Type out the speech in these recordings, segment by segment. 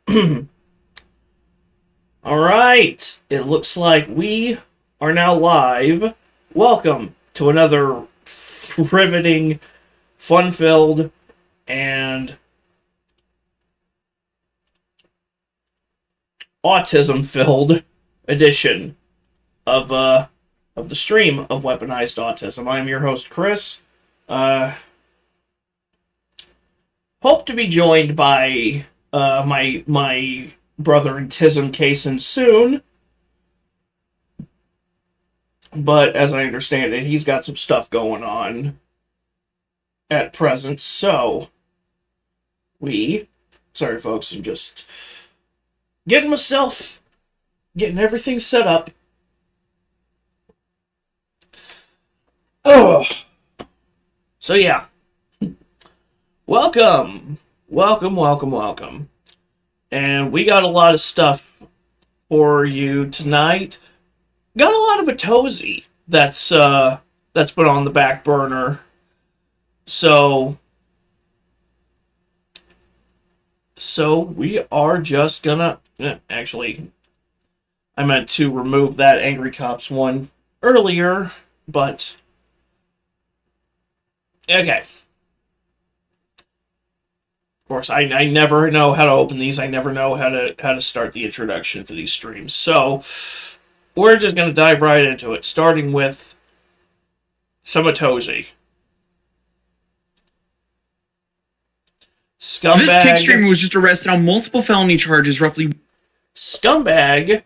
All right, it looks like we are now live. Welcome to another riveting, fun-filled, and autism-filled edition of the stream of Weaponized Autism. I'm your host, Chris. Hope to be joined by my brother in Tism Kaysen soon. But as I understand it, he's got some stuff going on at present, so sorry folks, I'm just getting everything set up. Oh, so yeah, welcome, and we got a lot of stuff for you tonight. Got a lot of a Tozy that's been on the back burner. So we are just gonna... Actually, I meant to remove that Angry Cops one earlier, but... Okay. Of course, I never know how to open these. I never know how to start the introduction for these streams. So... we're just going to dive right into it, starting with some Tozy. Scumbag. This kick streamer was just arrested on multiple felony charges, roughly... Scumbag,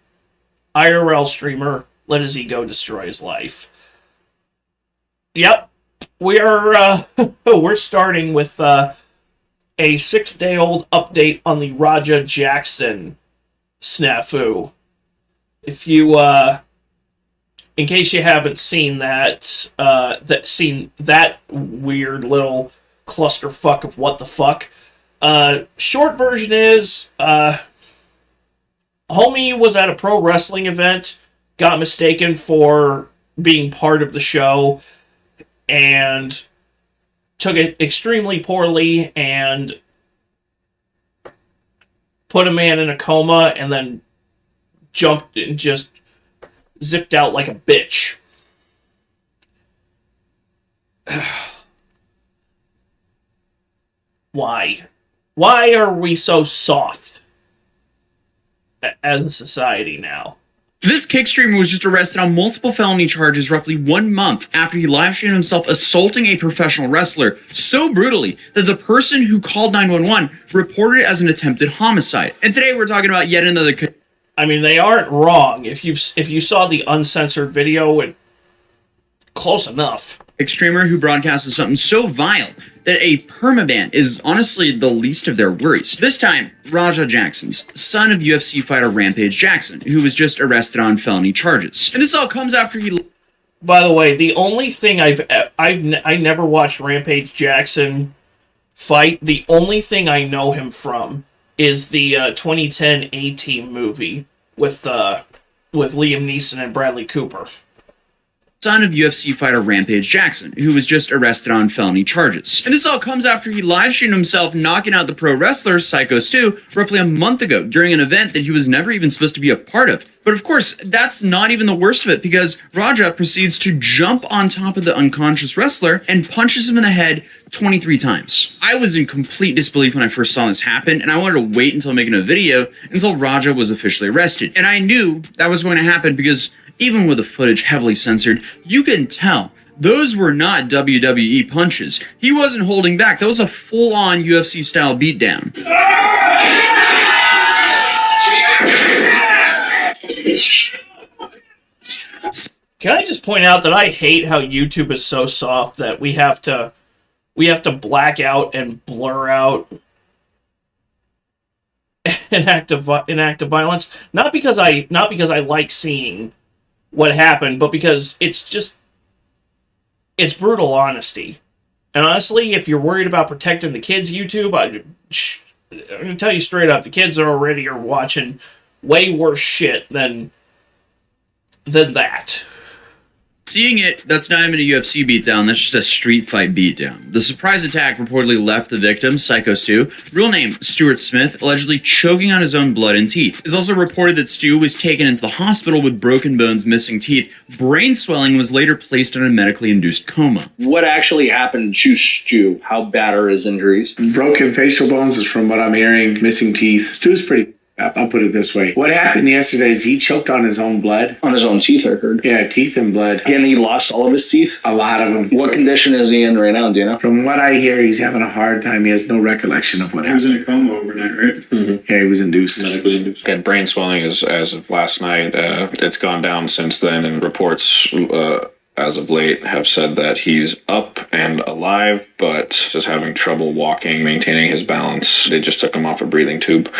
IRL streamer, let his ego destroy his life. Yep, we're starting with a 6-day-old update on the Raja Jackson snafu. If you, in case you haven't seen that weird little clusterfuck of what the fuck, short version is, homie was at a pro wrestling event, got mistaken for being part of the show, and took it extremely poorly, and put a man in a coma, and then jumped and just zipped out like a bitch. Why? Why are we so soft as a society now? This kick streamer was just arrested on multiple felony charges roughly 1 month after he live-streamed himself assaulting a professional wrestler so brutally that the person who called 911 reported it as an attempted homicide. And today we're talking about yet another... I mean, they aren't wrong. If you saw the uncensored video, close enough. Streamer who broadcasted something so vile that a permaban is honestly the least of their worries. This time, Raja Jackson's son of UFC fighter Rampage Jackson, who was just arrested on felony charges. And this all comes after he... By the way, the only thing I never watched Rampage Jackson fight. The only thing I know him from is the 2010 A-Team movie with Liam Neeson and Bradley Cooper. Son of UFC fighter Rampage Jackson, who was just arrested on felony charges. And this all comes after he live-streamed himself knocking out the pro wrestler Psycho Stu roughly a month ago during an event that he was never even supposed to be a part of. But of course, that's not even the worst of it, because Raja proceeds to jump on top of the unconscious wrestler and punches him in the head 23 times. I was in complete disbelief when I first saw this happen, and I wanted to wait until making a video until Raja was officially arrested. And I knew that was going to happen because even with the footage heavily censored, you can tell those were not WWE punches. He wasn't holding back. That was a full-on UFC-style beatdown. Can I just point out that I hate how YouTube is so soft that we have to black out and blur out an act of violence? Not because I like seeing what happened, but because it's brutal honesty. And honestly, if you're worried about protecting the kids, YouTube, I'm going to tell you straight up, the kids are watching way worse shit than that. Seeing it, that's not even a UFC beatdown, that's just a street fight beatdown. The surprise attack reportedly left the victim, Psycho Stu, real name Stuart Smith, allegedly choking on his own blood and teeth. It's also reported that Stu was taken into the hospital with broken bones, missing teeth, brain swelling, and was later placed in a medically induced coma. What actually happened to Stu? How bad are his injuries? Broken facial bones is from what I'm hearing, missing teeth. Stu's pretty, I'll put it this way. What happened yesterday is he choked on his own blood. On his own teeth, I heard. Yeah, teeth and blood. And he lost all of his teeth? A lot of them. What condition is he in right now, do you know? From what I hear, he's having a hard time. He has no recollection of what He was happened. in a coma overnight, right? Mm-hmm. Yeah, he was induced. Medically induced. Had brain swelling as of last night. It's gone down since then, and reports as of late have said that he's up and alive, but just having trouble walking, maintaining his balance. They just took him off a breathing tube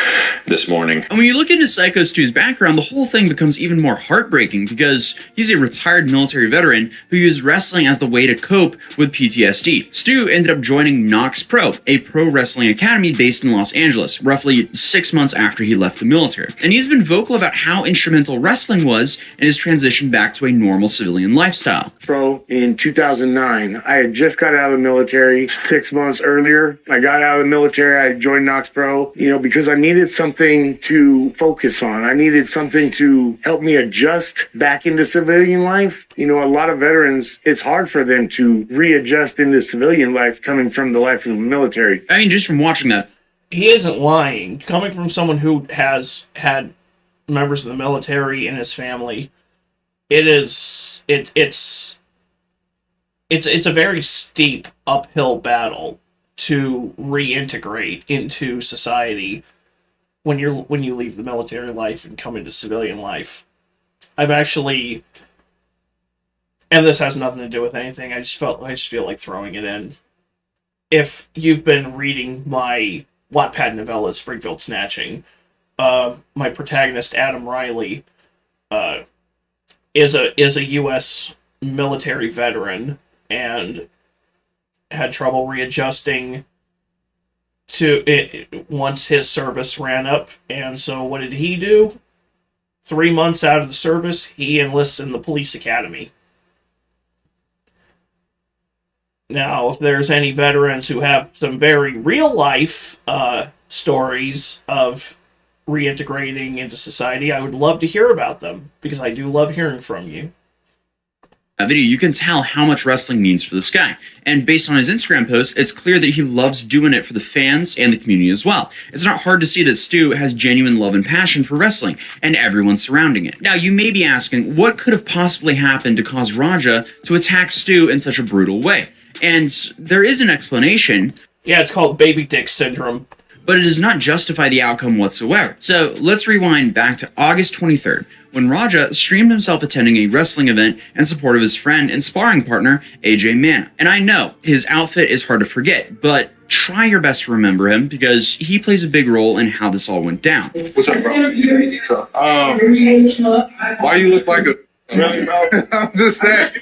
this morning. And when you look into Psycho Stu's background, the whole thing becomes even more heartbreaking because he's a retired military veteran who used wrestling as the way to cope with PTSD. Stu ended up joining Nox Pro, a pro wrestling academy based in Los Angeles, roughly 6 months after he left the military. And he's been vocal about how instrumental wrestling was in his transition back to a normal civilian lifestyle. Pro in 2009. I had just got out of the military 6 months earlier. I got out of the military. I joined Nox Pro, because I needed something to focus on. I needed something to help me adjust back into civilian life. A lot of veterans, it's hard for them to readjust into civilian life coming from the life of the military. I mean, just from watching that. He isn't lying. Coming from someone who has had members of the military in his family, it's a very steep uphill battle to reintegrate into society when you leave the military life and come into civilian life. I've actually, and this has nothing to do with anything, I just feel like throwing it in. If you've been reading my Wattpad novella Springfield Snatching, my protagonist Adam Riley is a U.S. military veteran and had trouble readjusting to it once his service ran up. And so what did he do? 3 months out of the service, he enlists in the police academy. Now, if there's any veterans who have some very real life stories of reintegrating into society, I would love to hear about them, because I do love hearing from you. Video, you can tell how much wrestling means for this guy. And based on his Instagram posts, it's clear that he loves doing it for the fans and the community as well. It's not hard to see that Stu has genuine love and passion for wrestling and everyone surrounding it. Now, you may be asking, what could have possibly happened to cause Raja to attack Stu in such a brutal way? And there is an explanation. Yeah, it's called baby dick syndrome. But it does not justify the outcome whatsoever. So let's rewind back to August 23rd, when Raja streamed himself attending a wrestling event in support of his friend and sparring partner, AJ Manna. And I know, his outfit is hard to forget, but try your best to remember him, because he plays a big role in how this all went down. What's up, bro? Why you look like a... I'm just saying,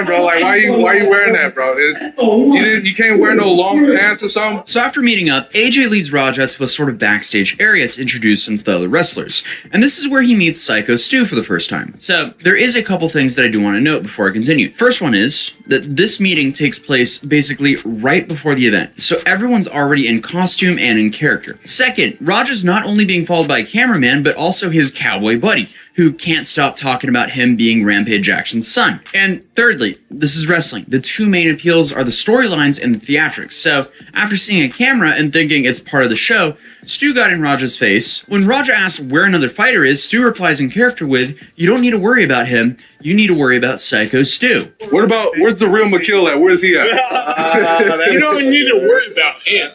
bro. Like, why you wearing that, bro? You can't wear no long pants or something? So after meeting up, AJ leads Raja to a sort of backstage area to introduce him to the other wrestlers. And this is where he meets Psycho Stu for the first time. So there is a couple things that I do want to note before I continue. First one is that this meeting takes place basically right before the event. So everyone's already in costume and in character. Second, Raja's not only being followed by a cameraman, but also his cowboy buddy, who can't stop talking about him being Rampage Jackson's son. And thirdly, this is wrestling. The two main appeals are the storylines and the theatrics. So after seeing a camera and thinking it's part of the show, Stu got in Raja's face. When Raja asks where another fighter is, Stu replies in character with, "You don't need to worry about him, you need to worry about Psycho Stu." Where's the real McKill at? Where's he at? You don't need to worry about him.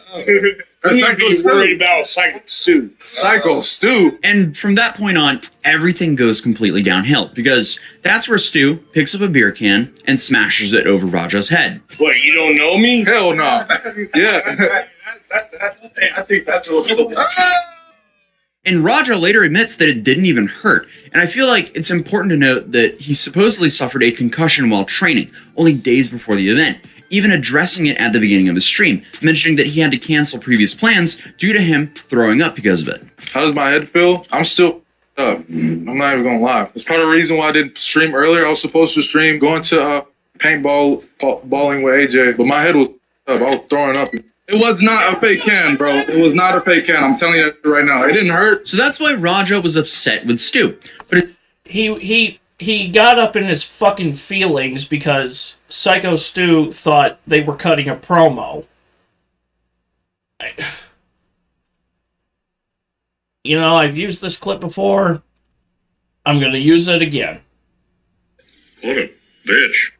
You need to be worried about Psycho Stu. Psycho Stu? And from that point on, everything goes completely downhill, because that's where Stu picks up a beer can and smashes it over Raja's head. What, you don't know me? Hell no. Yeah. I think that's a little... And Raja later admits that it didn't even hurt. And I feel like it's important to note that he supposedly suffered a concussion while training, only days before the event, even addressing it at the beginning of his stream, mentioning that he had to cancel previous plans due to him throwing up because of it. How does my head feel? I'm still up. I'm not even gonna lie. That's part of the reason why I didn't stream earlier. I was supposed to stream going to balling with AJ, but my head was up. I was throwing up. It was not a fake can, bro. It was not a fake can. I'm telling you that right now. It didn't hurt. So that's why Raja was upset with Stu. But he got up in his fucking feelings because Psycho Stu thought they were cutting a promo. You know, I've used this clip before. I'm gonna use it again. What a bitch.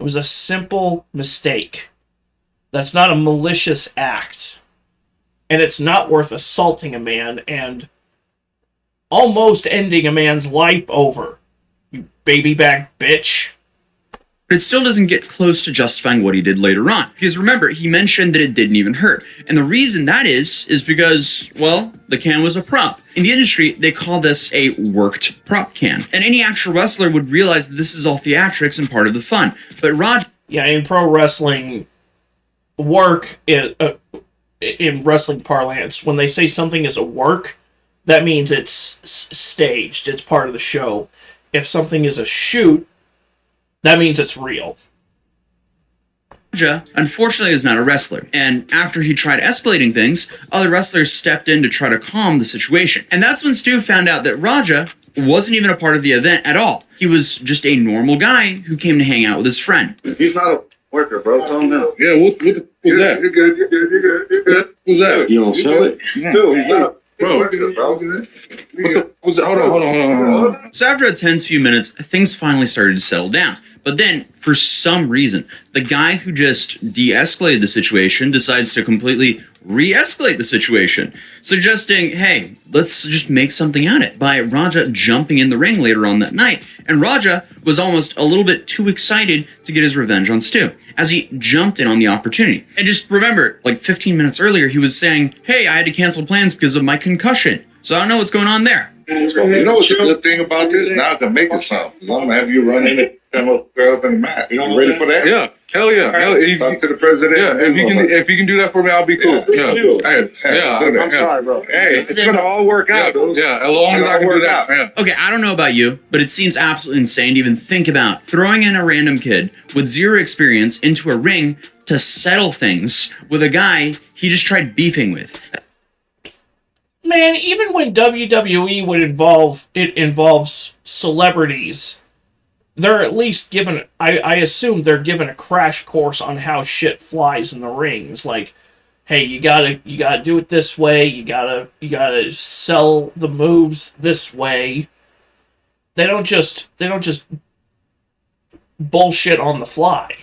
It was a simple mistake. That's not a malicious act. And it's not worth assaulting a man and almost ending a man's life over. You baby back bitch. it still doesn't get close to justifying what he did later on. Because remember, he mentioned that it didn't even hurt. And the reason that is because, well, the can was a prop. In the industry, they call this a worked prop can. And any actual wrestler would realize that this is all theatrics and part of the fun. But Roger... Yeah, in pro wrestling, work, in wrestling parlance, when they say something is a work, that means it's staged. It's part of the show. If something is a shoot, that means it's real. Raja, unfortunately, is not a wrestler, and after he tried escalating things, other wrestlers stepped in to try to calm the situation. And that's when Stu found out that Raja wasn't even a part of the event at all. He was just a normal guy who came to hang out with his friend. He's not a worker, bro. Tell him no. Yeah, what the who's that? You're good, you're good, you're good, you're good. Who's that? You don't sell it? Still, he's not. Bro. What the, Who's that? Hold on. So after a tense few minutes, things finally started to settle down. But then, for some reason, the guy who just de-escalated the situation decides to completely re-escalate the situation, suggesting, hey, let's just make something out of it, by Raja jumping in the ring later on that night. And Raja was almost a little bit too excited to get his revenge on Stu, as he jumped in on the opportunity. And just remember, like 15 minutes earlier, he was saying, hey, I had to cancel plans because of my concussion. So I don't know what's going on there. you know what's the good thing about this? Now I can make it something. I'm going to have you run in and come up in the mat. You know, ready for that? Yeah, hell yeah. Talk to the president. Yeah, if you can do that for me, I'll be cool. Yeah, I'm sorry, bro. Hey, it's going to all work out. Yeah, as long as I can do that. Yeah. Okay, I don't know about you, but it seems absolutely insane to even think about throwing in a random kid with zero experience into a ring to settle things with a guy he just tried beefing with. Man, even when WWE would involves celebrities, they're at least given, I assume they're given a crash course on how shit flies in the rings. Like, hey, you gotta do it this way, you gotta sell the moves this way. They don't just bullshit on the fly.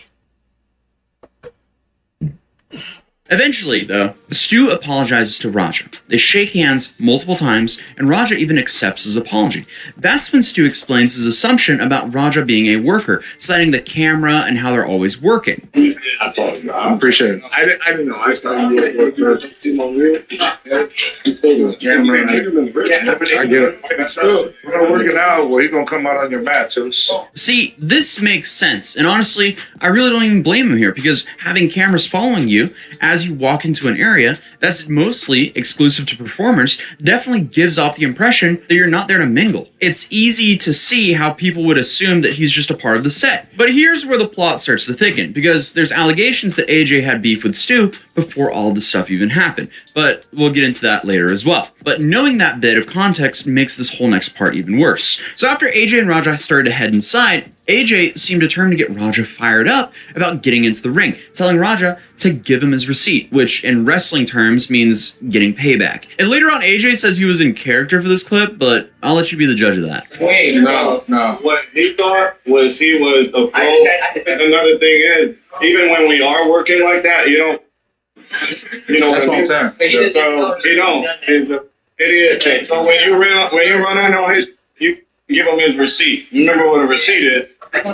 Eventually, though, Stu apologizes to Raja. They shake hands multiple times, and Raja even accepts his apology. That's when Stu explains his assumption about Raja being a worker, citing the camera and how they're always working. I appreciate it. I didn't know. I started doing work. I get it. We're not working out. Well, he's going to come out on your mat, too. See, this makes sense, and honestly, I really don't even blame him here, because having cameras following you as you walk into an area that's mostly exclusive to performers definitely gives off the impression that you're not there to mingle. It's easy to see how people would assume that he's just a part of the set. But here's where the plot starts to thicken, because there's allegations that AJ had beef with Stu before all this stuff even happened. But we'll get into that later as well. But knowing that bit of context makes this whole next part even worse. So after AJ and Raja started to head inside, AJ seemed determined to get Raja fired up about getting into the ring, telling Raja to give him his receipt, which in wrestling terms means getting payback. And later on, AJ says he was in character for this clip, but I'll let you be the judge of that. Wait, no. What he thought was he was a pro. And another thing is, even when we are working like that, you know That's what I'm saying. So you don't. He's an idiot. So when you run on his, you give him his receipt. You remember what a receipt is?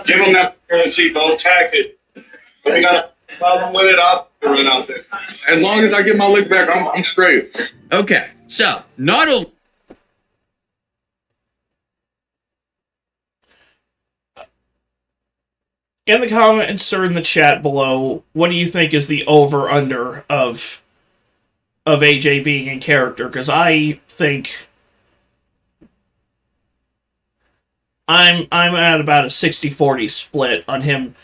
Give him that receipt. Don't tag it. If you got a problem with it, I'll run out there. As long as I get my lick back, I'm straight. Okay, so not only... In the comments or in the chat below, what do you think is the over-under of AJ being in character? Because I think I'm at about a 60-40 split on him.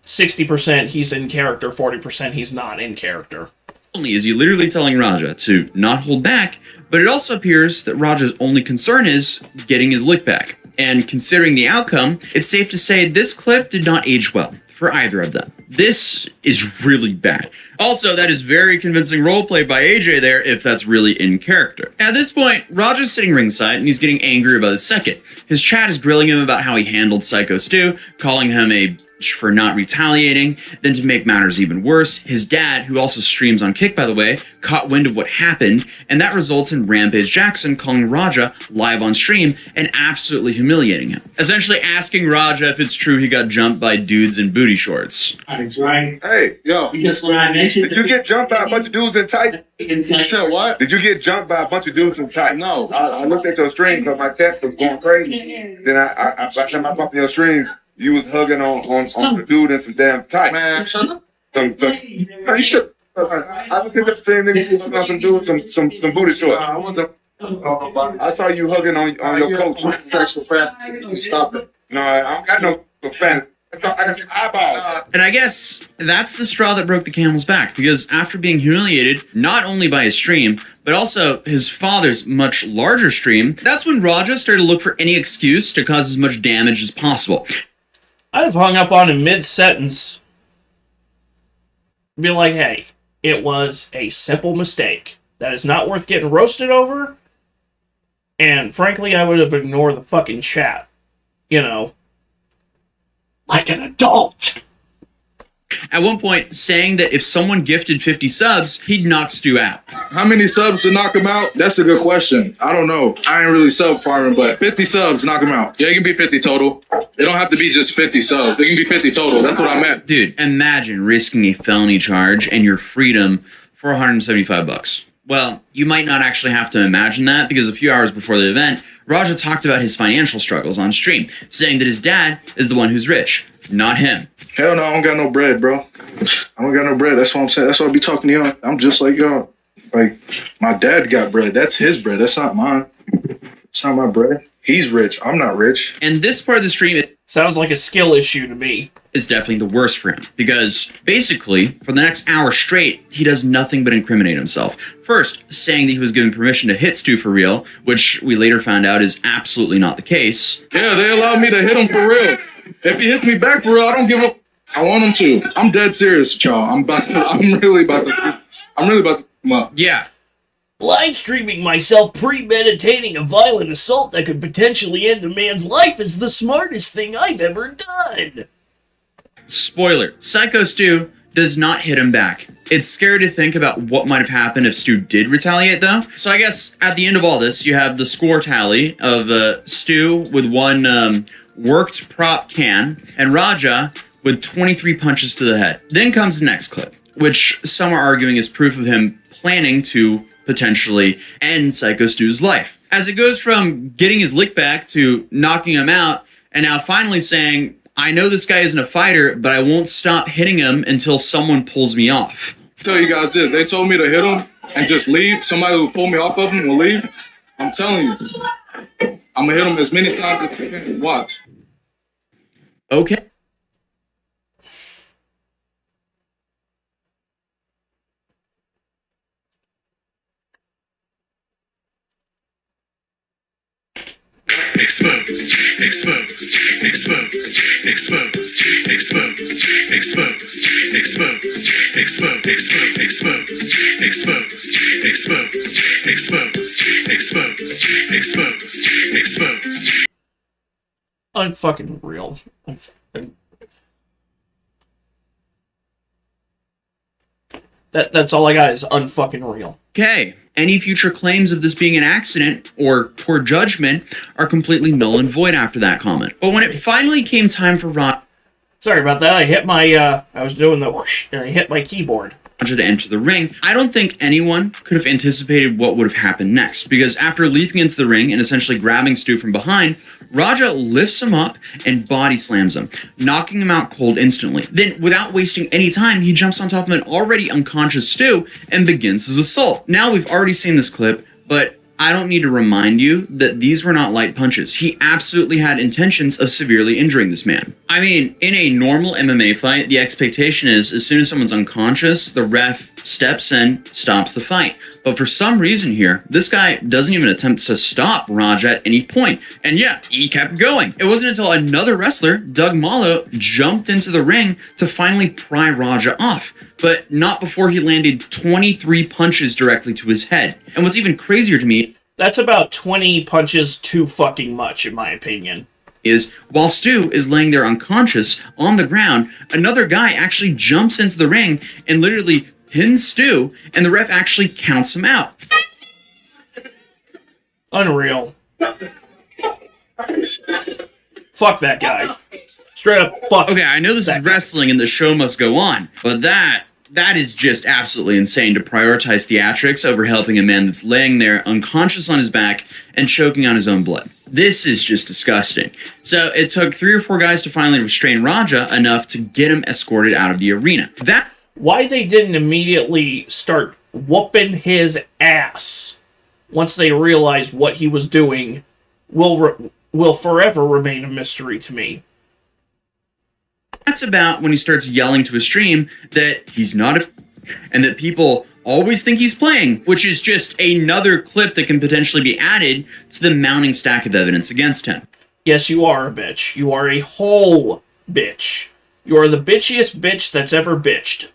60% he's in character, 40% he's not in character. Only is he literally telling Raja to not hold back, but it also appears that Raja's only concern is getting his lick back. And considering the outcome, it's safe to say this clip did not age well for either of them. This is really bad. Also, that is very convincing roleplay by AJ there, if that's really in character. At this point, Raja's sitting ringside and he's getting angry about his second. His chat is grilling him about how he handled Psycho Stu, calling him a for not retaliating. Then to make matters even worse, his dad, who also streams on Kick by the way, caught wind of what happened, and that results in Rampage Jackson calling Raja live on stream and absolutely humiliating him. Essentially asking Raja if it's true he got jumped by dudes in booty shorts. That's right. Hey, yo. Because when I mentioned, Did you get jumped by a bunch of dudes in tights? You said what? Did you get jumped by a bunch of dudes in tights? No. I looked at your stream because my text was going crazy. Then I time I popped in your stream, you was hugging on the dude in some damn tights. Man, shut up. You should. I looked at the stream, nigga, you was hugging on some dudes, some booty shorts. I want the. I saw you hugging on your coach. Stop it. No, I don't got no fan. I got some eyeballs. And I guess that's the straw that broke the camel's back, because after being humiliated, not only by his stream, but also his father's much larger stream, that's when Raja started to look for any excuse to cause as much damage as possible. I'd have hung up on him mid-sentence. Be like, hey, it was a simple mistake. That is not worth getting roasted over. And frankly, I would have ignored the fucking chat. You know. Like an adult. At one point, saying that if someone gifted 50 subs, he'd knock Stu out. How many subs to knock him out? That's a good question. I don't know. I ain't really sub farming, but 50 subs, knock him out. Yeah, it can be 50 total. It don't have to be just 50 subs. It can be 50 total. That's what I meant. Dude, imagine risking a felony charge and your freedom for $175. Well, you might not actually have to imagine that, because a few hours before the event, Raja talked about his financial struggles on stream, saying that his dad is the one who's rich, not him. Hell no, I don't got no bread, bro. I don't got no bread. That's what I'm saying. That's why I be talking to y'all. I'm just like y'all. Like, my dad got bread. That's his bread. That's not mine. It's not my bread. He's rich. I'm not rich. And this part of the stream Sounds like a skill issue to me. is definitely the worst for him, because basically, for the next hour straight, he does nothing but incriminate himself. First, saying that he was given permission to hit Stu for real, which we later found out is absolutely not the case. Yeah, they allowed me to hit him for real. If he hits me back for real, I don't give up. I want him to. I'm dead serious, y'all. I'm really about to fuck him up. Yeah. Live streaming myself premeditating a violent assault that could potentially end a man's life is the smartest thing I've ever done. Spoiler, Psycho Stu does not hit him back. It's scary to think about what might have happened if Stu did retaliate, though. So I guess at the end of all this, you have the score tally of Stu with one worked prop can, and Raja with 23 punches to the head. Then comes the next clip, which some are arguing is proof of him planning to potentially end Psycho Stu's life. As it goes from getting his lick back to knocking him out, and now finally saying, I know this guy isn't a fighter, but I won't stop hitting him until someone pulls me off. I'll tell you guys this. They told me to hit him and just leave. Somebody will pull me off of him will leave. I'm telling you. I'm going to hit him as many times as I can. Watch. Okay. Exposed, exposed, exposed, exposed, exposed, exposed, exposed, exposed, exposed, exposed, exposed, exposed, exposed, exposed. Unfucking real. That's all I got is unfucking real. Okay. Any future claims of this being an accident or poor judgment are completely null and void after that comment. But when it finally came time for Sorry about that. I hit my, I was doing the whoosh, and I hit my keyboard. Raja to enter the ring, I don't think anyone could have anticipated what would have happened next, because after leaping into the ring and essentially grabbing Stu from behind, Raja lifts him up and body slams him, knocking him out cold instantly. Then, without wasting any time, he jumps on top of an already unconscious Stu and begins his assault. Now we've already seen this clip, but I don't need to remind you that these were not light punches. He absolutely had intentions of severely injuring this man. I mean, in a normal MMA fight, the expectation is as soon as someone's unconscious, the ref steps in, stops the fight. But for some reason here, this guy doesn't even attempt to stop Raj at any point. And yeah, he kept going. It wasn't until another wrestler, Doug Mallow, jumped into the ring to finally pry Raja off. But not before he landed 23 punches directly to his head. And what's even crazier to me, that's about 20 punches too fucking much, in my opinion. Is while Stu is laying there unconscious on the ground, another guy actually jumps into the ring and literally pins Stu, and the ref actually counts him out. Unreal. Fuck that guy. Straight up fuck. Okay, I know this is wrestling and the show must go on, but that is just absolutely insane to prioritize theatrics over helping a man that's laying there unconscious on his back and choking on his own blood. This is just disgusting. So it took 3 or 4 guys to finally restrain Raja enough to get him escorted out of the arena. Why they didn't immediately start whooping his ass once they realized what he was doing will forever remain a mystery to me. That's about when he starts yelling to his stream that he's not and that people always think he's playing, which is just another clip that can potentially be added to the mounting stack of evidence against him. Yes, you are a bitch. You are a whole bitch. You are the bitchiest bitch that's ever bitched.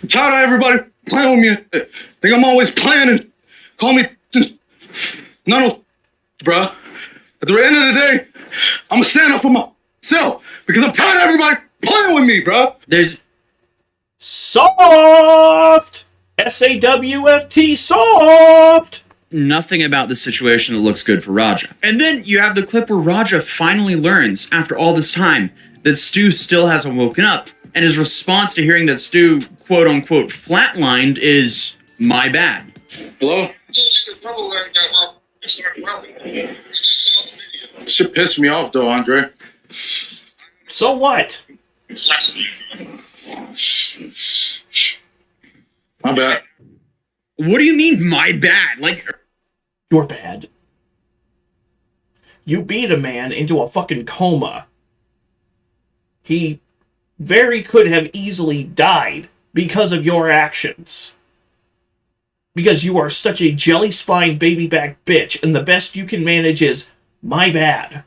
I'm tired of everybody playing with me. Think I'm always playing and call me just no, bruh. At the end of the day, I'm gonna stand up for myself because I'm tired of everybody playing with me, bruh. There's soft! S-A-W-F-T, soft! Nothing about the situation that looks good for Raja. And then you have the clip where Raja finally learns, after all this time, that Stu still hasn't woken up. And his response to hearing that Stu, quote-unquote, flatlined is, my bad. Hello? Shit pissed me off, though, Andre. So what? My bad. What do you mean, my bad? Like, you're bad. You beat a man into a fucking coma. He very could have easily died because of your actions. Because you are such a jelly-spined baby-back bitch, and the best you can manage is, my bad.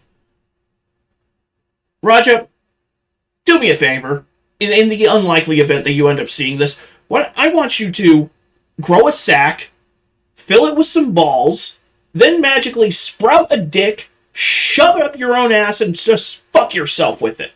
Raja, do me a favor. In the unlikely event that you end up seeing this, I want you to grow a sack, fill it with some balls, then magically sprout a dick, shove it up your own ass, and just fuck yourself with it.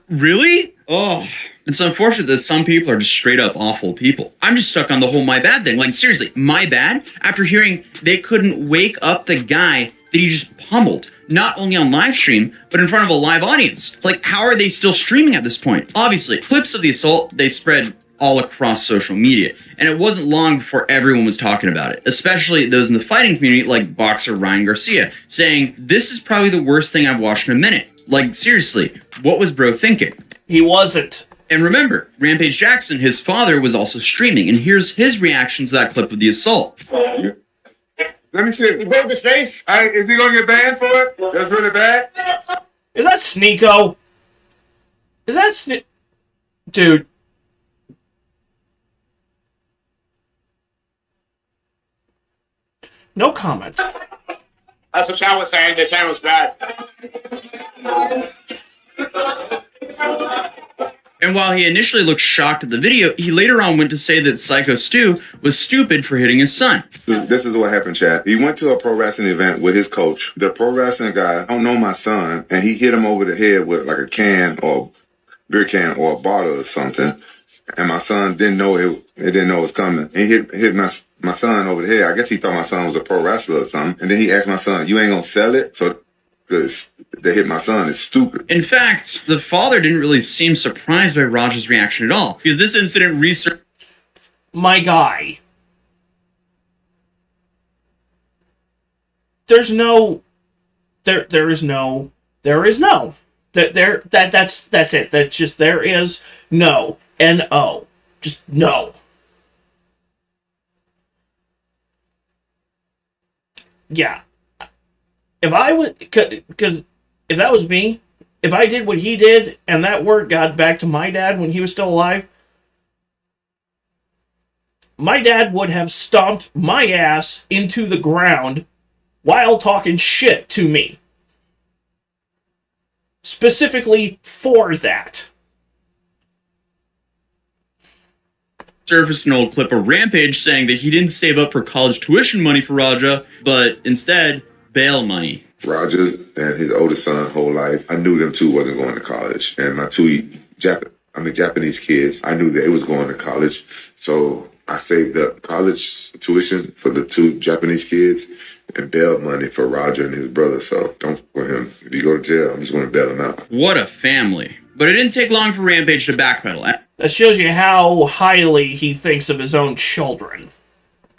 Really? Oh. It's unfortunate that some people are just straight up awful people. I'm just stuck on the whole my bad thing. Like, seriously, my bad? After hearing they couldn't wake up the guy that he just pummeled, not only on live stream, but in front of a live audience. Like, how are they still streaming at this point? Obviously, clips of the assault, they spread all across social media. And it wasn't long before everyone was talking about it, especially those in the fighting community like boxer Ryan Garcia, saying, this is probably the worst thing I've watched in a minute. Like, seriously, what was bro thinking? He wasn't. And remember, Rampage Jackson, his father, was also streaming, and here's his reaction to that clip of the assault. Let me see it. You broke his face? Is he gonna get banned for it? That's really bad? Is that Sneeko? Is that Dude. No comment. That's what Chan was saying. The Chan was bad. And while he initially looked shocked at the video, he later on went to say that Psycho Stu was stupid for hitting his son. This is what happened, Chad. He went to a pro wrestling event with his coach. The pro wrestling guy don't know my son, and he hit him over the head with like a can or beer can or a bottle or something. And my son didn't know it didn't know it was coming. And he hit my son over the head. I guess he thought my son was a pro wrestler or something. And then he asked my son, "You ain't gonna sell it?" So because they hit my son is stupid. In fact, the father didn't really seem surprised by Raja's reaction at all, because this incident researched. My guy. That's it. There is no. N-O. Just no. yeah. If I would, because if that was me, if I did what he did and that word got back to my dad when he was still alive, my dad would have stomped my ass into the ground while talking shit to me. Specifically for that. Surfaced an old clip of Rampage saying that he didn't save up for college tuition money for Raja, but instead, bail money. Roger and his oldest son whole life, I knew them two wasn't going to college. And my two Japanese kids, I knew they was going to college. So I saved up college tuition for the two Japanese kids and bail money for Roger and his brother. So don't f with him. If you go to jail, I'm just going to bail him out. What a family. But it didn't take long for Rampage to backpedal. That shows you how highly he thinks of his own children.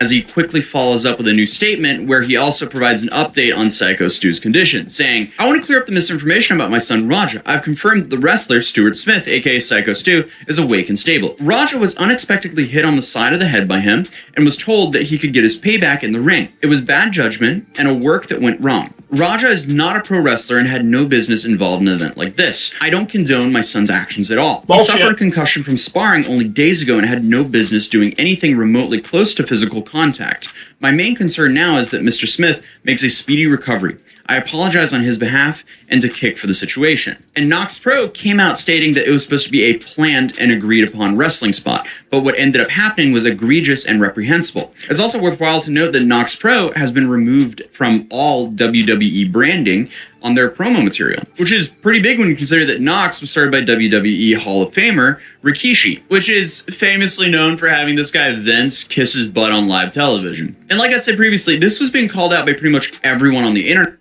As he quickly follows up with a new statement where he also provides an update on Psycho Stu's condition, saying, I want to clear up the misinformation about my son Raja. I've confirmed that the wrestler Stuart Smith, aka Psycho Stu, is awake and stable. Raja was unexpectedly hit on the side of the head by him and was told that he could get his payback in the ring. It was bad judgment and a work that went wrong. Raja is not a pro wrestler and had no business involved in an event like this. I don't condone my son's actions at all. Bullshit. He suffered a concussion from sparring only days ago and had no business doing anything remotely close to physical contact. My main concern now is that Mr. Smith makes a speedy recovery. I apologize on his behalf and to Kick for the situation. And Nox Pro came out stating that it was supposed to be a planned and agreed upon wrestling spot, but what ended up happening was egregious and reprehensible. It's also worthwhile to note that Nox Pro has been removed from all WWE branding on their promo material, which is pretty big when you consider that Nox was started by WWE Hall of Famer Rikishi, which is famously known for having this guy Vince kiss his butt on live television. And like I said previously, this was being called out by pretty much everyone on the internet.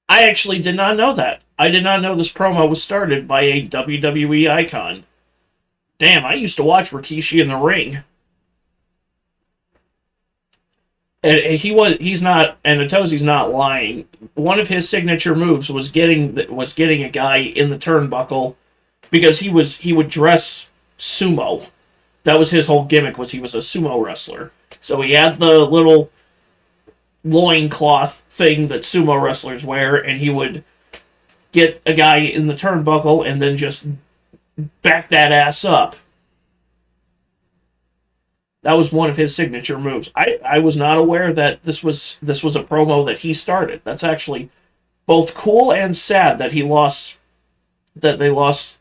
I actually did not know that. I did not know this promo was started by a WWE icon. Damn, I used to watch Rikishi in the ring. And he's not, and Itozi's not lying. One of his signature moves was getting a guy in the turnbuckle because he would dress sumo. That was his whole gimmick, was he was a sumo wrestler. So he had the little loincloth thing that sumo wrestlers wear, and he would get a guy in the turnbuckle and then just back that ass up. That was one of his signature moves. I was not aware that this was a promo that he started. That's actually both cool and sad that they lost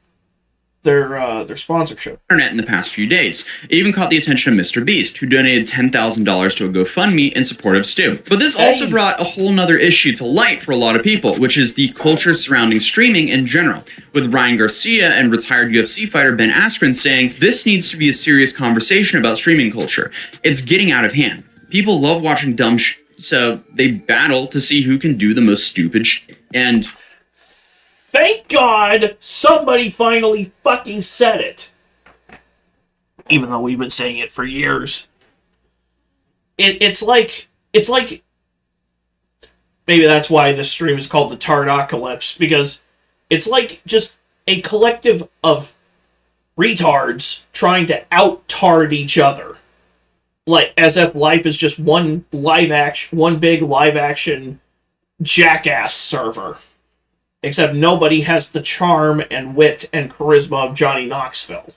their sponsorship. Internet in the past few days. It even caught the attention of Mr. Beast, who donated $10,000 to a GoFundMe in support of Stu. But this also brought a whole nother issue to light for a lot of people, which is the culture surrounding streaming in general, with Ryan Garcia and retired UFC fighter Ben Askren saying, this needs to be a serious conversation about streaming culture. It's getting out of hand. People love watching dumb shit, so they battle to see who can do the most stupid shit. And thank God somebody finally fucking said it. Even though we've been saying it for years. It's like maybe that's why this stream is called the Tardacolypse, because it's like just a collective of retards trying to out-tard each other. Like, as if life is just one big live action jackass server. Except nobody has the charm and wit and charisma of Johnny Knoxville.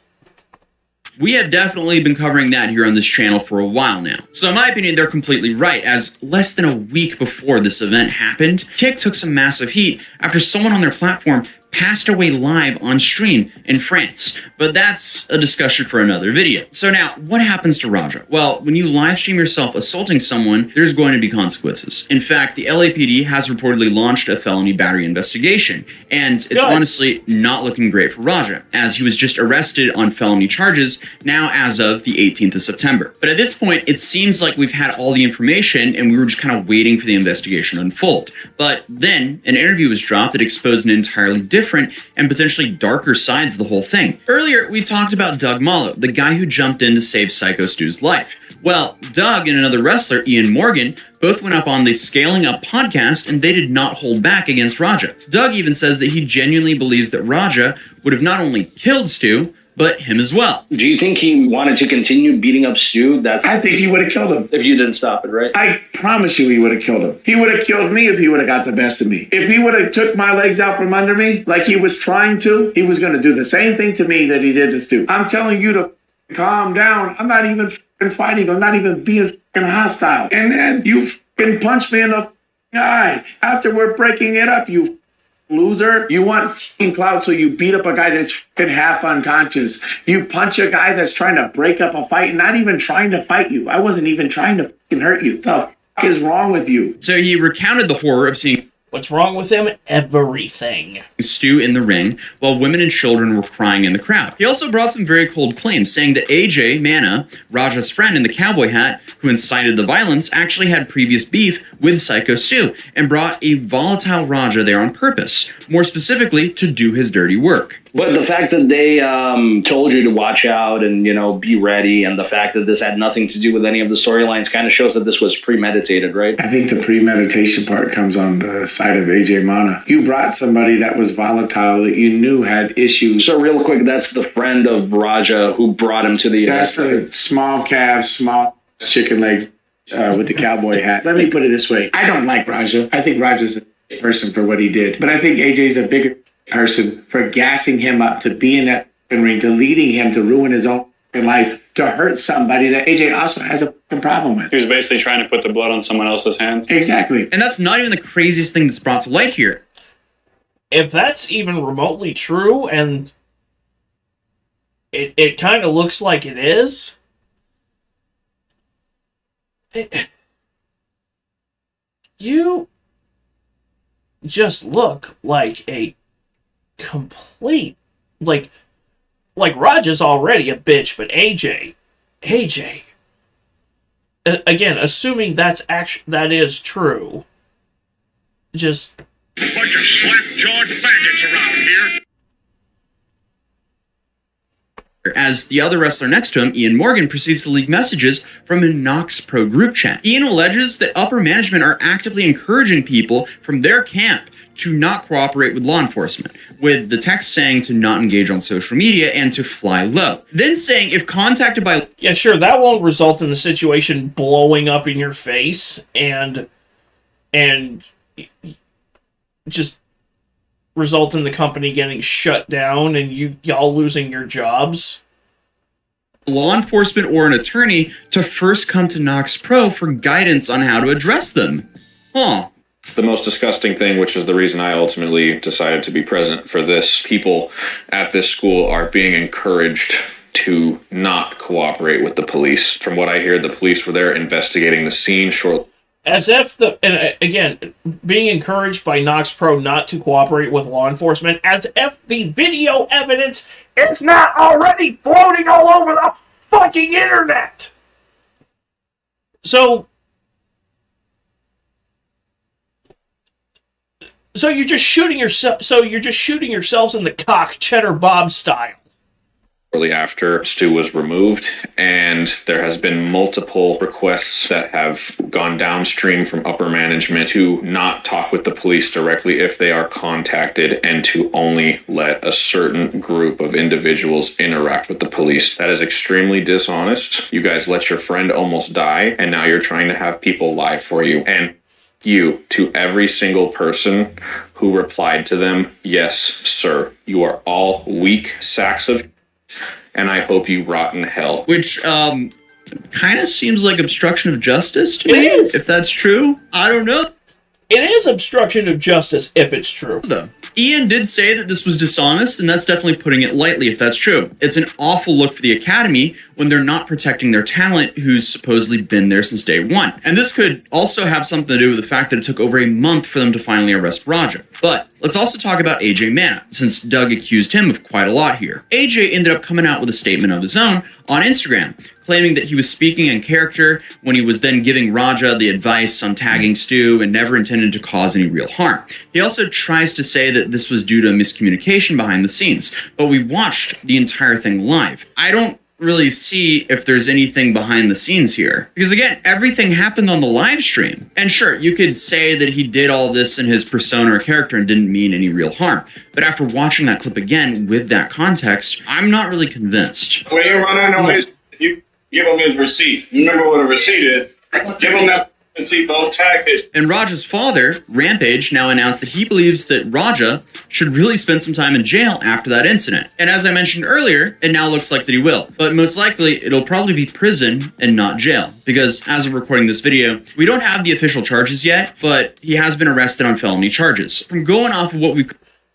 we have definitely been covering that here on this channel for a while now. So in my opinion, they're completely right, as less than a week before this event happened, Kick took some massive heat after someone on their platform passed away live on stream in France. But that's a discussion for another video. So now, what happens to Raja? Well, when you live stream yourself assaulting someone, there's going to be consequences. In fact, the LAPD has reportedly launched a felony battery investigation, and it's honestly not looking great for Raja, as he was just arrested on felony charges now as of the 18th of September. But at this point, it seems like we've had all the information and we were just kind of waiting for the investigation to unfold. But then, an interview was dropped that exposed an entirely different and potentially darker sides of the whole thing. Earlier, we talked about Doug Mallow, the guy who jumped in to save Psycho Stu's life. Well, Doug and another wrestler, Ian Morgan, both went up on the Scaling Up podcast, and they did not hold back against Raja. Doug even says that he genuinely believes that Raja would have not only killed Stu, but him as well. Do you think he wanted to continue beating up Stu? I think he would have killed him. If you didn't stop it, right? I promise you he would have killed him. He would have killed me if he would have got the best of me. If he would have took my legs out from under me like he was trying to, he was going to do the same thing to me that he did to Stu. I'm telling you to calm down. I'm not even fighting. I'm not even being hostile. And then you punch me in the eye after we're breaking it up, you loser. You want clout, so you beat up a guy that's half unconscious. You punch a guy that's trying to break up a fight, not even trying to fight you. I wasn't even trying to hurt you. The is wrong with you? So he recounted the horror of seeing What's wrong with him? Everything. Stu in the ring while women and children were crying in the crowd. He also brought some very cold claims, saying that AJ Mana, Raja's friend in the cowboy hat who incited the violence, actually had previous beef with Psycho Stu and brought a volatile Raja there on purpose, more specifically to do his dirty work. But the fact that they told you to watch out and, be ready, and the fact that this had nothing to do with any of the storylines kind of shows that this was premeditated, right? I think the premeditation part comes on the side of AJ Mana. You brought somebody that was volatile that you knew had issues. So real quick, that's the friend of Raja who brought him to the... That's the small calf, small chicken legs with the cowboy hat. Let me put it this way. I don't like Raja. I think Raja's a person for what he did. But I think AJ's a bigger person for gassing him up to be in that ring, to leading him to ruin his own life, to hurt somebody that AJ also has a problem with. He was basically trying to put the blood on someone else's hands. Exactly. And that's not even the craziest thing that's brought to light here. If that's even remotely true, and it kind of looks like it is, you just look like a complete, like Raja's already a bitch, but AJ, again, assuming that is true, just bunch of slap-jawed faggots around here. As the other wrestler next to him, Ian Morgan, proceeds to leak messages from a Knox Pro group chat. Ian alleges that upper management are actively encouraging people from their camp to not cooperate with law enforcement, with the text saying to not engage on social media and to fly low. Then saying if contacted by... Yeah, sure, that won't result in the situation blowing up in your face and just result in the company getting shut down and y'all losing your jobs. law enforcement or an attorney to first come to Knox Pro for guidance on how to address them. Huh. The most disgusting thing, which is the reason I ultimately decided to be present for this, people at this school are being encouraged to not cooperate with the police. From what I hear, the police were there investigating the scene shortly. As if again, being encouraged by Knox Pro not to cooperate with law enforcement, as if the video evidence is not already floating all over the fucking internet. So you're just shooting yourself. So you're just shooting yourselves in the cock, Cheddar Bob style. Shortly after Stu was removed, and there has been multiple requests that have gone downstream from upper management to not talk with the police directly if they are contacted, and to only let a certain group of individuals interact with the police. That is extremely dishonest. You guys let your friend almost die, and now you're trying to have people lie for you. And you, to every single person who replied to them, yes, sir, you are all weak sacks of, and I hope you rot in hell. Which, kind of seems like obstruction of justice to It me. is. If that's true, I don't know. It is obstruction of justice if it's true. Though Ian did say that this was dishonest, and that's definitely putting it lightly if that's true. It's an awful look for the Academy when they're not protecting their talent who's supposedly been there since day one. And this could also have something to do with the fact that it took over a month for them to finally arrest Raja. But let's also talk about AJ Mana, since Doug accused him of quite a lot here. AJ ended up coming out with a statement of his own on Instagram, claiming that he was speaking in character when he was then giving Raja the advice on tagging Stu and never intended to cause any real harm. He also tries to say that this was due to miscommunication behind the scenes, but we watched the entire thing live. I don't really see if there's anything behind the scenes here. Because again, everything happened on the live stream. And sure, you could say that he did all this in his persona or character and didn't mean any real harm. But after watching that clip again with that context, I'm not really convinced. When you run in on his, you give him his receipt. Remember what a receipt is? Give him that receipt, don't tag it. And Raja's father, Rampage, now announced that he believes that Raja should really spend some time in jail after that incident. And as I mentioned earlier, it now looks like that he will. But most likely, it'll probably be prison and not jail. Because as of recording this video, we don't have the official charges yet, but he has been arrested on felony charges. From going off of what we...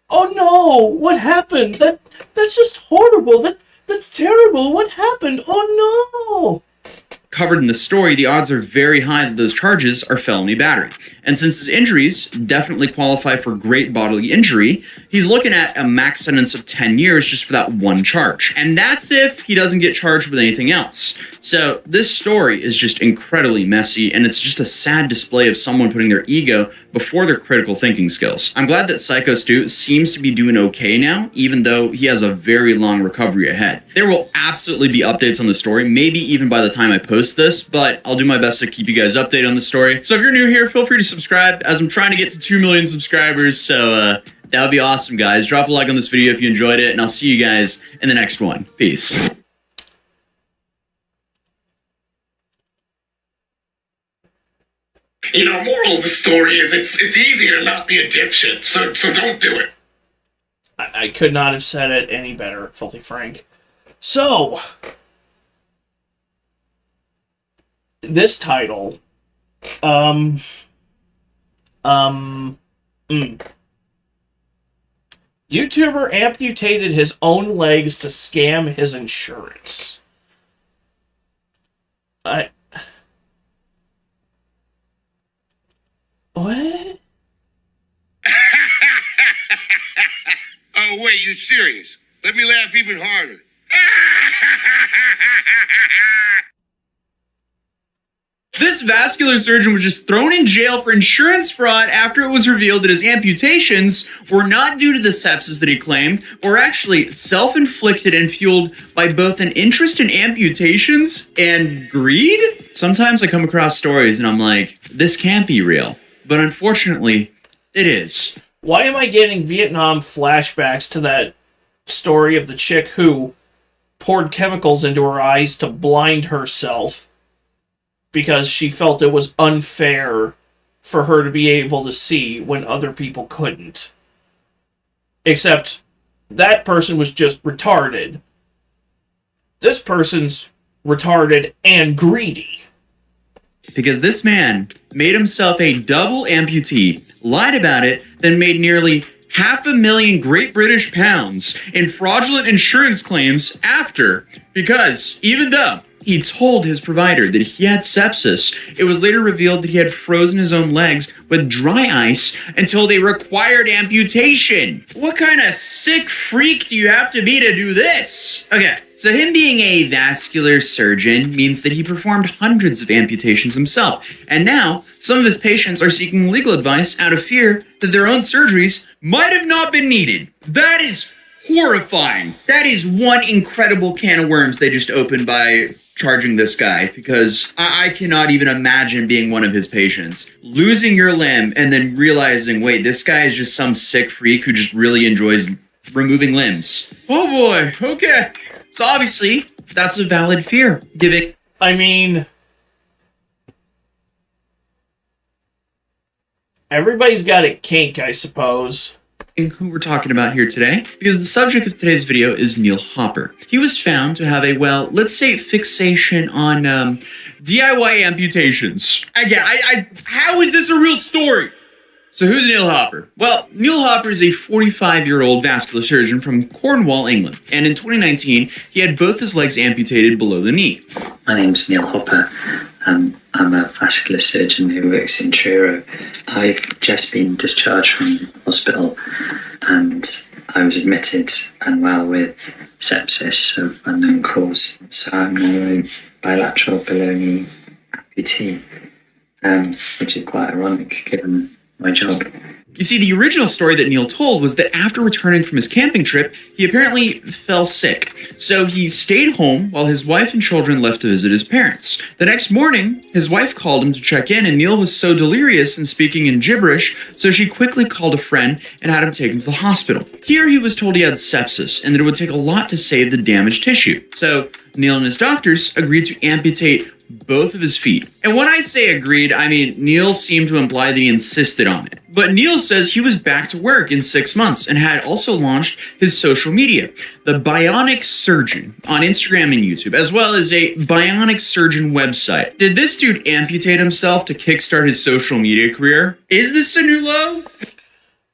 Oh no! What happened? That's just horrible. That's terrible. What happened? Oh no! covered in the story, the odds are very high that those charges are felony battery. And since his injuries definitely qualify for great bodily injury, he's looking at a max sentence of 10 years just for that one charge. And that's if he doesn't get charged with anything else. So this story is just incredibly messy, and it's just a sad display of someone putting their ego before their critical thinking skills. I'm glad that Psycho Stu seems to be doing okay now, even though he has a very long recovery ahead. There will absolutely be updates on the story, maybe even by the time I post this, but I'll do my best to keep you guys updated on the story. So if you're new here, feel free to subscribe, as I'm trying to get to 2 million subscribers, so that would be awesome, guys. Drop a like on this video if you enjoyed it, and I'll see you guys in the next one. Peace. You know, moral of the story is it's easier to not be a dipshit, so don't do it. I could not have said it any better, Filthy Frank. So, this title, YouTuber amputated his own legs to scam his insurance. What? Oh, wait, you serious? Let me laugh even harder. This vascular surgeon was just thrown in jail for insurance fraud after it was revealed that his amputations were not due to the sepsis that he claimed, or actually self-inflicted and fueled by both an interest in amputations and greed. Sometimes I come across stories and I'm like, this can't be real. But unfortunately, it is. Why am I getting Vietnam flashbacks to that story of the chick who poured chemicals into her eyes to blind herself because she felt it was unfair for her to be able to see when other people couldn't? Except that person was just retarded. This person's retarded and greedy. Because this man made himself a double amputee, lied about it, then made nearly £500,000 Great British pounds in fraudulent insurance claims after. Because even though he told his provider that he had sepsis, it was later revealed that he had frozen his own legs with dry ice until they required amputation. What kind of sick freak do you have to be to do this? Okay, so him being a vascular surgeon means that he performed hundreds of amputations himself, and now some of his patients are seeking legal advice out of fear that their own surgeries might have not been needed. That is horrifying. That is one incredible can of worms they just opened by charging this guy, because I cannot even imagine being one of his patients. Losing your limb and then realizing, wait, this guy is just some sick freak who just really enjoys removing limbs. Oh boy, okay. So obviously, that's a valid fear. I mean, everybody's got a kink, I suppose. Who we're talking about here today, because the subject of today's video is Neil Hopper. He was found to have a, well, let's say fixation on DIY amputations. Again, how is this a real story? So who's Neil Hopper? Well, Neil Hopper is a 45-year-old vascular surgeon from Cornwall, England. And in 2019, he had both his legs amputated below the knee. My name's Neil Hopper. I'm a vascular surgeon who works in Truro. I've just been discharged from hospital and I was admitted unwell with sepsis of unknown cause. So I'm now a bilateral below knee amputee, which is quite ironic given my job. You see, the original story that Neil told was that after returning from his camping trip, he apparently fell sick. So he stayed home while his wife and children left to visit his parents. The next morning, his wife called him to check in, and Neil was so delirious and speaking in gibberish, so she quickly called a friend and had him taken to the hospital. Here he was told he had sepsis and that it would take a lot to save the damaged tissue. So Neil and his doctors agreed to amputate both of his feet. And when I say agreed, I mean Neil seemed to imply that he insisted on it. But Neil says he was back to work in 6 months and had also launched his social media, the Bionic Surgeon, on Instagram and YouTube, as well as a Bionic Surgeon website. Did this dude amputate himself to kickstart his social media career? Is this a new low?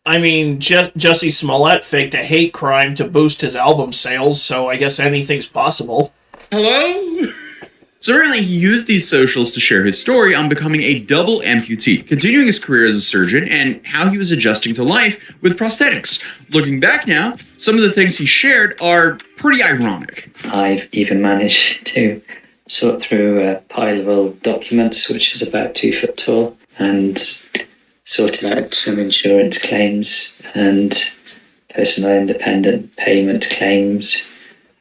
I mean, Jussie Smollett faked a hate crime to boost his album sales, so I guess anything's possible. Hello? So apparently he used these socials to share his story on becoming a double amputee, continuing his career as a surgeon, and how he was adjusting to life with prosthetics. Looking back now, some of the things he shared are pretty ironic. I've even managed to sort through a pile of old documents, which is about 2 foot tall, and sorted out some insurance claims and personal independent payment claims,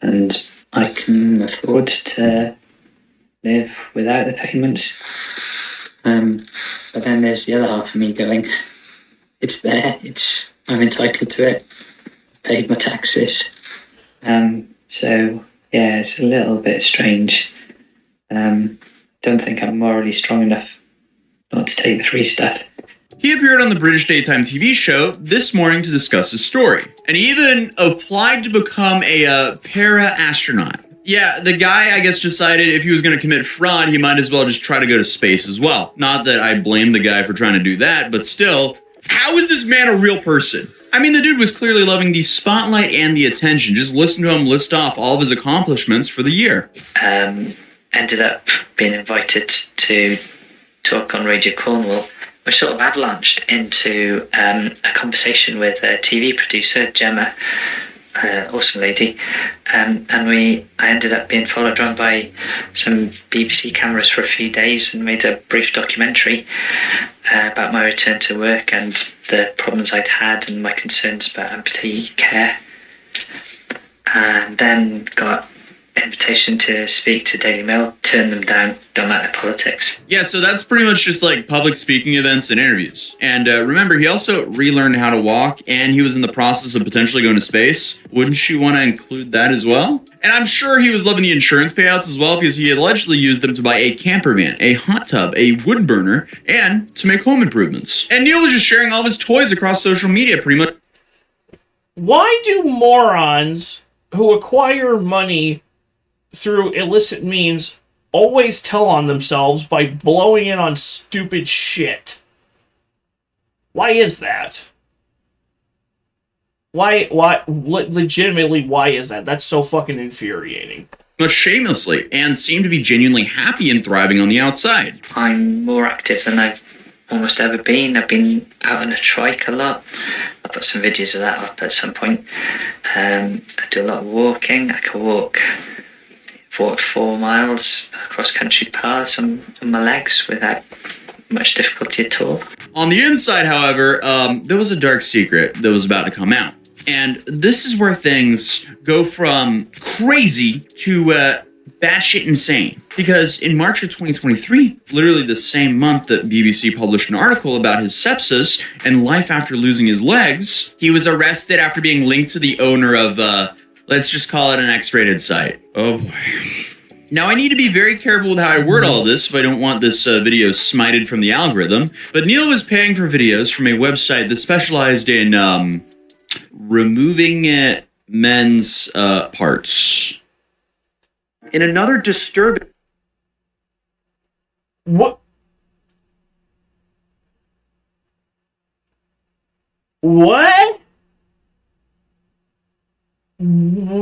and I can afford to live without the payments. But then there's the other half of me going, it's there, I'm entitled to it, paid my taxes. So yeah, it's a little bit strange. Don't think I'm morally strong enough not to take the free stuff. He appeared on the British daytime TV show This Morning to discuss his story, and he even applied to become a para-astronaut. Yeah, the guy, I guess, decided if he was going to commit fraud, he might as well just try to go to space as well. Not that I blame the guy for trying to do that, but still, how is this man a real person? I mean, the dude was clearly loving the spotlight and the attention. Just listen to him list off all of his accomplishments for the year. Ended up being invited to talk on Radio Cornwall, which sort of avalanched into a conversation with a TV producer, Gemma, awesome lady, and I ended up being followed around by some BBC cameras for a few days and made a brief documentary about my return to work and the problems I'd had and my concerns about amputee care, and then got invitation to speak to Daily Mail, turned them down, don't like their politics. Yeah, so that's pretty much just like public speaking events and interviews. And remember, he also relearned how to walk, and he was in the process of potentially going to space. Wouldn't you want to include that as well? And I'm sure he was loving the insurance payouts as well, because he allegedly used them to buy a camper van, a hot tub, a wood burner, and to make home improvements. And Neil was just sharing all of his toys across social media pretty much. Why do morons who acquire money through illicit means always tell on themselves by blowing it on stupid shit? Why is that? Legitimately, why is that? That's so fucking infuriating. Much shamelessly, and seemed to be genuinely happy and thriving on the outside. I'm more active than I've almost ever been. I've been out on a trike a lot. I'll put some videos of that up at some point. I do a lot of walking. I can walk 4 miles across country paths on my legs without much difficulty at all. On the inside, however, there was a dark secret that was about to come out. And this is where things go from crazy to batshit insane. Because in March of 2023, literally the same month that BBC published an article about his sepsis and life after losing his legs, he was arrested after being linked to the owner of, let's just call it an X-rated site. Oh boy. Now, I need to be very careful with how I word all of this if I don't want this video smited from the algorithm, but Neil was paying for videos from a website that specialized in removing men's parts. In another disturbing... What? What? What?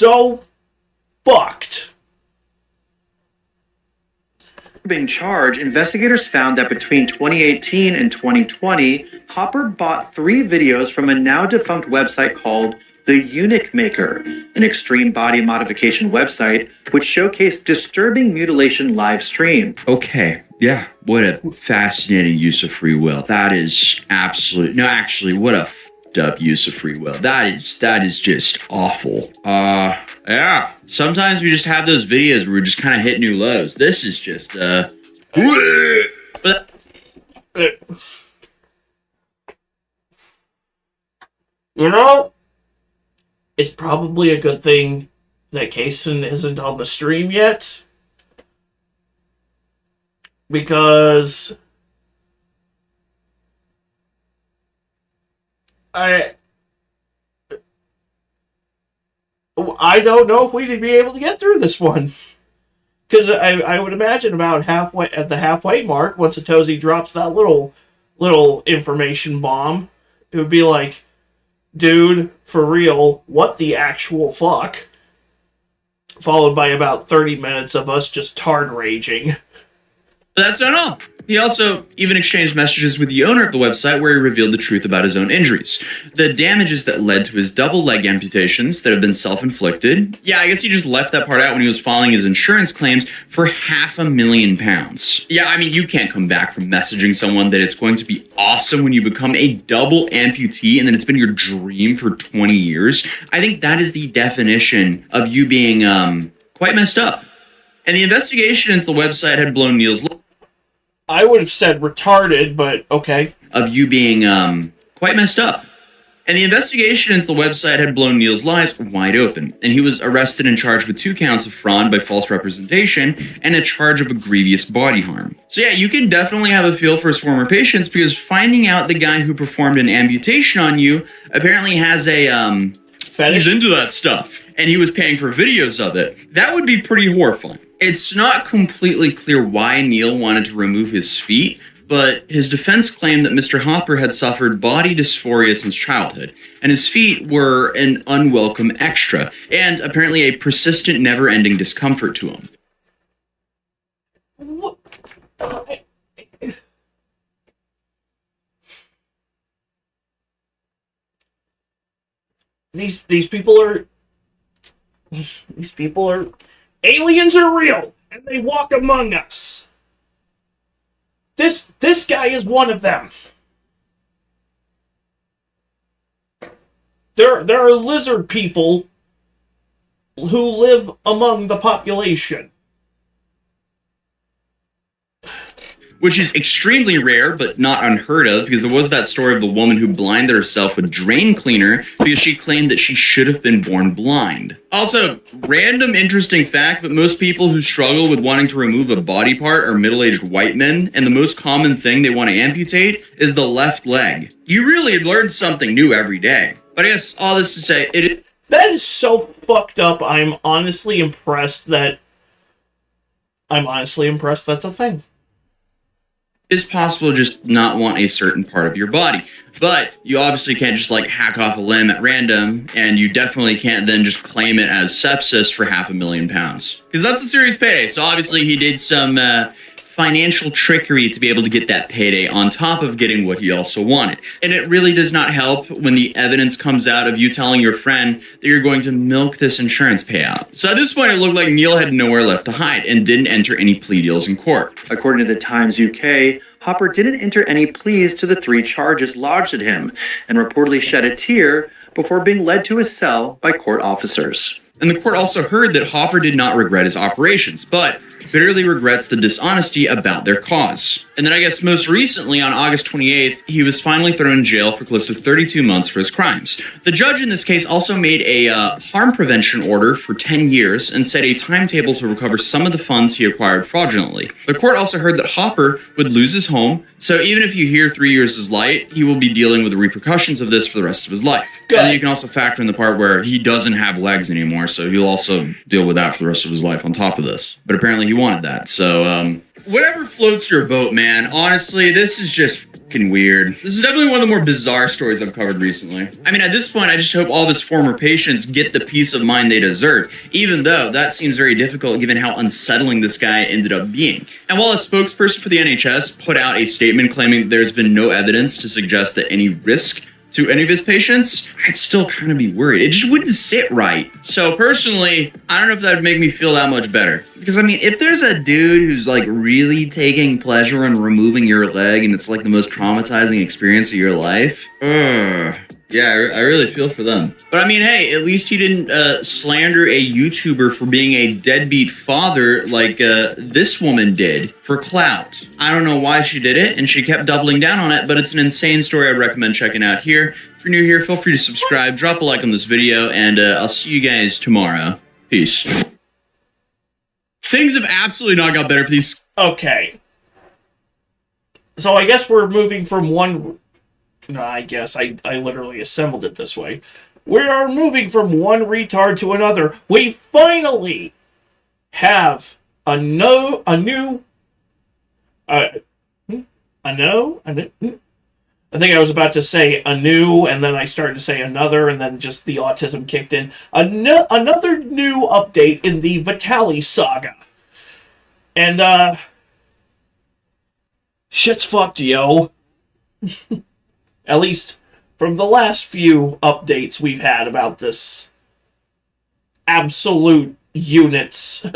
so fucked. Being charged, investigators found that between 2018 and 2020, Hopper bought 3 videos from a now defunct website called The Eunuch Maker, an extreme body modification website which showcased disturbing mutilation live stream. Okay, yeah, what a fascinating use of free will. That is what a f***ed up use of free will. That is just awful. Yeah, sometimes we just have those videos where we just kind of hit new lows. This is just, You know, it's probably a good thing that Kaysen isn't on the stream yet. Because I don't know if we'd be able to get through this one. Because I would imagine about halfway at the halfway mark, once Satoshi drops that little information bomb, it would be like, dude, for real, what the actual fuck? Followed by about 30 minutes of us just tard raging. But that's not all. He also even exchanged messages with the owner of the website where he revealed the truth about his own injuries. The damages that led to his double leg amputations that have been self-inflicted. Yeah, I guess he just left that part out when he was filing his insurance claims for £500,000. Yeah, I mean, you can't come back from messaging someone that it's going to be awesome when you become a double amputee and then it's been your dream for 20 years. I think that is the definition of you being quite messed up. And the investigation into the website had blown Neil's... I would have said retarded, but okay. Of you being quite messed up. And the investigation into the website had blown Neil's lies wide open, and he was arrested and charged with 2 counts of fraud by false representation and a charge of a grievous body harm. So yeah, you can definitely have a feel for his former patients, because finding out the guy who performed an amputation on you apparently has a fetish? He's into that stuff, and he was paying for videos of it. That would be pretty horrifying. It's not completely clear why Neil wanted to remove his feet, but his defense claimed that Mr. Hopper had suffered body dysphoria since childhood, and his feet were an unwelcome extra, and apparently a persistent, never-ending discomfort to him. What? These people are... Aliens are real, and they walk among us. This guy is one of them. There are lizard people who live among the population. Which is extremely rare, but not unheard of, because there was that story of the woman who blinded herself with drain cleaner because she claimed that she should have been born blind. Also, random interesting fact, but most people who struggle with wanting to remove a body part are middle-aged white men, and the most common thing they want to amputate is the left leg. You really learn something new every day. But I guess all this to say, that is so fucked up. I'm honestly impressed that's a thing. It's possible to just not want a certain part of your body. But you obviously can't just like hack off a limb at random, and you definitely can't then just claim it as sepsis for £500,000. Because that's a serious payday. So obviously he did some financial trickery to be able to get that payday on top of getting what he also wanted. And it really does not help when the evidence comes out of you telling your friend that you're going to milk this insurance payout. So at this point, it looked like Neil had nowhere left to hide and didn't enter any plea deals in court. According to the Times UK, Hopper didn't enter any pleas to the 3 charges lodged at him and reportedly shed a tear before being led to his cell by court officers. And the court also heard that Hopper did not regret his operations, but bitterly regrets the dishonesty about their cause. And then I guess most recently, on August 28th, he was finally thrown in jail for close to 32 months for his crimes. The judge in this case also made a harm prevention order for 10 years and set a timetable to recover some of the funds he acquired fraudulently. The court also heard that Hopper would lose his home, so even if you hear 3 years is light, he will be dealing with the repercussions of this for the rest of his life. Good. And then you can also factor in the part where he doesn't have legs anymore, so he'll also deal with that for the rest of his life on top of this. But apparently he wanted that, so whatever floats your boat, man. Honestly, this is just weird. This is definitely one of the more bizarre stories I've covered recently. I mean, at this point, I just hope all of his former patients get the peace of mind they deserve, even though that seems very difficult given how unsettling this guy ended up being. And while a spokesperson for the NHS put out a statement claiming there's been no evidence to suggest that any risk to any of his patients, I'd still kind of be worried. It just wouldn't sit right. So personally, I don't know if that would make me feel that much better. Because I mean, if there's a dude who's like really taking pleasure in removing your leg and it's like the most traumatizing experience of your life, yeah, I really feel for them. But I mean, hey, at least he didn't slander a YouTuber for being a deadbeat father like this woman did for clout. I don't know why she did it, and she kept doubling down on it, but it's an insane story I'd recommend checking out here. If you're new here, feel free to subscribe, drop a like on this video, and I'll see you guys tomorrow. Peace. Things have absolutely not got better for these... Okay. So I guess we're moving from one... No, I guess I literally assembled it this way. We are moving from one retard to another. We finally have I think I was about to say a new, and then I started to say another, and then just the autism kicked in. Another new update in the Vitali saga. And, shit's fucked, yo. At least from the last few updates we've had about this absolute unit's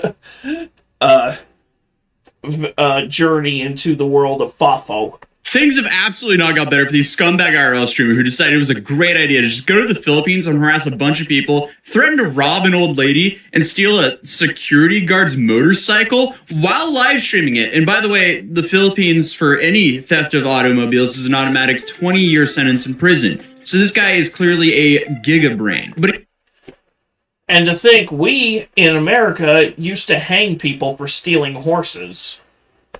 journey into the world of Fafo. Things have absolutely not got better for the scumbag IRL streamer who decided it was a great idea to just go to the Philippines and harass a bunch of people, threaten to rob an old lady, and steal a security guard's motorcycle while live streaming it. And by the way, the Philippines, for any theft of automobiles, is an automatic 20-year sentence in prison. So this guy is clearly a gigabrain. And to think we, in America, used to hang people for stealing horses.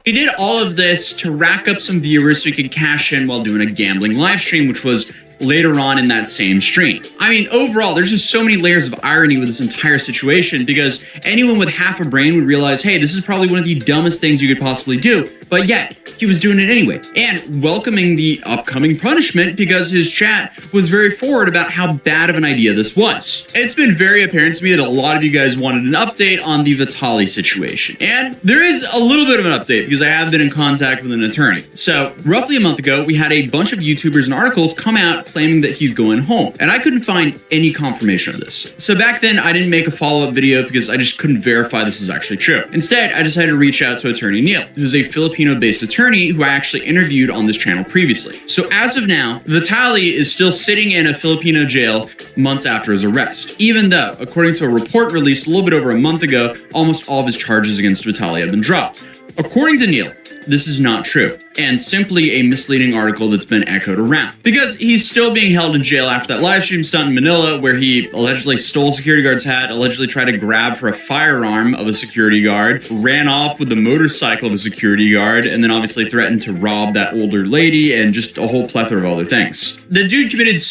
He did all of this to rack up some viewers so he could cash in while doing a gambling live stream, which was later on in that same stream. I mean, overall, there's just so many layers of irony with this entire situation because anyone with half a brain would realize, hey, this is probably one of the dumbest things you could possibly do, but yet he was doing it anyway and welcoming the upcoming punishment because his chat was very forward about how bad of an idea this was. It's been very apparent to me that a lot of you guys wanted an update on the Vitali situation, and there is a little bit of an update because I have been in contact with an attorney. So roughly a month ago, we had a bunch of YouTubers and articles come out claiming that he's going home, and I couldn't find any confirmation of this. So back then, I didn't make a follow-up video because I just couldn't verify this was actually true. Instead, I decided to reach out to attorney Neil, who's a Filipino-based attorney who I actually interviewed on this channel previously. So as of now, Vitali is still sitting in a Filipino jail months after his arrest, even though, according to a report released a little bit over a month ago, almost all of his charges against Vitali have been dropped. According to Neil, this is not true, and simply a misleading article that's been echoed around. Because he's still being held in jail after that live stream stunt in Manila where he allegedly stole a security guard's hat, allegedly tried to grab for a firearm of a security guard, ran off with the motorcycle of a security guard, and then obviously threatened to rob that older lady, and just a whole plethora of other things. The dude committed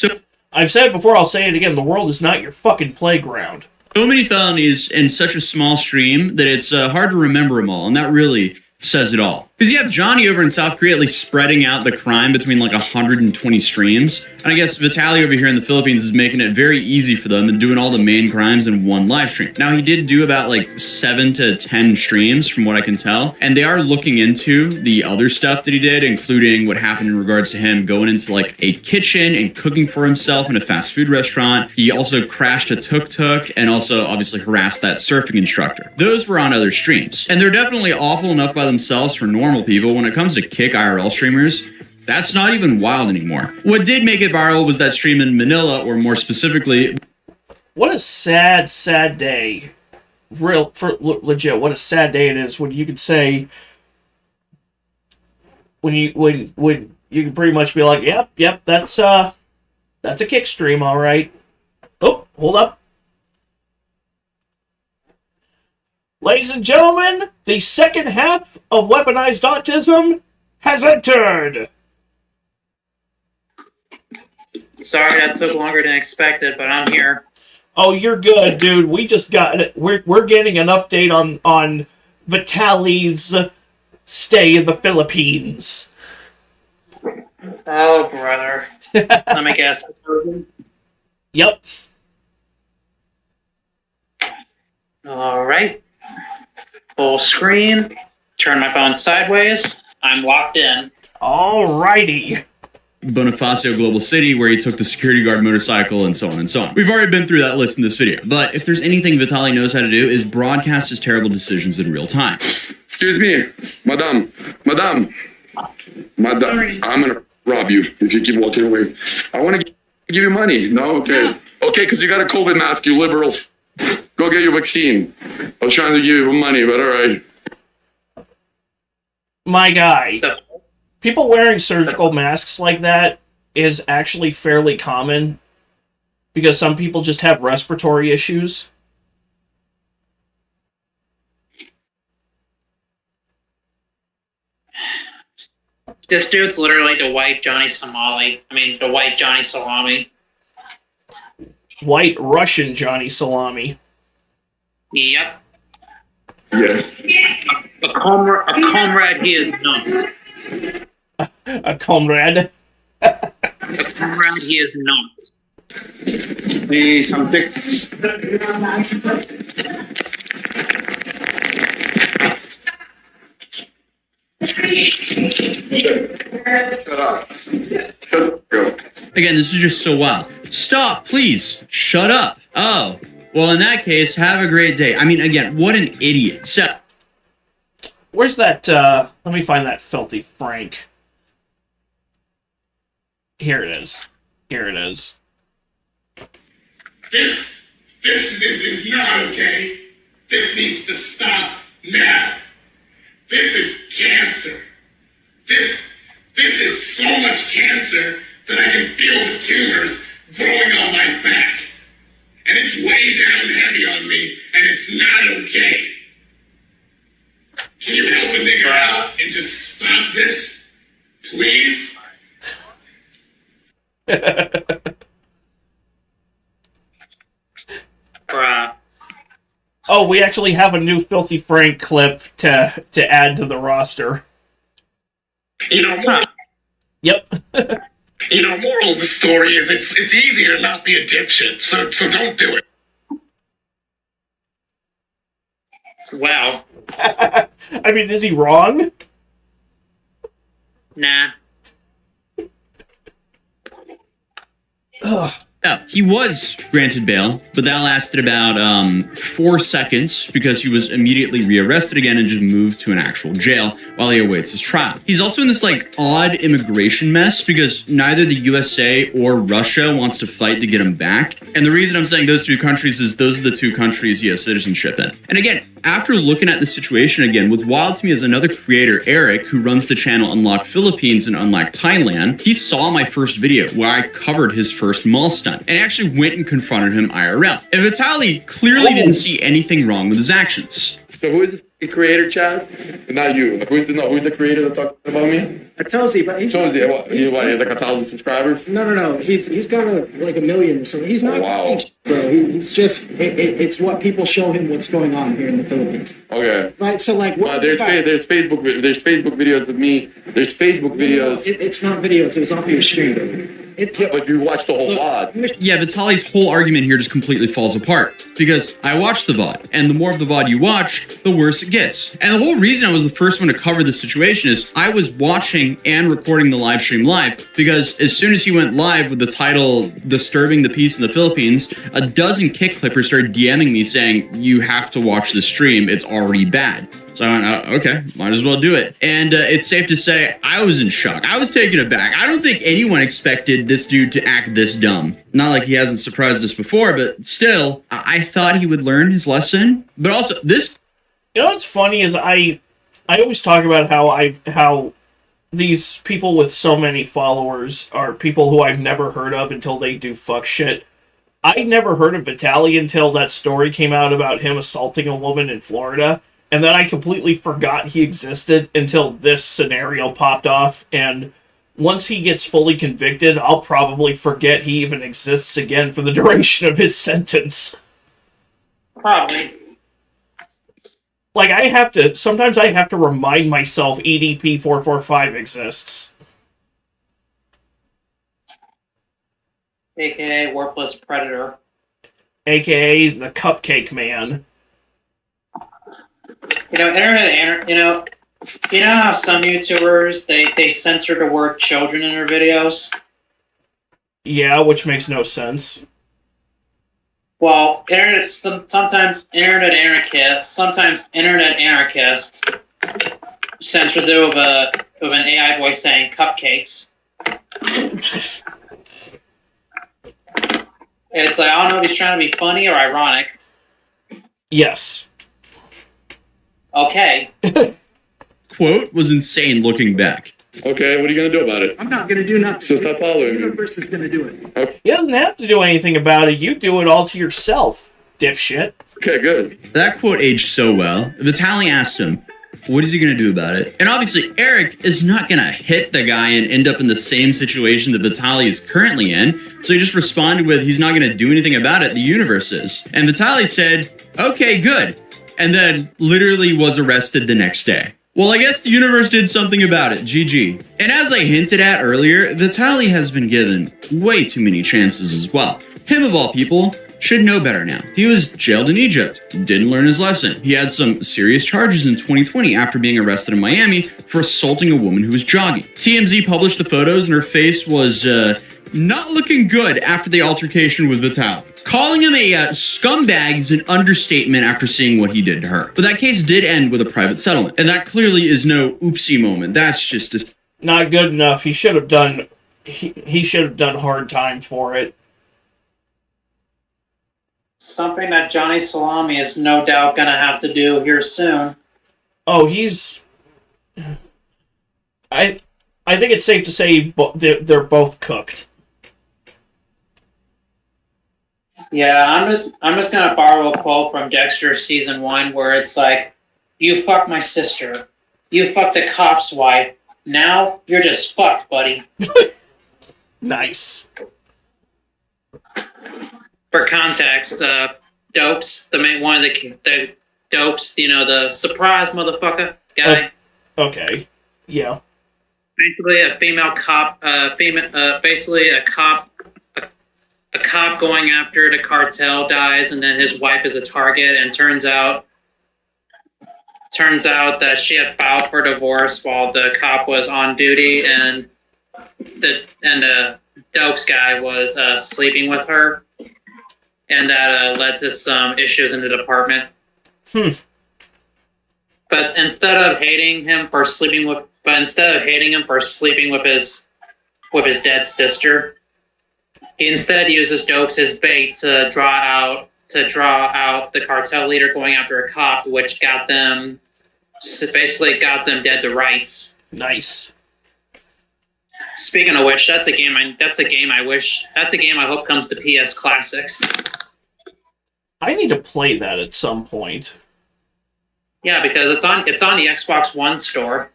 I've said it before, I'll say it again, the world is not your fucking playground. So many felonies in such a small stream that it's hard to remember them all, and that really says it all. Because you have Johnny over in South Korea at least spreading out the crime between like 120 streams. And I guess Vitali over here in the Philippines is making it very easy for them and doing all the main crimes in one live stream. Now, he did do about like 7 to 10 streams from what I can tell. And they are looking into the other stuff that he did, including what happened in regards to him going into like a kitchen and cooking for himself in a fast food restaurant. He also crashed a tuk-tuk and also obviously harassed that surfing instructor. Those were on other streams. And they're definitely awful enough by themselves for normal people. When it comes to kick IRL streamers, that's not even wild anymore. What did make it viral was that stream in Manila, or more specifically... What a sad, sad day. Legit, what a sad day it is when you could say... When you can pretty much be like, yep, that's a kick stream, alright. Oh, hold up. Ladies and gentlemen, the second half of Weaponized Autism has entered! Sorry that took longer than expected, but I'm here. Oh, you're good, dude. We just got it. We're getting an update on Vitali's stay in the Philippines. Oh, brother. Let me guess. Yep. All right. Full screen. Turn my phone sideways. I'm locked in. Alrighty. Bonifacio Global City, where he took the security guard motorcycle, and so on and so on. We've already been through that list in this video, but if there's anything Vitaly knows how to do is broadcast his terrible decisions in real time. Excuse me, madam, I'm gonna rob you if you keep walking away. I want to give you money. No, okay, because you got a COVID mask, you liberal. Go get your vaccine. I was trying to give you money, but all right. My guy. People wearing surgical masks like that is actually fairly common because some people just have respiratory issues. This dude's literally the white Johnny Somali. The white Johnny Salami. White Russian Johnny Salami. Yep. Yeah. A comrade he is not. A comrade. A comrade he is not. Please, I'm thick. Shut up. Again, this is just so wild. Stop, please. Shut up. Oh, well, in that case, have a great day. Again, what an idiot. So, where's that, let me find that filthy Frank. Here it is. This is not okay. This needs to stop now. This is cancer. This is so much cancer that I can feel the tumors growing on my back. And it's way down heavy on me, and it's not okay. Can you help a nigga out and just stop this? Please? Bruh. Oh, we actually have a new Filthy Frank clip to add to the roster. Yep. Moral of the story is it's easier to not be a dipshit, so don't do it. Wow. Is he wrong? Nah. yeah, he was granted bail, but that lasted about 4 seconds because he was immediately rearrested again and just moved to an actual jail while he awaits his trial. He's also in this odd immigration mess because neither the USA or Russia wants to fight to get him back. And the reason I'm saying those two countries is those are the two countries he has citizenship in. And again, after looking at the situation again, what's wild to me is another creator, Eric, who runs the channel Unlock Philippines and Unlock Thailand. He saw my first video where I covered his first mall stunt and actually went and confronted him IRL. And Vitaly clearly didn't see anything wrong with his actions. So who is the creator, Chad? Not you. Who's the creator that talked about me? Tozy, but he's Tozy. What? He has 1,000 subscribers? No. He's got like 1 million or so. He's not. Wow. Bro, he's just. It's what people show him what's going on here in the Philippines. Okay. Right. So what? There's Facebook videos of me. There's Facebook videos. It's not videos. It was off your stream. But you watched the whole VOD. Yeah, Vitaly's whole argument here just completely falls apart because I watched the VOD, and the more of the VOD you watch, the worse it gets. And the whole reason I was the first one to cover this situation is I was watching and recording the live stream live because as soon as he went live with the title "Disturbing the Peace in the Philippines," a dozen kick clippers started DMing me saying, "You have to watch the stream. It's already bad." So I went, okay, might as well do it. And it's safe to say I was in shock. I was taken aback. I don't think anyone expected this dude to act this dumb. Not like he hasn't surprised us before, but still, I thought he would learn his lesson. But also, this... You know what's funny is I always talk about how these people with so many followers are people who I've never heard of until they do fuck shit. I never heard of Vitaly until that story came out about him assaulting a woman in Florida. And then I completely forgot he existed until this scenario popped off. And once he gets fully convicted, I'll probably forget he even exists again for the duration of his sentence. Probably. Sometimes I have to remind myself EDP 445 exists. aka Worthless Predator. AKA the Cupcake Man. You know how some YouTubers they censor the word children in their videos? Yeah, which makes no sense. Well, sometimes internet anarchists censors it with an AI voice saying cupcakes. It's like, I don't know if he's trying to be funny or ironic. Yes. Okay. Quote was insane looking back. Okay, what are you gonna do about it? I'm not going to do nothing. So stop following The me. universe is going to do it. He doesn't have to do anything about it. You do it all to yourself, dipshit. Okay, good. That quote aged so well. Vitaly asked him, what is he going to do about it? And obviously, Eric is not going to hit the guy and end up in the same situation that Vitaly is currently in. So he just responded with, he's not going to do anything about it. The universe is. And Vitaly said, okay, good. And then literally was arrested the next day. Well, I guess the universe did something about it. GG. And as I hinted at earlier, Vitaly has been given way too many chances as well. Him of all people should know better now. He was jailed in Egypt, didn't learn his lesson. He had some serious charges in 2020 after being arrested in Miami for assaulting a woman who was jogging. TMZ published the photos and her face was not looking good after the altercation with Vitaly. Calling him a scumbag is an understatement after seeing what he did to her. But that case did end with a private settlement. And that clearly is no oopsie moment. That's just not good enough. He should have done he should have done hard time for it. Something that Johnny Salami is no doubt going to have to do here soon. Oh, he's... I think it's safe to say they're both cooked. Yeah, I'm just gonna borrow a quote from Dexter season 1 where it's like, "You fucked my sister, you fucked a cop's wife. Now you're just fucked, buddy." Nice. For context, Dopes, one of the Dopes, the surprise motherfucker guy. Okay. Yeah. Basically, a female cop. Basically a cop. A cop going after the cartel dies, and then his wife is a target. And turns out that she had filed for divorce while the cop was on duty, and the Dopes guy was sleeping with her, and that led to some issues in the department. But instead of hating him for sleeping with his dead sister, he instead uses Dopes as bait to draw out the cartel leader going after a cop, which basically got them dead to rights. Nice. Speaking of which, that's a game I hope comes to PS Classics. I need to play that at some point. Yeah, because it's on the Xbox One store.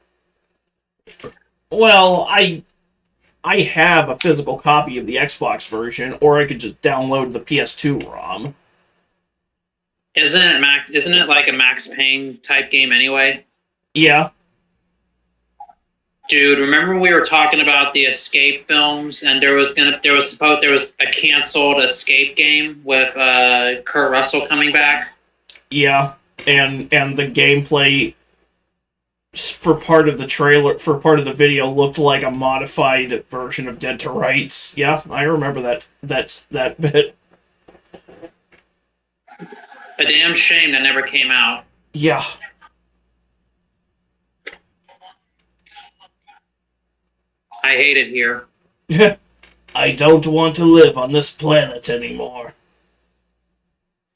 Well, I have a physical copy of the Xbox version, or I could just download the PS2 ROM. Isn't it like a Max Payne type game anyway? Yeah. Dude, remember we were talking about the Escape films, and there was a canceled Escape game with Kurt Russell coming back? Yeah, and the gameplay for part of the video looked like a modified version of Dead to Rights. Yeah, I remember that bit. A damn shame that never came out. Yeah. I hate it here. I don't want to live on this planet anymore.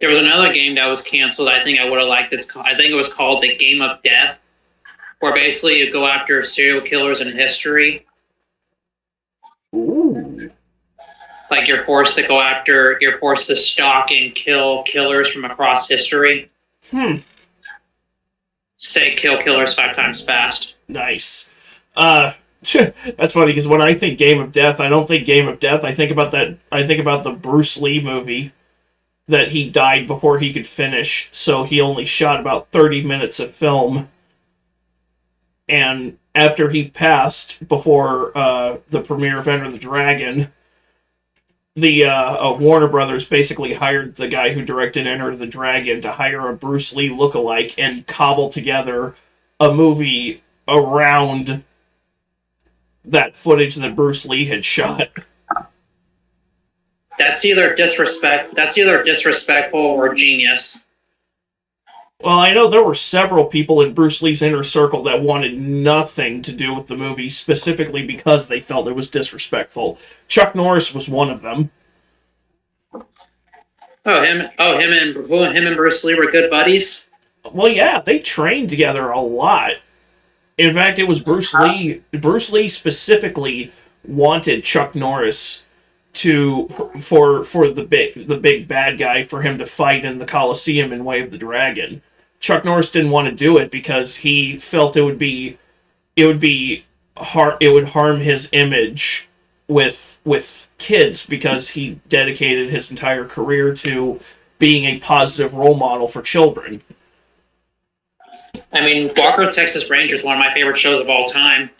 There was another game that was canceled. I think I would have liked it. I think it was called The Game of Death, where basically you go after serial killers in history. Ooh. Like you're forced to stalk and kill killers from across history. Say kill killers 5 times fast. Nice. That's funny because when I think Game of Death, I don't think Game of Death. I think about the Bruce Lee movie that he died before he could finish, so he only shot about 30 minutes of film. And after he passed, before the premiere of Enter the Dragon, Warner Brothers basically hired the guy who directed Enter the Dragon to hire a Bruce Lee lookalike and cobble together a movie around that footage that Bruce Lee had shot. That's either disrespectful or genius. Well, I know there were several people in Bruce Lee's inner circle that wanted nothing to do with the movie, specifically because they felt it was disrespectful. Chuck Norris was one of them. Him and Bruce Lee were good buddies. Well, yeah, they trained together a lot. In fact, it was Bruce Lee. Bruce Lee specifically wanted Chuck Norris for the big bad guy, for him to fight in the Coliseum in Way of the Dragon. Chuck Norris didn't want to do it because he felt it would harm his image with kids, because he dedicated his entire career to being a positive role model for children. I mean, Walker Texas Ranger is one of my favorite shows of all time.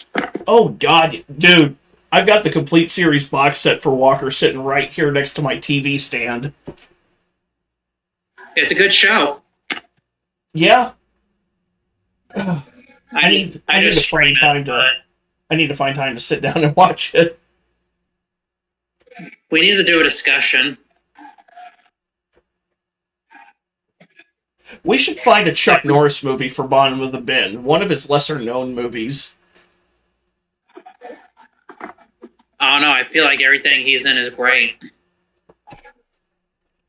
Oh God, dude. I've got the complete series box set for Walker sitting right here next to my TV stand. It's a good show. Yeah. I need to find time to sit down and watch it. We need to do a discussion. We should find a Chuck Norris movie for Bottom of the Bin, one of his lesser known movies. I don't know, I feel like everything he's in is great.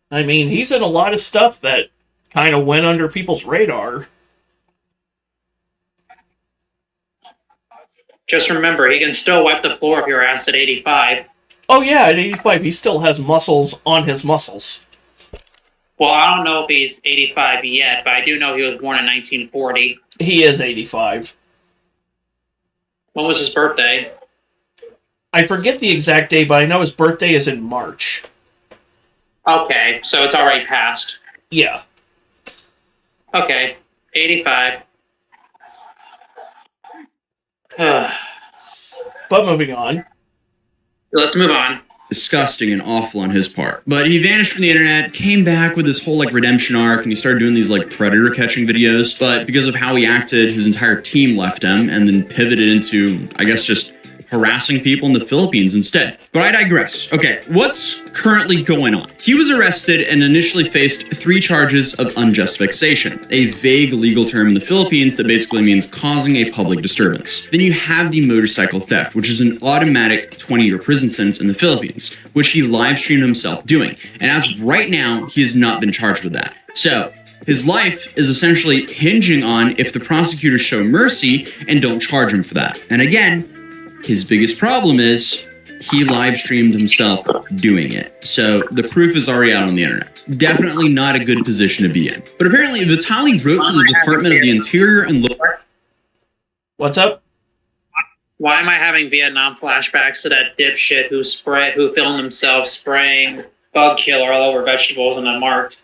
I mean, he's in a lot of stuff that kind of went under people's radar. Just remember, he can still wipe the floor if you're asked at 85. Oh yeah, at 85 he still has muscles on his muscles. Well, I don't know if he's 85 yet, but I do know he was born in 1940. He is 85. When was his birthday? I forget the exact day, but I know his birthday is in March. Okay, so it's already passed. Yeah. Okay, 85. But moving on. Let's move on. Disgusting and awful on his part. But he vanished from the internet, came back with this whole redemption arc, and he started doing these predator catching videos. But because of how he acted, his entire team left him and then pivoted into, I guess, just harassing people in the Philippines instead. But I digress. Okay, what's currently going on? He was arrested and initially faced 3 charges of unjust vexation, a vague legal term in the Philippines that basically means causing a public disturbance. Then you have the motorcycle theft, which is an automatic 20-year prison sentence in the Philippines, which he live streamed himself doing. And as of right now, he has not been charged with that. So, his life is essentially hinging on if the prosecutors show mercy and don't charge him for that. And again, his biggest problem is he live streamed himself doing it. So the proof is already out on the internet. Definitely not a good position to be in. But apparently Vitaly wrote to the Department of the Interior and What's up? Why am I having Vietnam flashbacks to that dipshit who filmed himself spraying bug killer all over vegetables and unmarked?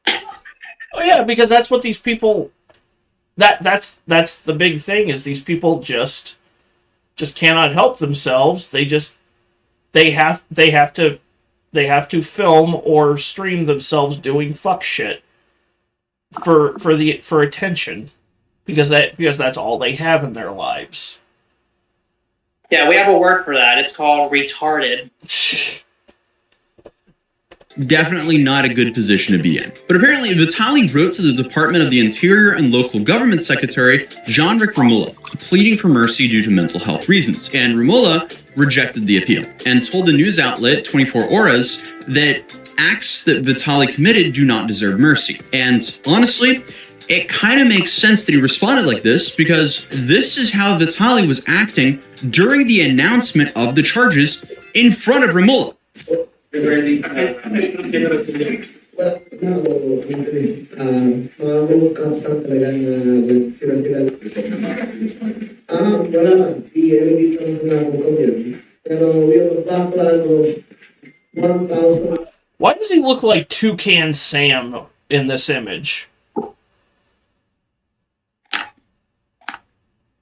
Oh yeah, because that's what these people. That's the big thing, is these people just cannot help themselves. They have to film or stream themselves doing fuck shit for attention, because that's all they have in their lives. Yeah, we have a word for that. It's called retarded. Definitely not a good position to be in. But apparently Vitaly wrote to the Department of the Interior and Local Government Secretary Jean-Ric Remula, pleading for mercy due to mental health reasons. And Remula rejected the appeal and told the news outlet 24 Horas that acts that Vitaly committed do not deserve mercy. And honestly, it kind of makes sense that he responded like this, because this is how Vitaly was acting during the announcement of the charges in front of Remula. Why does he look like Toucan Sam in this image?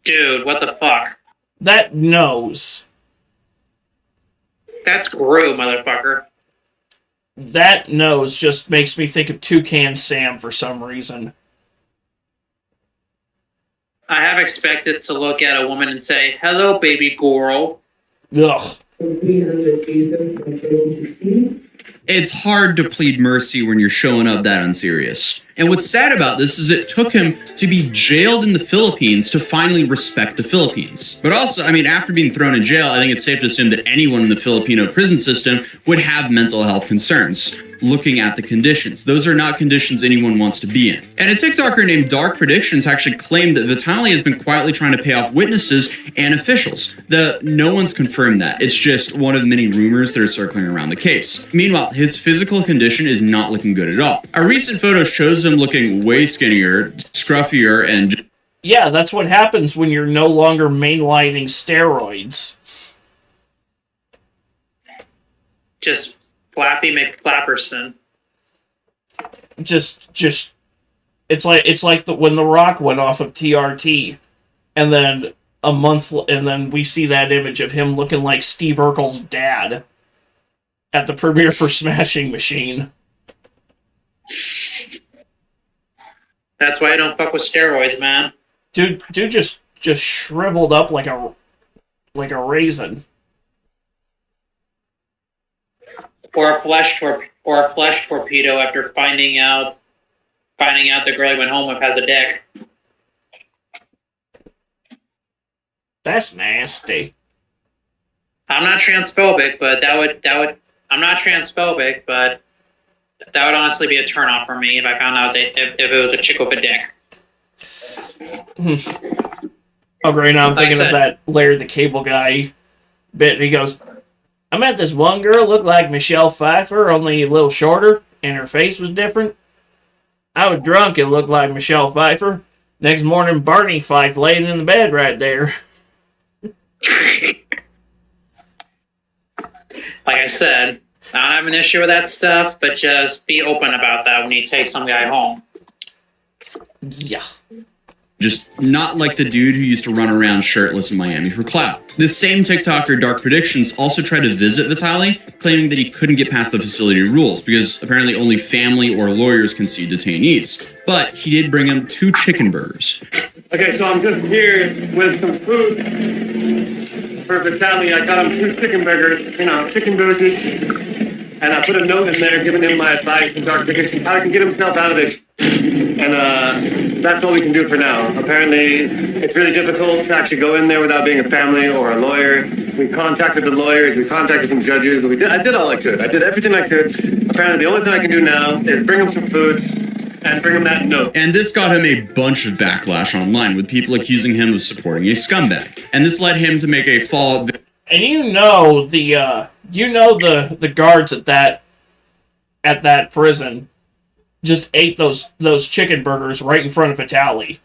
Dude, what the fuck? That nose. That's Gru, motherfucker. That nose just makes me think of Toucan Sam for some reason. I have expected to look at a woman and say, "Hello, baby girl." Ugh. It's hard to plead mercy when you're showing up that unserious. And what's sad about this is it took him to be jailed in the Philippines to finally respect the Philippines. But also, I mean, after being thrown in jail, I think it's safe to assume that anyone in the Filipino prison system would have mental health concerns. Looking at the conditions. Those are not conditions anyone wants to be in. And a TikToker named Dark Predictions actually claimed that Vitaly has been quietly trying to pay off witnesses and officials. No one's confirmed that. It's just one of the many rumors that are circling around the case. Meanwhile, his physical condition is not looking good at all. A recent photo shows him looking way skinnier, scruffier, and... Yeah, that's what happens when you're no longer mainlining steroids. Just Flappy McFlapperson. Just it's like when The Rock went off of TRT, and then and then we see that image of him looking like Steve Urkel's dad at the premiere for Smashing Machine. That's why I don't fuck with steroids, man. Dude just shriveled up like a raisin. Or a flesh torpedo after finding out the girl he went home with has a dick. That's nasty. I'm not transphobic, but that would I'm not transphobic, but that would honestly be a turnoff for me if I found out that if it was a chick with a dick. Oh, great! Now I'm thinking of that Larry the Cable Guy bit. And he goes, "I met this one girl, looked like Michelle Pfeiffer, only a little shorter, and her face was different. I was drunk and looked like Michelle Pfeiffer. Next morning, Barney Fife laying in the bed right there." Like I said, I don't have an issue with that stuff, but just be open about that when you take some guy home. Yeah. Just not like the dude who used to run around shirtless in Miami for clout. This same TikToker, Dark Predictions, also tried to visit Vitaly, claiming that he couldn't get past the facility rules because apparently only family or lawyers can see detainees. But he did bring him 2 chicken burgers. Okay, so I'm just here with some food for Vitaly. I got him 2 chicken burgers, chicken burgers. And I put a note in there giving him my advice and Dark Predictions, how he can get himself out of it. And that's all we can do for now. Apparently, it's really difficult to actually go in there without being a family or a lawyer. We contacted the lawyers, we contacted some judges. I did all I could. I did everything I could. Apparently, the only thing I can do now is bring him some food and bring him that note. And this got him a bunch of backlash online, with people accusing him of supporting a scumbag. And this led him to make a fallout. And the guards at that prison just ate those chicken burgers right in front of Vitaly.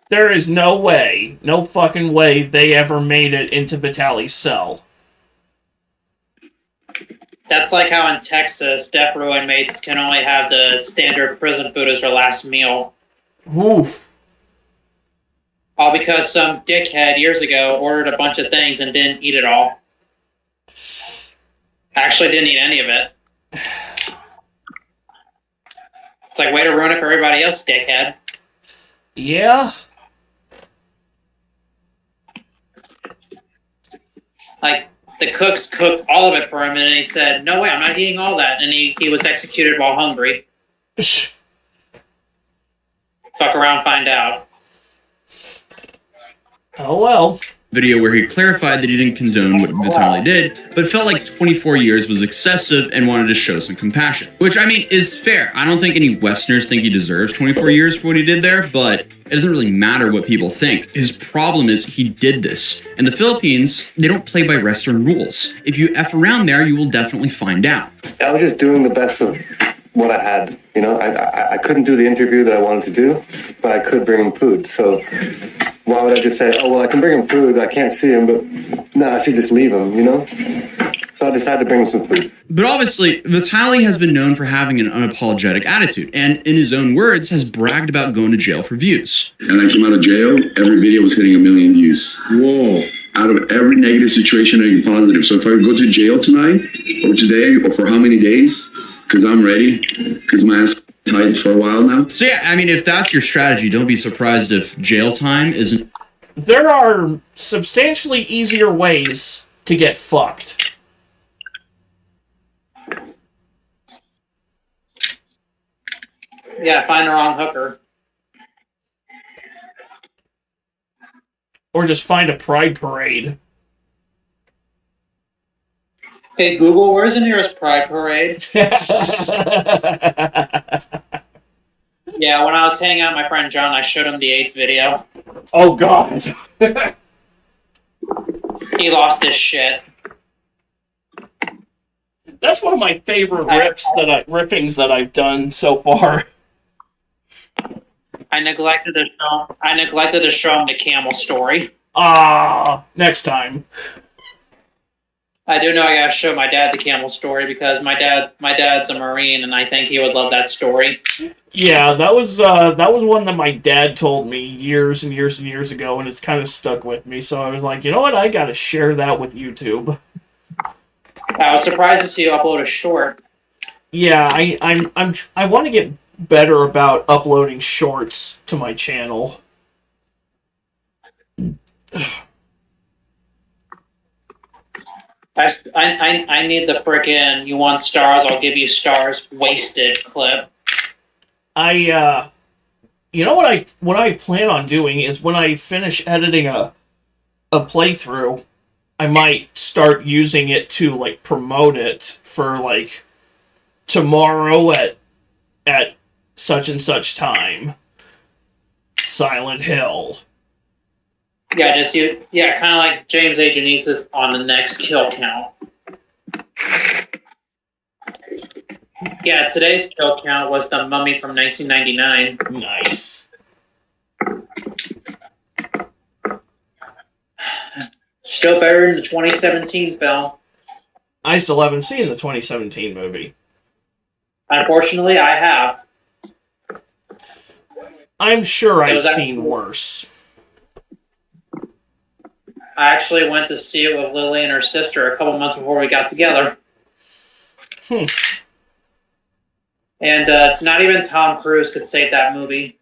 There is no fucking way they ever made it into Vitaly's cell. That's like how in Texas, death row inmates can only have the standard prison food as their last meal. Oof. All because some dickhead years ago ordered a bunch of things and didn't eat it all. Actually didn't eat any of it. It's like, way to ruin it for everybody else, dickhead. Yeah. Like, the cooks cooked all of it for him, and he said, "No way, I'm not eating all that." And he was executed while hungry. Fuck around, find out. Oh well. Video where he clarified that he didn't condone what Vitaly did, but felt like 24 years was excessive and wanted to show some compassion. Which, I mean, is fair. I don't think any Westerners think he deserves 24 years for what he did there, but it doesn't really matter what people think. His problem is he did this. And the Philippines, they don't play by Western rules. If you F around there, you will definitely find out. I was just doing the best of what I had. I couldn't do the interview that I wanted to do, but I could bring him food. So why would I just say, oh, well, I can bring him food, I can't see him, but no, I should just leave him, So I decided to bring him some food. But obviously, Vitaly has been known for having an unapologetic attitude, and in his own words, has bragged about going to jail for views. And I came out of jail, every video was hitting 1 million views. Whoa. out of every negative situation and positive. So if I go to jail tonight or today or for how many days, because I'm ready, because my ass tight for a while now. So yeah, I mean, if that's your strategy, don't be surprised if jail time isn't. There are substantially easier ways to get fucked. Yeah, find the wrong hooker. Or just find a pride parade. Hey Google, where's the nearest pride parade? Yeah, when I was hanging out with my friend John, I showed him the AIDS video. Oh god. He lost his shit. That's one of my favorite riffings that I've done so far. I neglected to show him the camel story. Next time. I do know I gotta show my dad the camel story because my dad's a Marine and I think he would love that story. Yeah, that was one that my dad told me years and years and years ago, and it's kind of stuck with me. So I was like, you know what, I gotta share that with YouTube. I was surprised to see you upload a short. Yeah, I want to get better about uploading shorts to my channel. I need the frickin' "you want stars, I'll give you stars" wasted clip. You know what I plan on doing is when I finish editing a playthrough, I might start using it to like promote it for like tomorrow at such and such time. Silent Hill. Yeah, kind of like James A. Genesis on the next kill count. Yeah, today's kill count was The Mummy from 1999. Nice. Still better than the 2017 film. I still haven't seen the 2017 movie. Unfortunately, I have. I'm sure I've seen worse. I actually went to see it with Lily and her sister a couple months before we got together. And not even Tom Cruise could save that movie.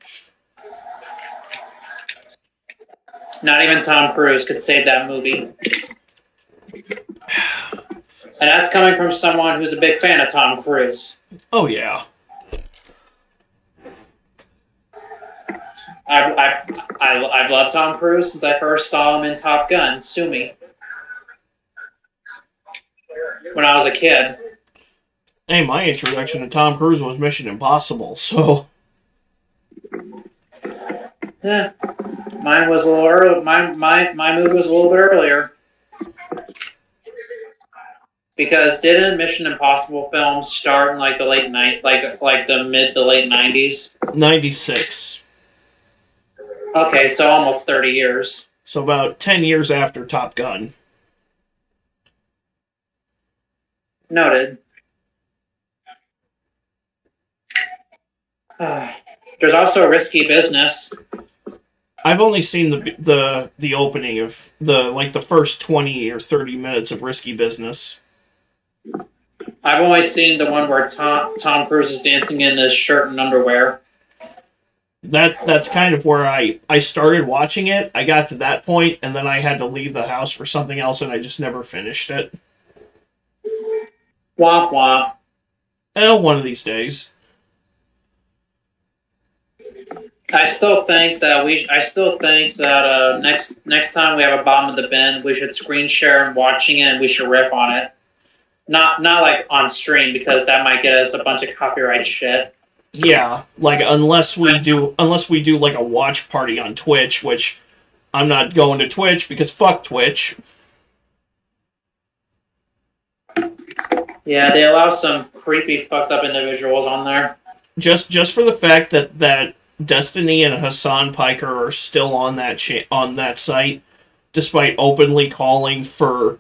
Not even Tom Cruise could save that movie. And that's coming from someone who's a big fan of Tom Cruise. Oh, yeah. I've loved Tom Cruise since I first saw him in Top Gun, Sue Me. When I was a kid. Hey, my introduction to Tom Cruise was Mission Impossible, so... Yeah. Mine was a little early. My movie was a little bit earlier. Because didn't Mission Impossible films start in like the late like the mid to late 90s? 96. Okay, so almost 30 years. So about 10 years after Top Gun. Noted. There's also Risky Business. I've only seen the opening of the first 20 or 30 minutes of Risky Business. I've only seen the one where Tom Cruise is dancing in his shirt and underwear. That's kind of where I started watching it. I got to that point, and then I had to leave the house for something else, and I just never finished it. Womp womp. One of these days. I still think that next time we have a bottom of the bin, we should screen share and watching it, and we should riff on it. Not like on stream because that might get us a bunch of copyright shit. Yeah, like unless we do like a watch party on Twitch, which I'm not going to Twitch because fuck Twitch. Yeah, they allow some creepy, fucked up individuals on there. Just for the fact that Destiny and Hassan Piker are still on that site, despite openly calling for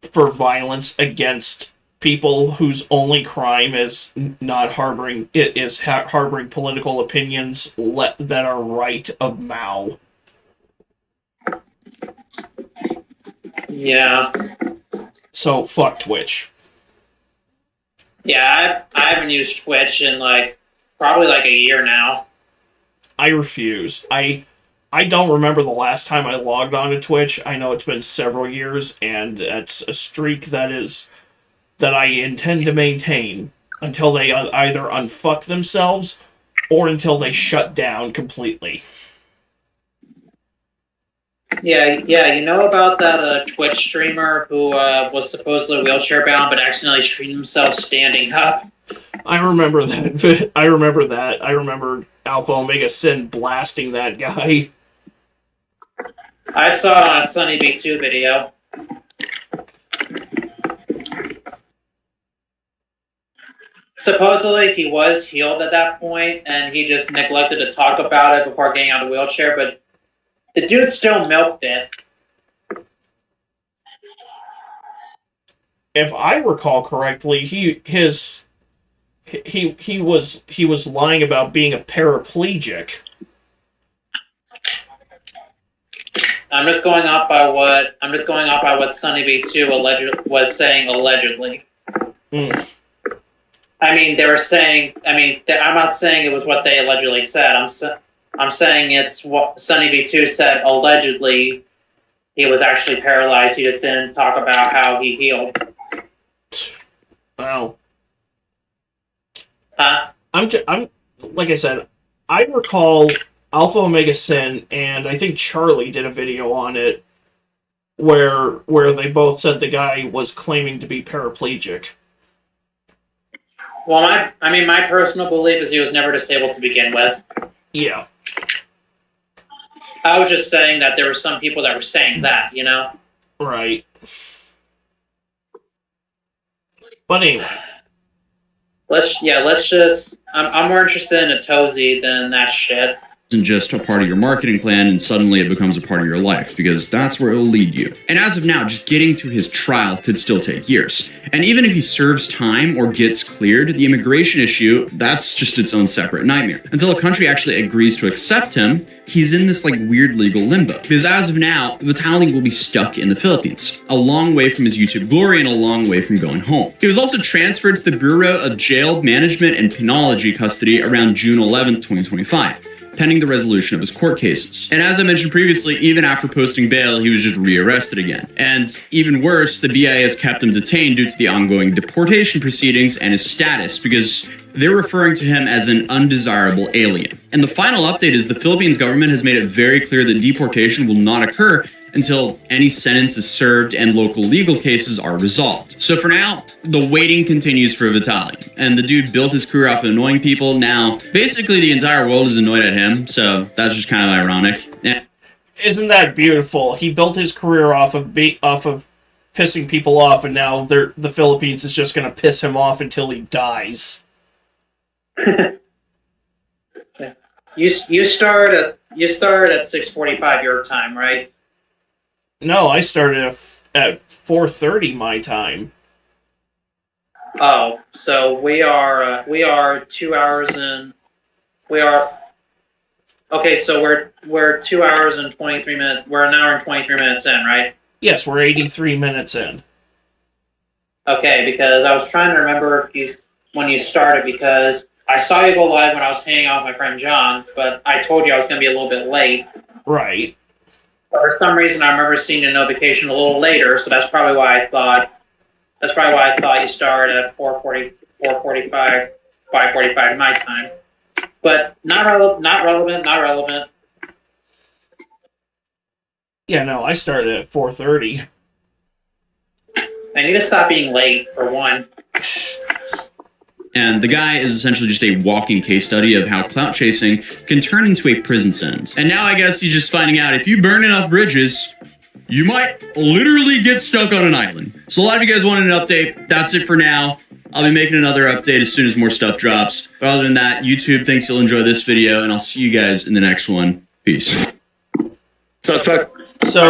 violence against people whose only crime is harboring political opinions that are right of Mao. Yeah. So fuck Twitch. Yeah, I haven't used Twitch in probably a year now. I refuse. I don't remember the last time I logged on to Twitch. I know it's been several years, and that's a streak that I intend to maintain until they either unfuck themselves or until they shut down completely. Yeah, you know about that Twitch streamer who was supposedly wheelchair bound but accidentally streamed himself standing up? I remember that. I remember that. I remember Alpha Omega Sin blasting that guy. I saw it on a Sunny B2 video. Supposedly he was healed at that point, and he just neglected to talk about it before getting out of the wheelchair, but the dude still milked it. If I recall correctly, he was lying about being a paraplegic. I'm just going off by what Sunny B2 was saying allegedly. I mean, they were saying. I mean, I'm not saying it was what they allegedly said. I'm saying it's what Sunny B2 said allegedly. He was actually paralyzed. He just didn't talk about how he healed. Wow. Huh? I'm like I said, I recall Alpha Omega Sin, and I think Charlie did a video on it where they both said the guy was claiming to be paraplegic. Well, my personal belief is he was never disabled to begin with. Yeah. I was just saying that there were some people that were saying that, you know? Right. But anyway. Let's just... I'm more interested in a Tozy than that shit. Isn't just a part of your marketing plan and suddenly it becomes a part of your life, because that's where it'll lead you. And as of now, just getting to his trial could still take years. And even if he serves time or gets cleared, the immigration issue, that's just its own separate nightmare. Until a country actually agrees to accept him, he's in this weird legal limbo. Because as of now, Vitaly will be stuck in the Philippines, a long way from his YouTube glory and a long way from going home. He was also transferred to the Bureau of Jail Management and Penology custody around June 11, 2025. Pending the resolution of his court cases. And as I mentioned previously, even after posting bail, he was just rearrested again. And even worse, the BIA has kept him detained due to the ongoing deportation proceedings and his status, because they're referring to him as an undesirable alien. And the final update is the Philippines government has made it very clear that deportation will not occur until any sentence is served and local legal cases are resolved. So for now, the waiting continues for Vitaly. And the dude built his career off of annoying people. Now, basically the entire world is annoyed at him, so that's just kind of ironic. Isn't that beautiful? He built his career off of pissing people off, and now the Philippines is just going to piss him off until he dies. You start at 6:45 your time, right? No, I started at 4:30 my time. Oh, so we are 2 hours and okay. So we're 2 hours and 23 minutes. We're an hour and 23 minutes in, right? Yes, we're 83 minutes in. Okay, because I was trying to remember when you started, because I saw you go live when I was hanging out with my friend John, but I told you I was going to be a little bit late. Right. But for some reason, I remember seeing a notification a little later, so that's probably why I thought you started at 4:45, 5:45 my time. But not relevant. Yeah, no, I started at 4:30. I need to stop being late, for one. And the guy is essentially just a walking case study of how clout chasing can turn into a prison sentence. And now I guess he's just finding out if you burn enough bridges, you might literally get stuck on an island. So a lot of you guys wanted an update. That's it for now. I'll be making another update as soon as more stuff drops. But other than that, YouTube thinks you'll enjoy this video, and I'll see you guys in the next one. Peace. So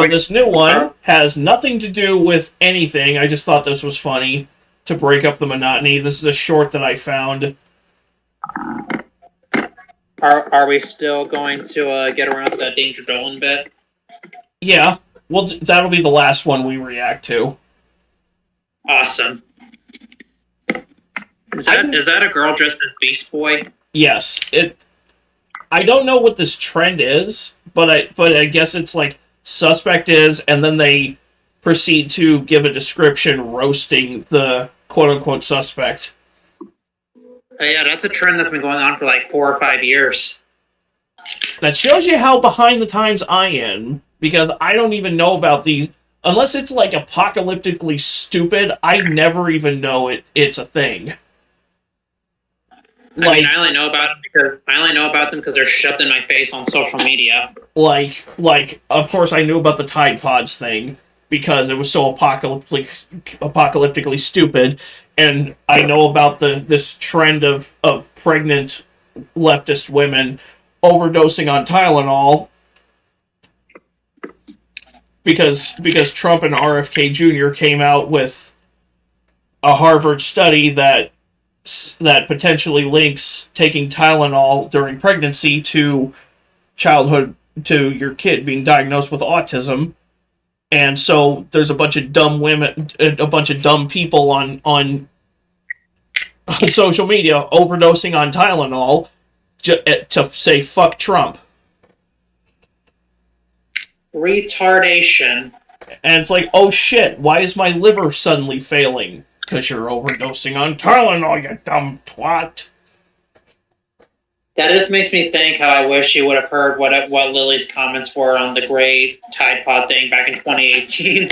this new one has nothing to do with anything. I just thought this was funny to break up the monotony. This is a short that I found. Are we still going to get around to that Danger Dolan bit? Yeah. Well, that'll be the last one we react to. Awesome. Is that a girl dressed as Beast Boy? Yes. I don't know what this trend is, but I guess it's like suspect is, and then they proceed to give a description roasting the quote-unquote suspect. Yeah, that's a trend that's been going on for like 4 or 5 years. That shows you how behind the times I am, because I don't even know about these. Unless it's like apocalyptically stupid, I never even know it's a thing. I only know about them because they're shoved in my face on social media. Like, of course I knew about the Tide Pods thing, because it was so apocalyptically stupid, and I know about this trend of pregnant leftist women overdosing on Tylenol because Trump and RFK Jr. came out with a Harvard study that potentially links taking Tylenol during pregnancy to your kid being diagnosed with autism. And so there's a bunch of dumb women, a bunch of dumb people on social media overdosing on Tylenol to say fuck Trump. Retardation. And it's like, oh shit, why is my liver suddenly failing? Because you're overdosing on Tylenol, you dumb twat. That just makes me think how I wish you would have heard what Lily's comments were on the gray Tide Pod thing back in 2018.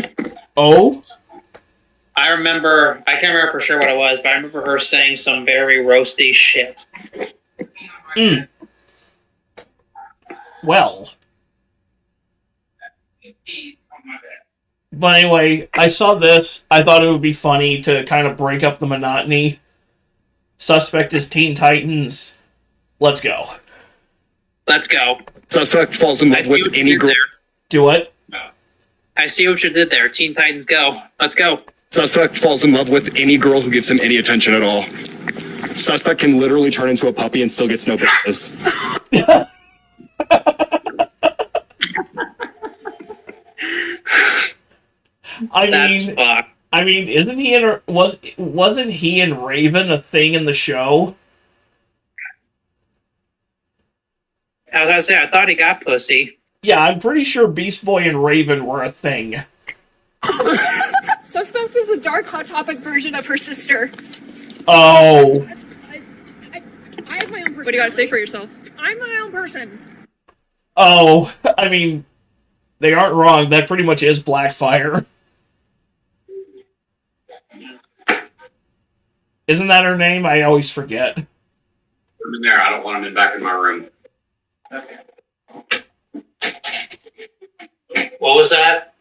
Oh? I can't remember for sure what it was, but I remember her saying some very roasty shit. Well. But anyway, I saw this. I thought it would be funny to kind of break up the monotony. Suspect is Teen Titans. Let's go. Let's go. Suspect falls in love with any girl. Do what? I see what you did there. Teen Titans, go. Let's go. Suspect falls in love with any girl who gives him any attention at all. Suspect can literally turn into a puppy and still gets no business. I mean, isn't he wasn't he and Raven a thing in the show? I was gonna say, I thought he got pussy. Yeah, I'm pretty sure Beast Boy and Raven were a thing. Suspect is a dark Hot Topic version of her sister. Oh. I have my own personality. What do you gotta say for yourself? I'm my own person. Oh, I mean, they aren't wrong. That pretty much is Blackfire. Isn't that her name? I always forget. I'm in there. I don't want him back in my room. What was that?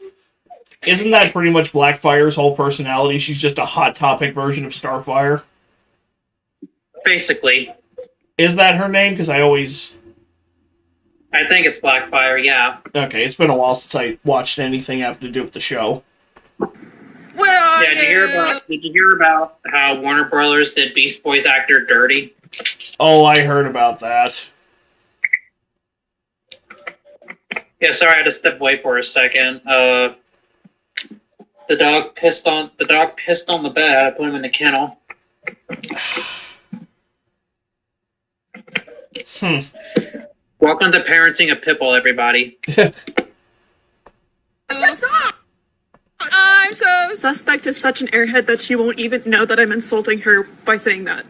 Isn't that pretty much Blackfire's whole personality? She's just a Hot Topic version of Starfire. Basically. Is that her name? Because I think it's Blackfire, yeah. Okay, it's been a while since I watched anything having to do with the show. Yeah, did you hear about how Warner Brothers did Beast Boy's actor dirty? Oh, I heard about that. Yeah, sorry, I had to step away for a second. The dog pissed on the bed. I put him in the kennel. Welcome to parenting a pitbull, everybody. Stop! I'm so... Suspect is such an airhead that she won't even know that I'm insulting her by saying that.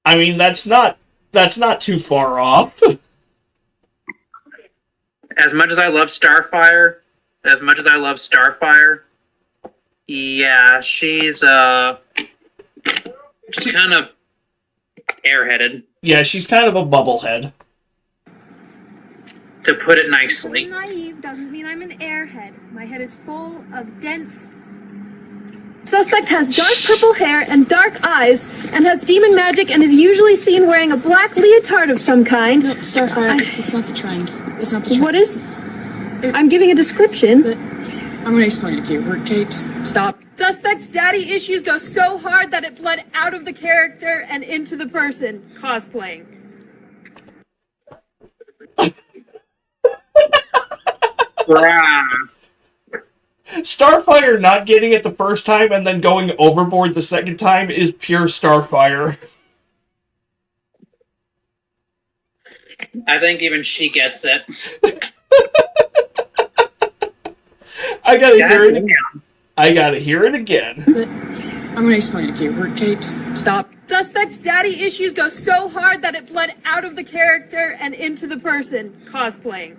I mean, that's not too far off. As much as I love Starfire, yeah, she's kind of airheaded. Yeah, she's kind of a bubblehead. To put it nicely. Being naive doesn't mean I'm an airhead. My head is full of dense... Suspect has dark purple hair and dark eyes, and has demon magic, and is usually seen wearing a black leotard of some kind. No, Starfire, it's not the trend. It's not the trend. What is... I'm giving a description. I'm going to explain it to you. Okay, just stop. Suspect's daddy issues go so hard that it bled out of the character and into the person cosplaying. Starfire not getting it the first time and then going overboard the second time is pure Starfire. I think even she gets it. I gotta hear it again. I gotta hear it again. I'm gonna explain it to you. Okay, just stop. Suspect's daddy issues go so hard that it bled out of the character and into the person cosplaying.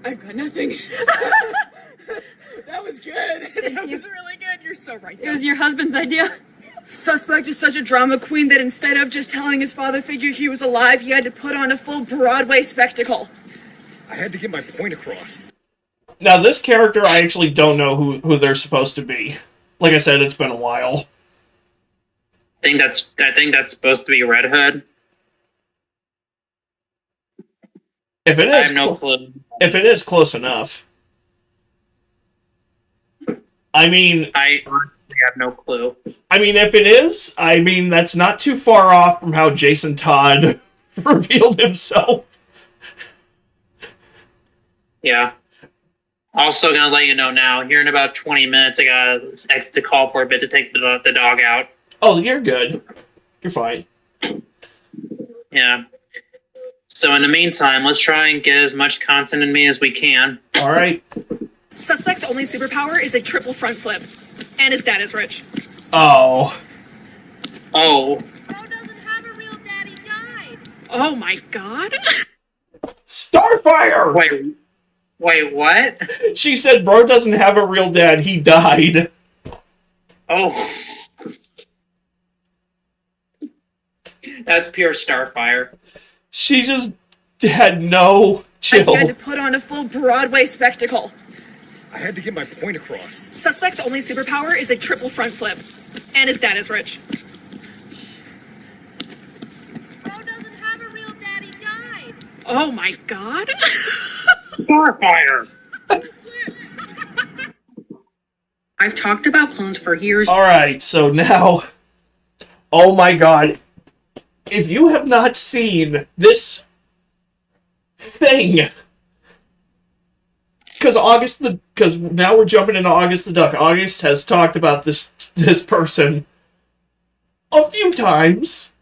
I've got nothing. That was good. That was really good. You're so right. It was your husband's idea. Suspect is such a drama queen that instead of just telling his father figure he was alive, he had to put on a full Broadway spectacle. I had to get my point across. Now, this character, I actually don't know who they're supposed to be. Like I said, it's been a while. I think that's supposed to be Red Hood. If it is, I have no clue. If it is close enough. I mean, I honestly have no clue. I mean, if it is, I mean, that's not too far off from how Jason Todd revealed himself. Yeah. Also gonna let you know now, here in about 20 minutes, I gotta exit the call for a bit to take the dog out. Oh, you're good. You're fine. Yeah. So in the meantime, let's try and get as much content in me as we can. All right. Suspect's only superpower is a triple front flip. And his dad is rich. Oh. Oh. Oh my god. Starfire! Wait, what? She said bro doesn't have a real dad, he died. Oh. That's pure Starfire. She just had no chill. He had to put on a full Broadway spectacle. I had to get my point across. Suspect's only superpower is a triple front flip. And his dad is rich. Oh my god. Starfire! I've talked about clones for years. Alright, so now... Oh my god. If you have not seen this thing... Because now we're jumping into August the Duck. August has talked about this person a few times.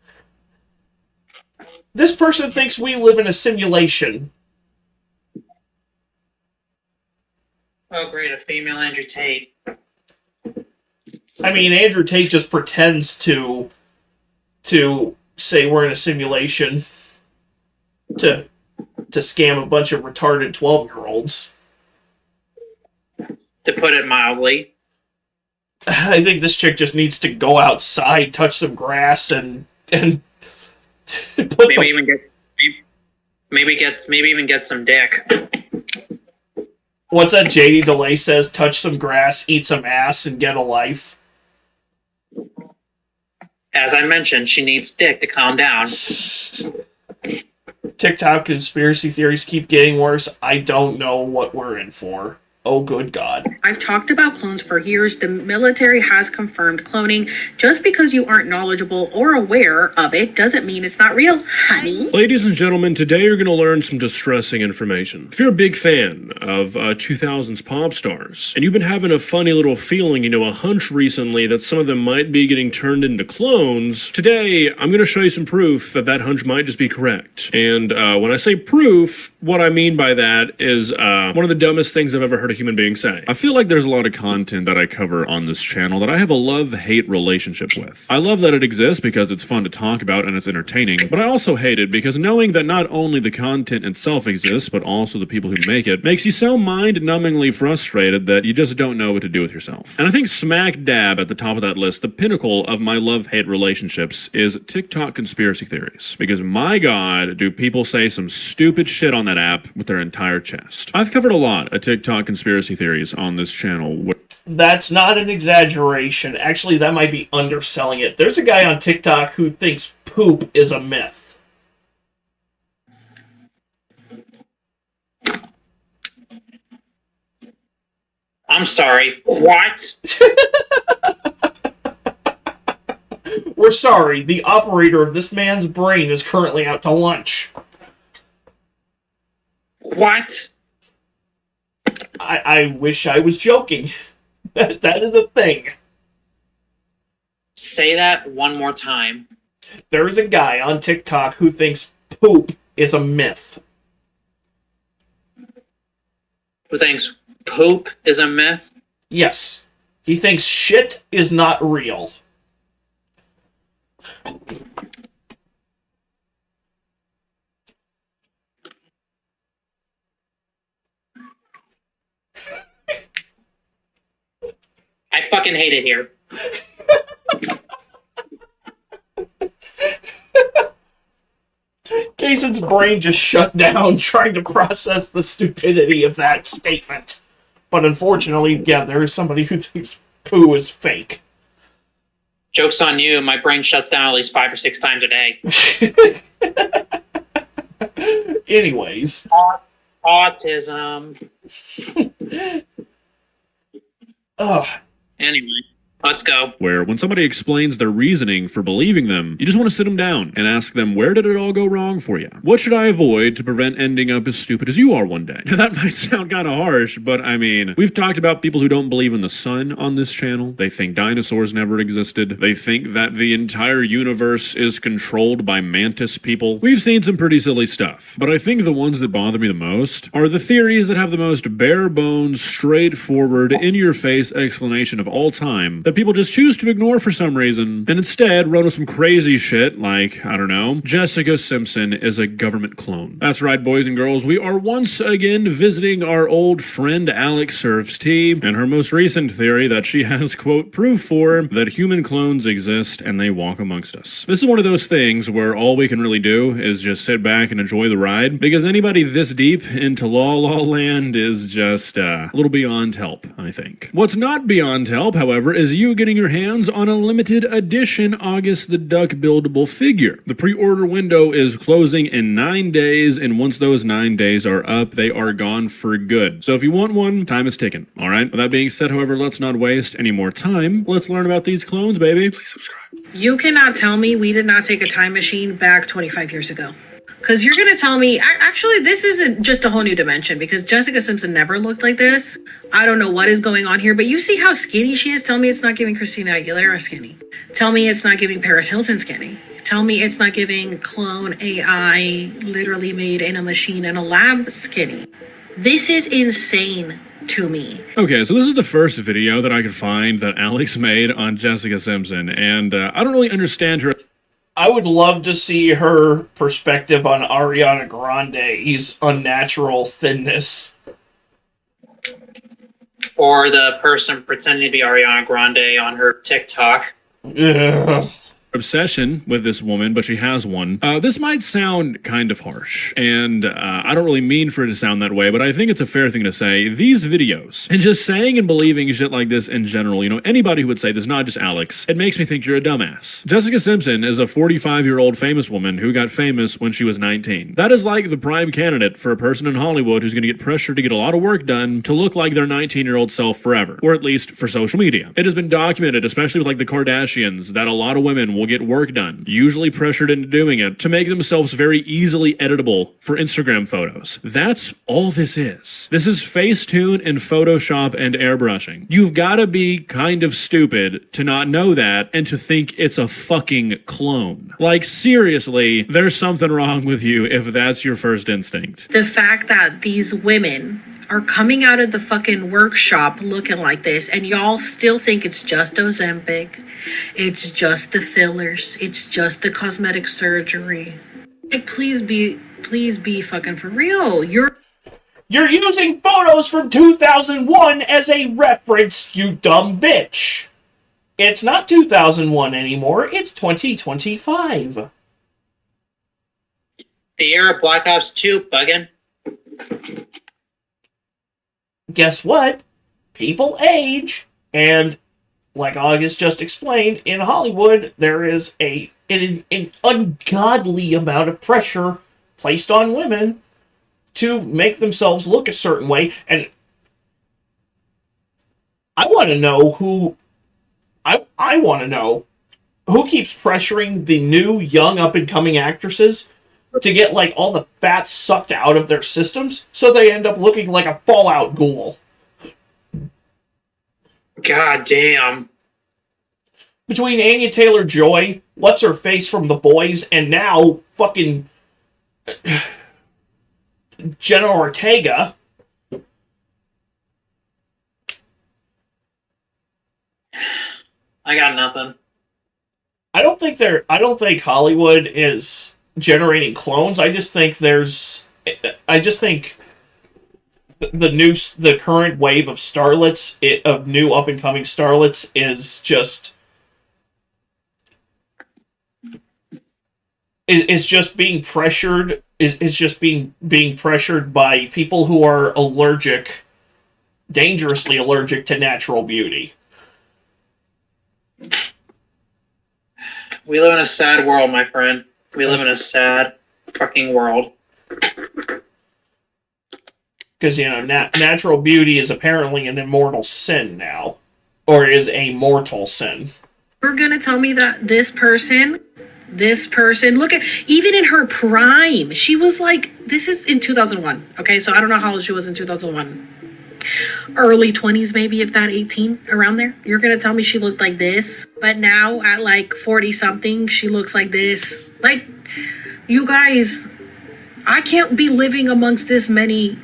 This person thinks we live in a simulation. Oh great, a female Andrew Tate. I mean, Andrew Tate just pretends to say we're in a simulation to scam a bunch of retarded 12-year-olds. To put it mildly. I think this chick just needs to go outside, touch some grass, and maybe even get some dick. What's that JD Delay says? Touch some grass, eat some ass, and get a life. As I mentioned, she needs dick to calm down. TikTok conspiracy theories keep getting worse. I don't know what we're in for. Oh, good God. I've talked about clones for years. The military has confirmed cloning. Just because you aren't knowledgeable or aware of it doesn't mean it's not real, honey. Ladies and gentlemen, today you're going to learn some distressing information. If you're a big fan of 2000s pop stars, and you've been having a funny little feeling, a hunch recently that some of them might be getting turned into clones, today I'm going to show you some proof that hunch might just be correct. And when I say proof, what I mean by that is one of the dumbest things I've ever heard a human being say. I feel like there's a lot of content that I cover on this channel that I have a love-hate relationship with. I love that it exists because it's fun to talk about and it's entertaining, but I also hate it because knowing that not only the content itself exists, but also the people who make it, makes you so mind-numbingly frustrated that you just don't know what to do with yourself. And I think smack dab at the top of that list, the pinnacle of my love-hate relationships, is TikTok conspiracy theories. Because my god, do people say some stupid shit on that app with their entire chest. I've covered a lot of TikTok conspiracy theories on this channel. That's not an exaggeration. Actually, that might be underselling it. There's a guy on TikTok who thinks poop is a myth. I'm sorry, what? We're sorry, the operator of this man's brain is currently out to lunch. What? I wish I was joking. That is a thing. Say that one more time. There's a guy on TikTok who thinks poop is a myth. Who thinks poop is a myth? Yes. He thinks shit is not real. I fucking hate it here. Cason's brain just shut down trying to process the stupidity of that statement. But unfortunately, yeah, there is somebody who thinks poo is fake. Joke's on you, my brain shuts down at least 5 or 6 times a day. Anyways. Autism. Ugh. Anyway, let's go. Where when somebody explains their reasoning for believing them, you just want to sit them down and ask them, where did it all go wrong for you? What should I avoid to prevent ending up as stupid as you are one day? Now, that might sound kind of harsh, but I mean, we've talked about people who don't believe in the sun on this channel. They think dinosaurs never existed. They think that the entire universe is controlled by mantis people. We've seen some pretty silly stuff, but I think the ones that bother me the most are the theories that have the most bare bones, straightforward, in-your-face explanation of all time that people just choose to ignore for some reason, and instead run with some crazy shit like, I don't know, Jessica Simpson is a government clone. That's right, boys and girls, we are once again visiting our old friend Alex Serves Tea, and her most recent theory that she has, quote, proof for that human clones exist and they walk amongst us. This is one of those things where all we can really do is just sit back and enjoy the ride, because anybody this deep into La La Land is just a little beyond help, I think. What's not beyond help, however, is you getting your hands on a limited edition August the Duck buildable figure. The pre-order window is closing in 9 days, and once those 9 days are up, they are gone for good. So if you want one, time is ticking, alright? With that being said, however, let's not waste any more time. Let's learn about these clones, baby. Please subscribe. You cannot tell me we did not take a time machine back 25 years ago. Because you're going to tell me, actually, this isn't just a whole new dimension, because Jessica Simpson never looked like this. I don't know what is going on here, but you see how skinny she is? Tell me it's not giving Christina Aguilera skinny. Tell me it's not giving Paris Hilton skinny. Tell me it's not giving clone AI, literally made in a machine in a lab skinny. This is insane to me. Okay, so this is the first video that I could find that Alex made on Jessica Simpson, and I don't really understand her. I would love to see her perspective on Ariana Grande's unnatural thinness. Or the person pretending to be Ariana Grande on her TikTok. Ugh. Obsession with this woman, but she has one. This might sound kind of harsh, and I don't really mean for it to sound that way, but I think it's a fair thing to say. These videos, and just saying and believing shit like this in general, you know, anybody who would say this, not just Alex, it makes me think you're a dumbass. Jessica Simpson is a 45-year-old famous woman who got famous when she was 19. That is like the prime candidate for a person in Hollywood who's going to get pressured to get a lot of work done to look like their 19-year-old self forever, or at least for social media. It has been documented, especially with like the Kardashians, that a lot of women will get work done, usually pressured into doing it, to make themselves very easily editable for Instagram photos. That's all this is. This is Facetune and Photoshop and airbrushing. You've got to be kind of stupid to not know that and to think it's a fucking clone. Like, seriously, there's something wrong with you if that's your first instinct. The fact that these women are coming out of the fucking workshop looking like this, and y'all still think it's just Ozempic, it's just the fillers, it's just the cosmetic surgery. Like, please be fucking for real. You're using photos from 2001 as a reference, you dumb bitch. It's not 2001 anymore, it's 2025. The year of Black Ops 2, buggin'. Guess what? People age, and like August just explained, in Hollywood there is an ungodly amount of pressure placed on women to make themselves look a certain way, and I want to know who keeps pressuring the new young up and coming actresses to get like all the fat sucked out of their systems, so they end up looking like a Fallout ghoul. God damn. Between Anya Taylor-Joy, what's her face from The Boys, and now fucking Jenna Ortega. I got nothing. I don't think Hollywood is generating clones. I just think the current wave of starlets, of new up and coming starlets, is just being pressured. Is just being pressured by people who are dangerously allergic to natural beauty. We live in a sad world, my friend. We live in a sad fucking world. Because, natural beauty is apparently an immortal sin now. Or is a mortal sin. You're gonna tell me that this person, look at, even in her prime, she was like, this is in 2001, okay? So I don't know how old she was in 2001. Early 20s, maybe, if that 18, around there. You're gonna tell me she looked like this, but now at like 40 something, she looks like this. Like, you guys, I can't be living amongst this many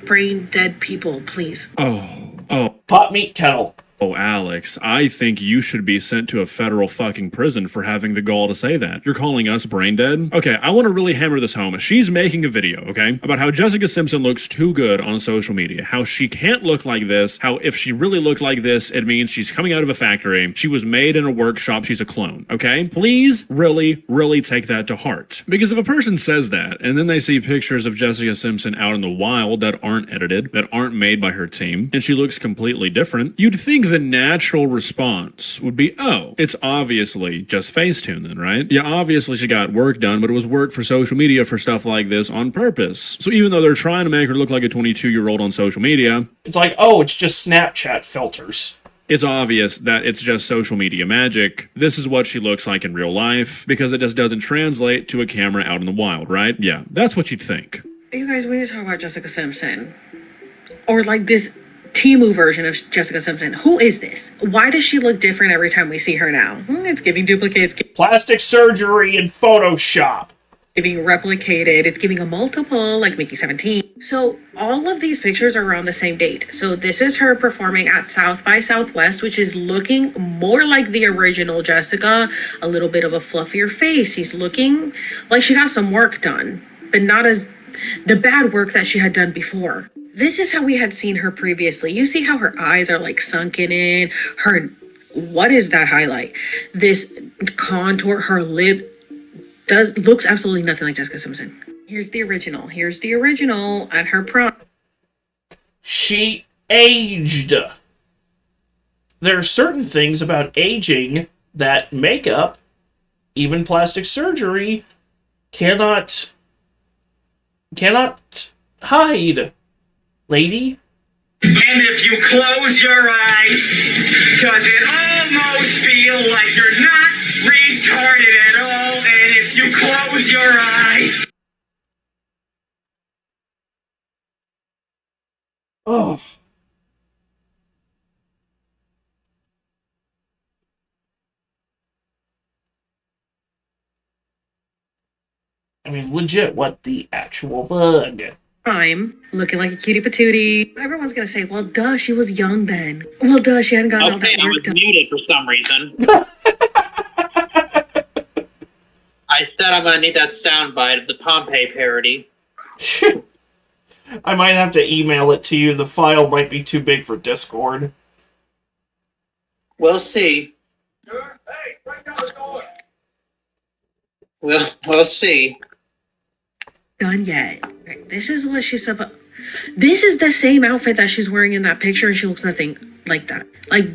brain dead people, please. Oh. Pot meat kettle. Oh, Alex, I think you should be sent to a federal fucking prison for having the gall to say that. You're calling us brain dead? Okay, I want to really hammer this home. She's making a video, okay, about how Jessica Simpson looks too good on social media, how she can't look like this, how if she really looked like this, it means she's coming out of a factory, she was made in a workshop, she's a clone, okay? Please really, really take that to heart. Because if a person says that, and then they see pictures of Jessica Simpson out in the wild that aren't edited, that aren't made by her team, and she looks completely different, you'd think the natural response would be, oh, it's obviously just Facetune then, right? Yeah, obviously she got work done, but it was work for social media for stuff like this on purpose. So even though they're trying to make her look like a 22-year-old on social media, it's like, oh, it's just Snapchat filters. It's obvious that it's just social media magic. This is what she looks like in real life, because it just doesn't translate to a camera out in the wild, right? Yeah, that's what you'd think. You guys, we need to talk about Jessica Simpson. Or like this Temu version of Jessica Simpson. Who is this? Why does she look different every time we see her now? It's giving duplicates. Plastic surgery and Photoshop. Giving replicated. It's giving a multiple, like Mickey 17. So all of these pictures are around the same date. So this is her performing at South by Southwest, which is looking more like the original Jessica. A little bit of a fluffier face. She's looking like she got some work done, but not as the bad work that she had done before. This is how we had seen her previously. You see how her eyes are like sunken in. What is that highlight? This contour, her lip looks absolutely nothing like Jessica Simpson. Here's the original. Here's the original at her prime. She aged. There are certain things about aging that makeup, even plastic surgery, cannot hide. Lady? And if you close your eyes, does it almost feel like you're not retarded at all? And if you close your eyes... Oh. I mean, legit, what the actual fuck? Prime, looking like a cutie patootie. Everyone's gonna say, well, duh, she was young then. Well, duh, she hadn't gotten all that I was work done. muted for some reason. I said I'm gonna need that soundbite of the Pompeii parody. I might have to email it to you. The file might be too big for Discord. We'll see. We'll see. Done yet. Right, this is what she's supposed. This is the same outfit that she's wearing in that picture, and she looks nothing like that. Like,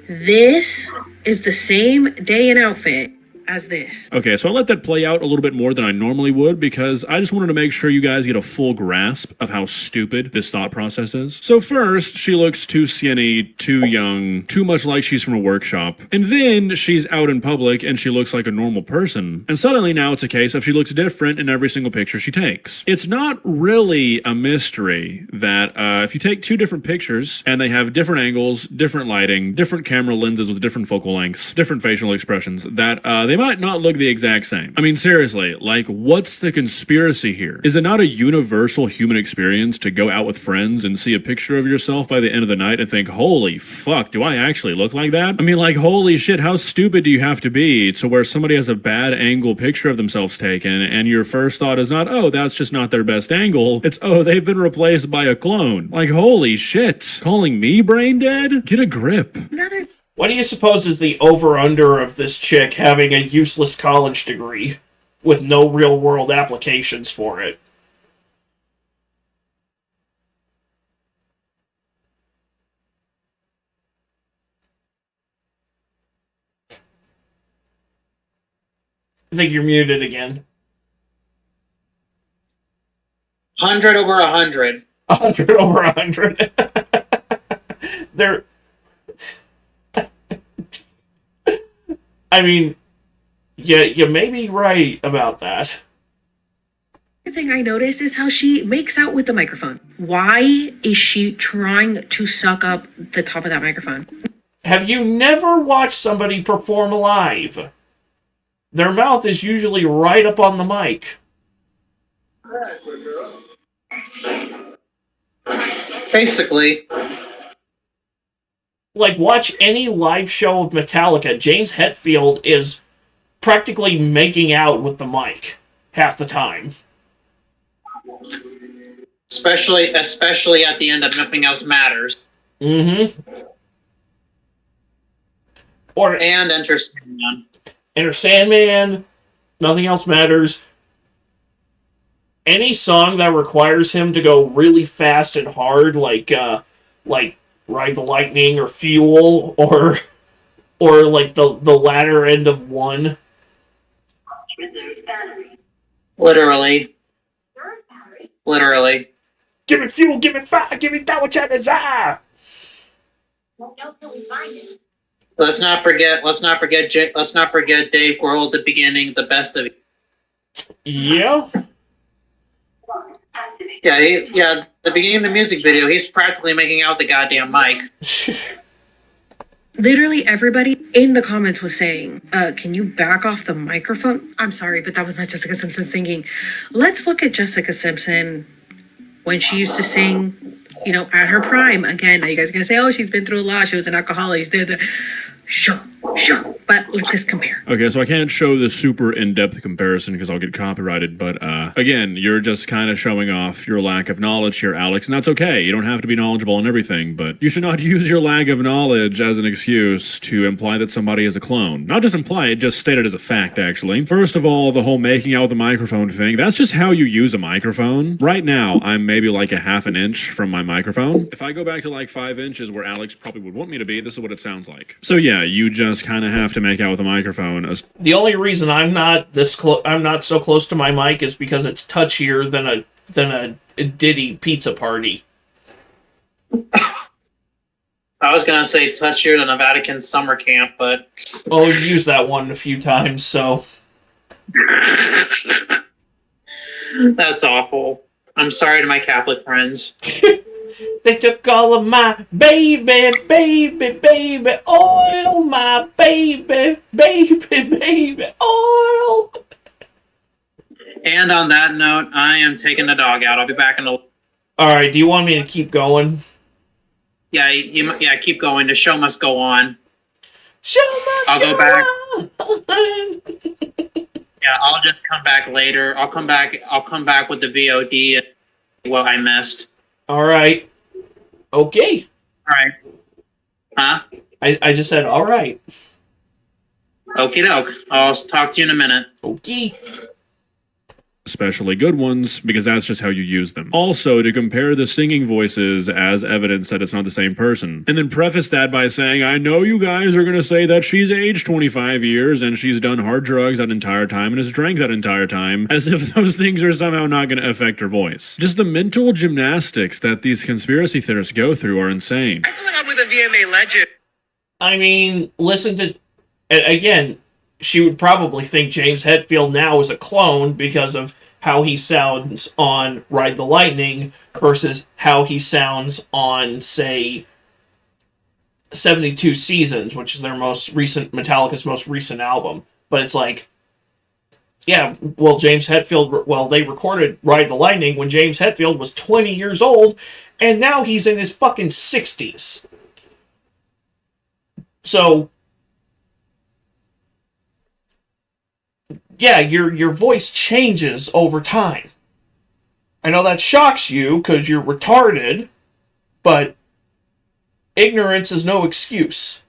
this is the same day and outfit as this. Okay, so I let that play out a little bit more than I normally would because I just wanted to make sure you guys get a full grasp of how stupid this thought process is. So first, she looks too skinny, too young, too much like she's from a workshop. And then she's out in public and she looks like a normal person. And suddenly now it's a case of she looks different in every single picture she takes. It's not really a mystery that if you take two different pictures and they have different angles, different lighting, different camera lenses with different focal lengths, different facial expressions, that they might not look the exact same. I mean, seriously, like, what's the conspiracy here? Is it not a universal human experience to go out with friends and see a picture of yourself by the end of the night and think, holy fuck, do I actually look like that? I mean, like, holy shit, how stupid do you have to be to where somebody has a bad angle picture of themselves taken and your first thought is not, oh, that's just not their best angle. It's, oh, they've been replaced by a clone. Like, holy shit. Calling me brain dead? Get a grip. What do you suppose is the over-under of this chick having a useless college degree with no real-world applications for it? I think you're muted again. 100 over 100. 100 over 100. They're... I mean, yeah, you may be right about that. The thing I noticed is how she makes out with the microphone. Why is she trying to suck up the top of that microphone? Have you never watched somebody perform live? Their mouth is usually right up on the mic. Basically. Like, watch any live show of Metallica. James Hetfield is practically making out with the mic half the time. Especially at the end of Nothing Else Matters. Mm-hmm. And Enter Sandman. Enter Sandman, Nothing Else Matters. Any song that requires him to go really fast and hard, like Ride the Lightning or Fuel or like the latter end of One. Literally. Give me fuel, give me fire, give me that which I desire. Let's not forget Dave Grohl at the beginning, the best of it. Yeah. Yeah, the beginning of the music video, he's practically making out the goddamn mic. Literally everybody in the comments was saying, can you back off the microphone? I'm sorry, but that was not Jessica Simpson singing. Let's look at Jessica Simpson when she used to sing, at her prime. Again, now you guys are going to say, oh, she's been through a lot. She was an alcoholic. Sure. But let's just compare. Okay, so I can't show the super in-depth comparison because I'll get copyrighted, but again, you're just kind of showing off your lack of knowledge here, Alex, and that's okay. You don't have to be knowledgeable on everything, but you should not use your lack of knowledge as an excuse to imply that somebody is a clone. Not just imply it, just state it as a fact, actually. First of all, the whole making out with the microphone thing, that's just how you use a microphone. Right now, I'm maybe like a half an inch from my microphone. If I go back to like 5 inches where Alex probably would want me to be, this is what it sounds like. So yeah, you just kind of have to make out with a microphone. The only reason I'm not so close to my mic is because it's touchier than a Diddy pizza party. I was gonna say touchier than a Vatican summer camp, but well, we've used that one a few times, so that's awful. I'm sorry to my Catholic friends. They took all of my baby oil, my baby oil. And on that note, I am taking the dog out. I'll be back in a... Alright, do you want me to keep going? Yeah, keep going. The show must go on. I'll go back. Yeah, I'll just come back later. I'll come back with the VOD and what I missed. Alright. Okay. Alright. Huh? I just said alright. Okie doke. I'll talk to you in a minute. Okay. especially good ones, because that's just how you use them. Also, to compare the singing voices as evidence that it's not the same person. And then preface that by saying, I know you guys are going to say that she's aged 25 years and she's done hard drugs that entire time and has drank that entire time, as if those things are somehow not going to affect her voice. Just the mental gymnastics that these conspiracy theorists go through are insane. I feel like I'm with a VMA legend. I mean, listen to... Again, she would probably think James Hetfield now is a clone because of how he sounds on Ride the Lightning versus how he sounds on, say, 72 Seasons, which is their most recent, Metallica's most recent album. But it's like, yeah, well, James Hetfield, well, they recorded Ride the Lightning when James Hetfield was 20 years old, and now he's in his fucking 60s. So, yeah, your voice changes over time. I know that shocks you because you're retarded, but ignorance is no excuse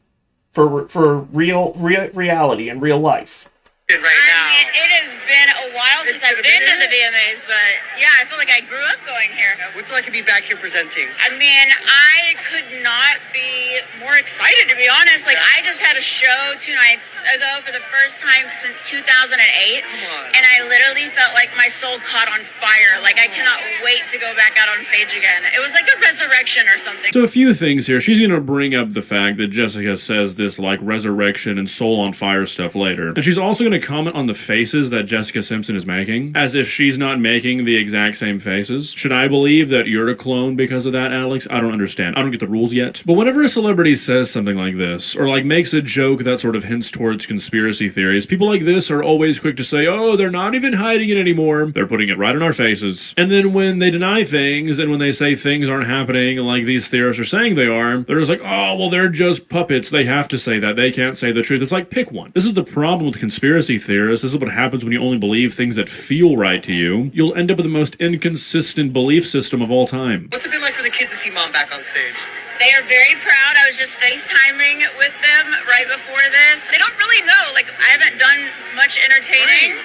for reality and real life. Right now. It has been a while since I've been to the VMAs, but yeah, I feel like I grew up going here. What's it like to be back here presenting? I mean, I could not be more excited, to be honest. Like, I just had a show 2 nights ago for the first time since 2008, and I literally felt like my soul caught on fire. Like, I cannot wait to go back out on stage again. It was like a resurrection or something. So a few things here. She's going to bring up the fact that Jessica says this, like, resurrection and soul on fire stuff later. And she's also going to comment on the faces that Jessica Simpson is making, as if she's not making the exact same faces. Should I believe that you're a clone because of that, Alex? I don't understand. I don't get the rules yet. But whenever a celebrity says something like this, or like makes a joke that sort of hints towards conspiracy theories, people like this are always quick to say, oh, they're not even hiding it anymore. They're putting it right in our faces. And then when they deny things, and when they say things aren't happening like these theorists are saying they are, they're just like, oh, well, they're just puppets. They have to say that. They can't say the truth. It's like, pick one. This is the problem with conspiracy theorists. This is what happens when you only believe things that feel right to you. You'll end up with the most inconsistent belief system of all time. What's it been like for the kids to see Mom back on stage? They are very proud. I was just FaceTiming with them right before this. They don't really know. Like, I haven't done much entertaining.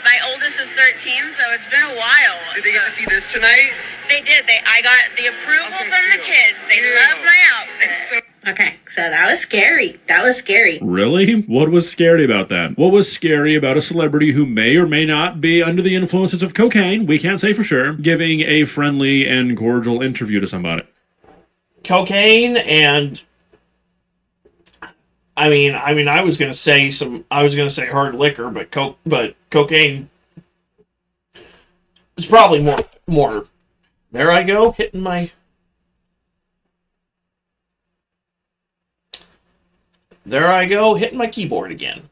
My oldest is 13, so it's been a while. Did they get to see this tonight? They did. I got the approval from the kids. They love my outfit. Okay, so that was scary. That was scary. Really? What was scary about that? What was scary about a celebrity who may or may not be under the influences of cocaine, we can't say for sure, giving a friendly and cordial interview to somebody? Cocaine and I mean I was gonna say hard liquor, but cocaine is probably more. There I go, hitting my keyboard again.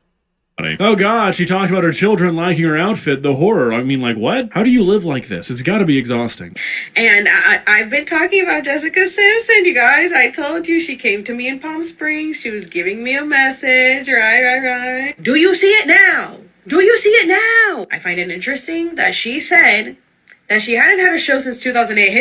Oh god, she talked about her children liking her outfit, the horror. I mean, like, what? How do you live like this? It's gotta be exhausting. And I've been talking about Jessica Simpson, you guys. I told you she came to me in Palm Springs. She was giving me a message, right. Do you see it now? Do you see it now? I find it interesting that she said that she hadn't had a show since 2008.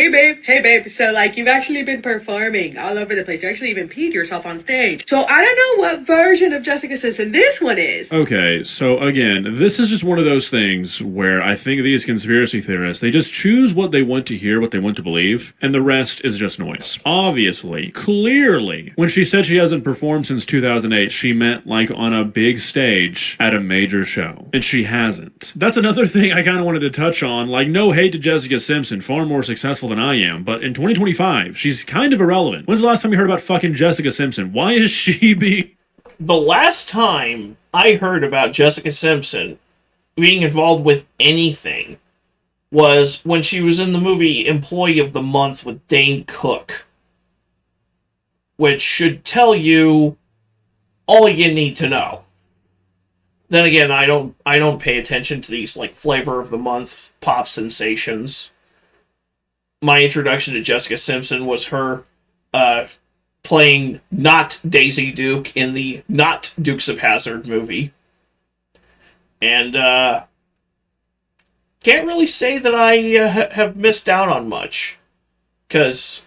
Hey babe, so like you've actually been performing all over the place. You actually even peed yourself on stage. So I don't know what version of Jessica Simpson this one is. Okay, so again, this is just one of those things where I think these conspiracy theorists, they just choose what they want to hear, what they want to believe, and the rest is just noise. Obviously, clearly, when she said she hasn't performed since 2008, she meant like on a big stage at a major show. And she hasn't. That's another thing I kind of wanted to touch on. Like, no hate to Jessica Simpson, far more successful than I am, but in 2025, she's kind of irrelevant. When's the last time you heard about fucking Jessica Simpson? Why is she being... The last time I heard about Jessica Simpson being involved with anything was when she was in the movie Employee of the Month with Dane Cook, which should tell you all you need to know. Then again, I don't pay attention to these like flavor of the month pop sensations. My introduction to Jessica Simpson was her playing not Daisy Duke in the not Dukes of Hazzard movie. And can't really say that I have missed out on much, because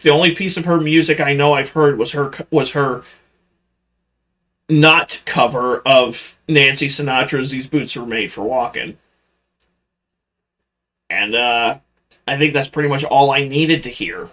the only piece of her music I know I've heard was her not cover of Nancy Sinatra's These Boots Were Made for Walking. And I think that's pretty much all I needed to hear.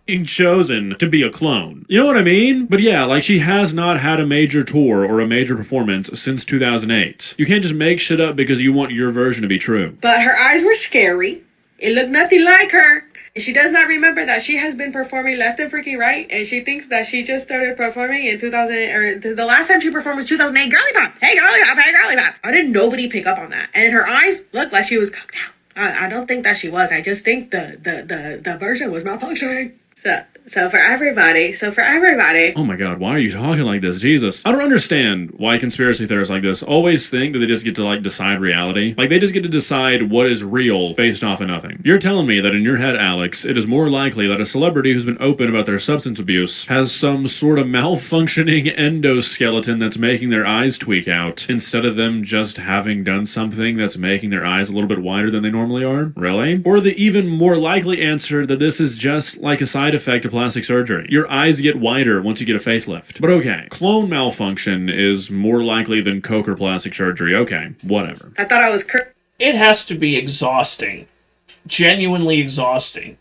Being chosen to be a clone. You know what I mean? But yeah, like, she has not had a major tour or a major performance since 2008. You can't just make shit up because you want your version to be true. But her eyes were scary. It looked nothing like her. And she does not remember that she has been performing left and freaking right. And she thinks that she just started performing in 2000, or the last time she performed was 2008. Girly pop. Hey, girly pop. Hey, girly pop. How did nobody pick up on that? And her eyes looked like she was cocked out. I don't think that she was. I just think the version was malfunctioning. So for everybody. Oh my god, why are you talking like this? Jesus. I don't understand why conspiracy theorists like this always think that they just get to, like, decide reality. Like, they just get to decide what is real based off of nothing. You're telling me that in your head, Alex, it is more likely that a celebrity who's been open about their substance abuse has some sort of malfunctioning endoskeleton that's making their eyes tweak out, instead of them just having done something that's making their eyes a little bit wider than they normally are? Really? Or the even more likely answer that this is just like a side effect of plastic surgery. Your eyes get wider once you get a facelift. But okay, clone malfunction is more likely than coke or plastic surgery. Okay, whatever. I thought I was It has to be exhausting. Genuinely exhausting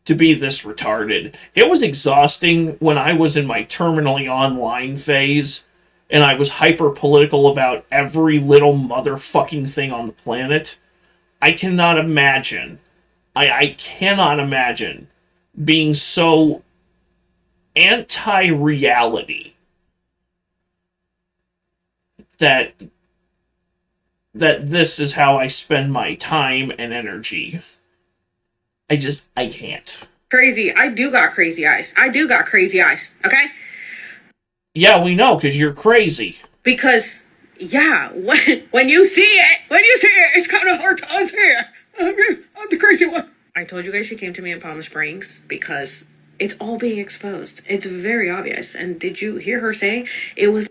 to be this retarded. It was exhausting when I was in my terminally online phase and I was hyper political about every little motherfucking thing on the planet. I cannot imagine. I cannot imagine being so anti-reality that this is how I spend my time and energy. I can't. crazy. I do got crazy eyes. Okay? Yeah, we know, because you're crazy. Because, yeah, when you see it, it's kind of hard to unsee it. I'm the crazy one. I told you guys she came to me in Palm Springs because it's all being exposed. It's very obvious. And did you hear her say it was...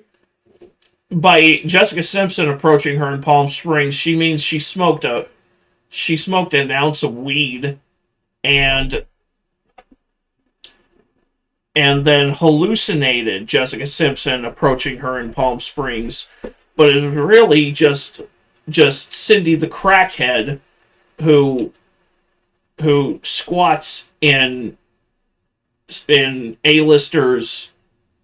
By Jessica Simpson approaching her in Palm Springs, she means she smoked an ounce of weed and then hallucinated Jessica Simpson approaching her in Palm Springs. But it was really just Cindy the crackhead who squats in A-listers'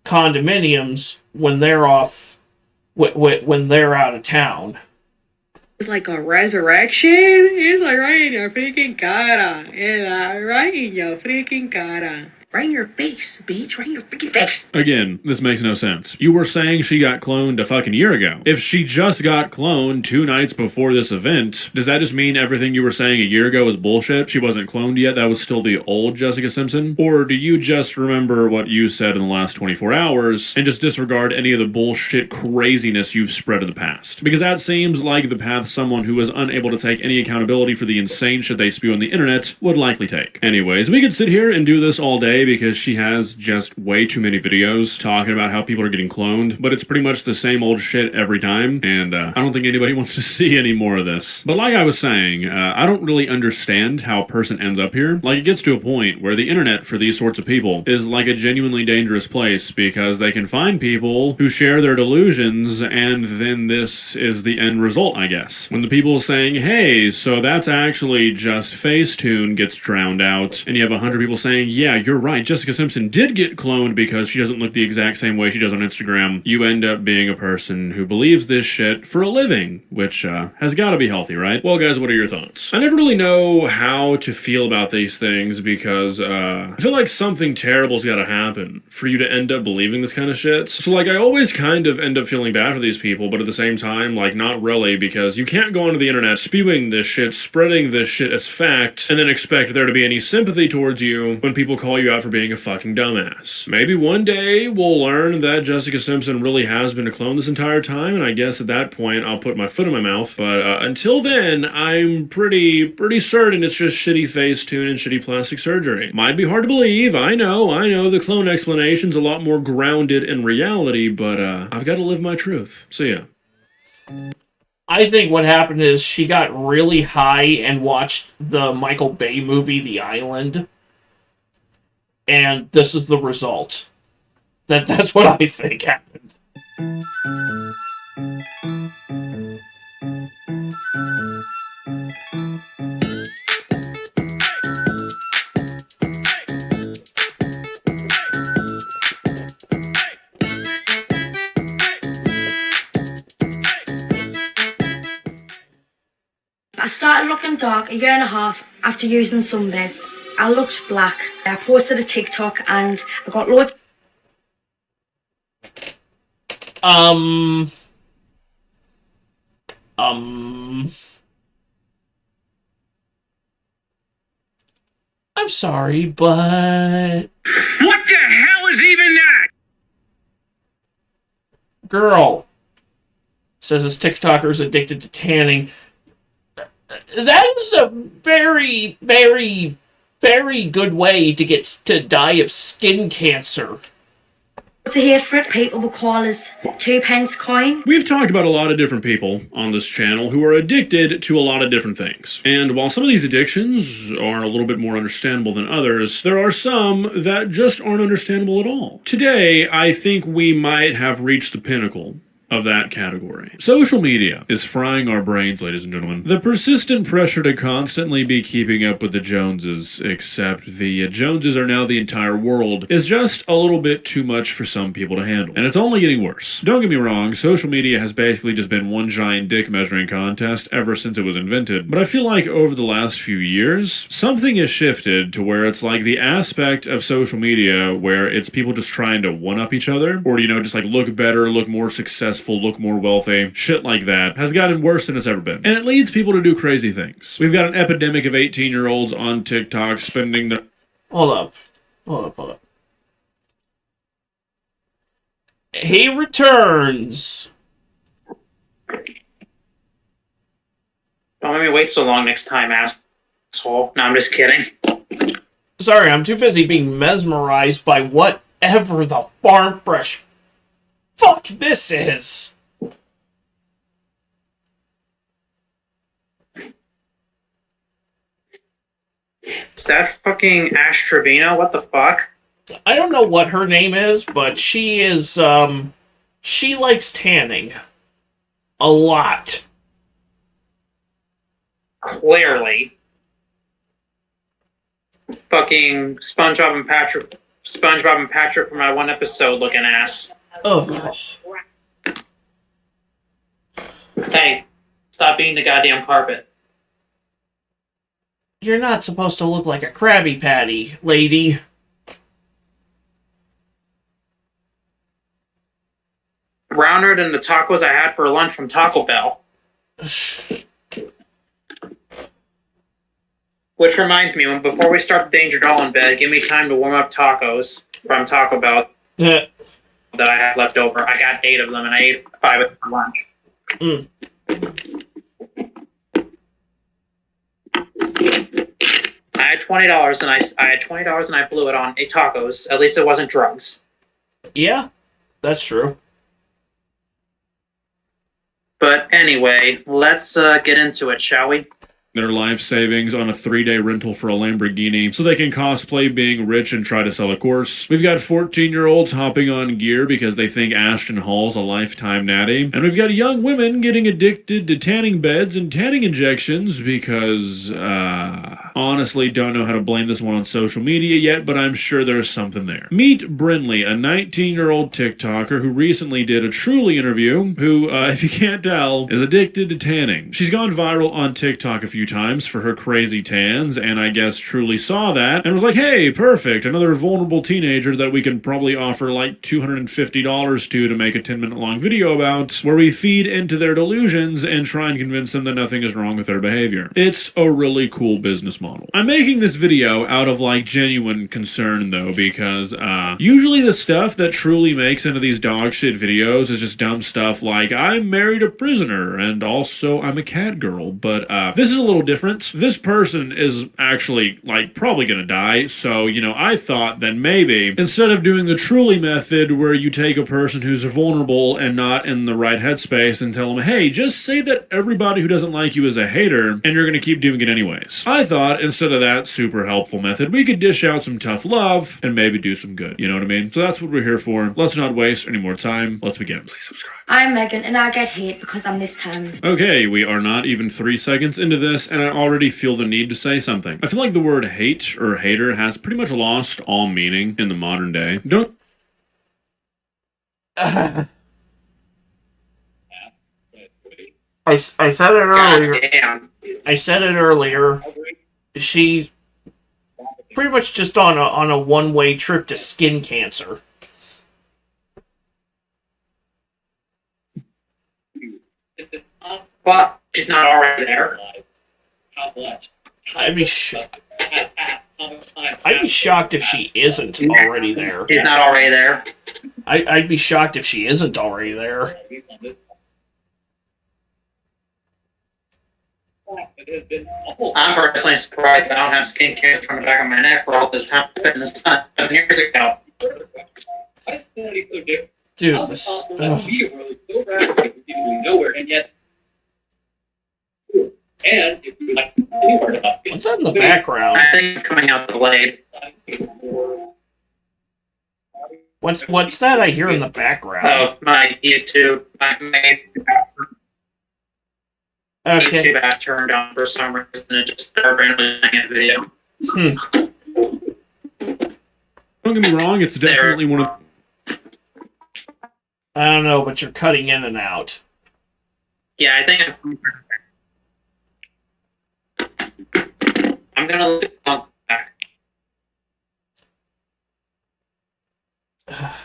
condominiums when they're off, when they're out of town. It's like a resurrection. It's like right in your freaking cara. It's right in your freaking cara. Right in your face, bitch. Right in your freaking face. Again, this makes no sense. You were saying she got cloned a fucking year ago. If she just got cloned 2 nights before this event, does that just mean everything you were saying a year ago was bullshit? She wasn't cloned yet? That was still the old Jessica Simpson? Or do you just remember what you said in the last 24 hours and just disregard any of the bullshit craziness you've spread in the past? Because that seems like the path someone who is unable to take any accountability for the insane shit they spew on the internet would likely take. Anyways, we could sit here and do this all day because she has just way too many videos talking about how people are getting cloned, but it's pretty much the same old shit every time, and I don't think anybody wants to see any more of this. But like I was saying, I don't really understand how a person ends up here. Like, it gets to a point where the internet for these sorts of people is like a genuinely dangerous place because they can find people who share their delusions, and then this is the end result, I guess. When the people saying, hey, so that's actually just Facetune gets drowned out, and you have 100 people saying, yeah, you're right, Jessica Simpson did get cloned because she doesn't look the exact same way she does on Instagram, you end up being a person who believes this shit for a living, which has got to be healthy, right? Well, guys, what are your thoughts? I never really know how to feel about these things because I feel like something terrible's got to happen for you to end up believing this kind of shit. So, like, I always kind of end up feeling bad for these people, but at the same time, like, not really, because you can't go onto the internet spewing this shit, spreading this shit as fact, and then expect there to be any sympathy towards you when people call you out for being a fucking dumbass. Maybe one day we'll learn that Jessica Simpson really has been a clone this entire time, and I guess at that point I'll put my foot in my mouth, but until then, I'm pretty certain it's just shitty Facetune and shitty plastic surgery. Might be hard to believe, I know the clone explanation's a lot more grounded in reality, but I've got to live my truth. See ya. I think what happened is she got really high and watched the Michael Bay movie, The Island, and this is the result. That's what I think happened. I started looking dark a year and a half after using sunbeds. I looked black. I posted a TikTok and I got loads. I'm sorry, but... What the hell is even that? Girl says this TikToker's addicted to tanning. That is a very, very, very good way to get to die of skin cancer. To hate for it, people will call us 2p coin. We've talked about a lot of different people on this channel who are addicted to a lot of different things. And while some of these addictions are a little bit more understandable than others, there are some that just aren't understandable at all. Today, I think we might have reached the pinnacle of that category. Social media is frying our brains, ladies and gentlemen. The persistent pressure to constantly be keeping up with the Joneses, except the Joneses are now the entire world, is just a little bit too much for some people to handle. And it's only getting worse. Don't get me wrong, social media has basically just been one giant dick measuring contest ever since it was invented, but I feel like over the last few years, something has shifted to where it's like the aspect of social media where it's people just trying to one-up each other, or, you know, just like look better, look more successful, look more wealthy, shit like that, has gotten worse than it's ever been. And it leads people to do crazy things. We've got an epidemic of 18-year-olds on TikTok spending their... Hold up. He returns. Don't let me wait so long next time, asshole. No, I'm just kidding. Sorry, I'm too busy being mesmerized by whatever the farm fresh fuck this is. Is that fucking Ash Trevino? What the fuck? I don't know what her name is, but she is, she likes tanning. A lot. Clearly. Fucking SpongeBob and Patrick for my one episode looking ass. Oh. Hey, stop eating the goddamn carpet. You're not supposed to look like a Krabby Patty, lady. Rounder than the tacos I had for lunch from Taco Bell. Which reminds me, before we start the Danger Doll in bed, give me time to warm up tacos from Taco Bell. Yeah. That I have left over. I got 8 of them, and I ate 5 of them for lunch. I had $20, and I blew it on tacos. At least it wasn't drugs. Yeah, that's true. But anyway, let's get into it, shall we? Their life savings on a 3-day rental for a Lamborghini so they can cosplay being rich and try to sell a course. We've got 14-year-olds hopping on gear because they think Ashton Hall's a lifetime natty. And we've got young women getting addicted to tanning beds and tanning injections because, honestly don't know how to blame this one on social media yet, but I'm sure there's something there. Meet Brinley, a 19-year-old TikToker who recently did a Truly interview who, if you can't tell, is addicted to tanning. She's gone viral on TikTok a few times for her crazy tans, and I guess Truly saw that and was like, hey, perfect, another vulnerable teenager that we can probably offer like $250 to make a 10-minute long video about, where we feed into their delusions and try and convince them that nothing is wrong with their behavior. It's a really cool business model. I'm making this video out of like genuine concern though, because usually the stuff that Truly makes into these dog shit videos is just dumb stuff like, I married a prisoner and also I'm a cat girl, but this is a little different. This person is actually like probably gonna die, so you know, I thought that maybe instead of doing the Truly method where you take a person who's vulnerable and not in the right headspace and tell them, hey, just say that everybody who doesn't like you is a hater and you're gonna keep doing it anyways. I thought instead of that super helpful method, we could dish out some tough love and maybe do some good. You know what I mean? So that's what we're here for. Let's not waste any more time. Let's begin. Please subscribe. I'm Megan and I get hate because I'm this tanned. Okay, we are not even 3 seconds into this and I already feel the need to say something. I feel like the word hate or hater has pretty much lost all meaning in the modern day. Don't... I said it earlier. Damn. I said it earlier. She pretty much just on a one-way trip to skin cancer. But she's not already there. I'd be shocked if she isn't already there. She's not already there. I'd be shocked if she isn't already there. I'm personally surprised I don't have skin cancer from the back of my neck for all this time I spent in the sun 7 years ago. Dude, this. Nowhere, and yet. And if you like anywhere, what's that in the background? I think I'm coming out delayed. What's that I hear in the background? Oh, my YouTube. My Okay. YouTube app turned on for some reason and it just started randomly playing a video. Don't get me wrong, it's definitely one of... I don't know, but you're cutting in and out. Yeah, I think I'm gonna look back.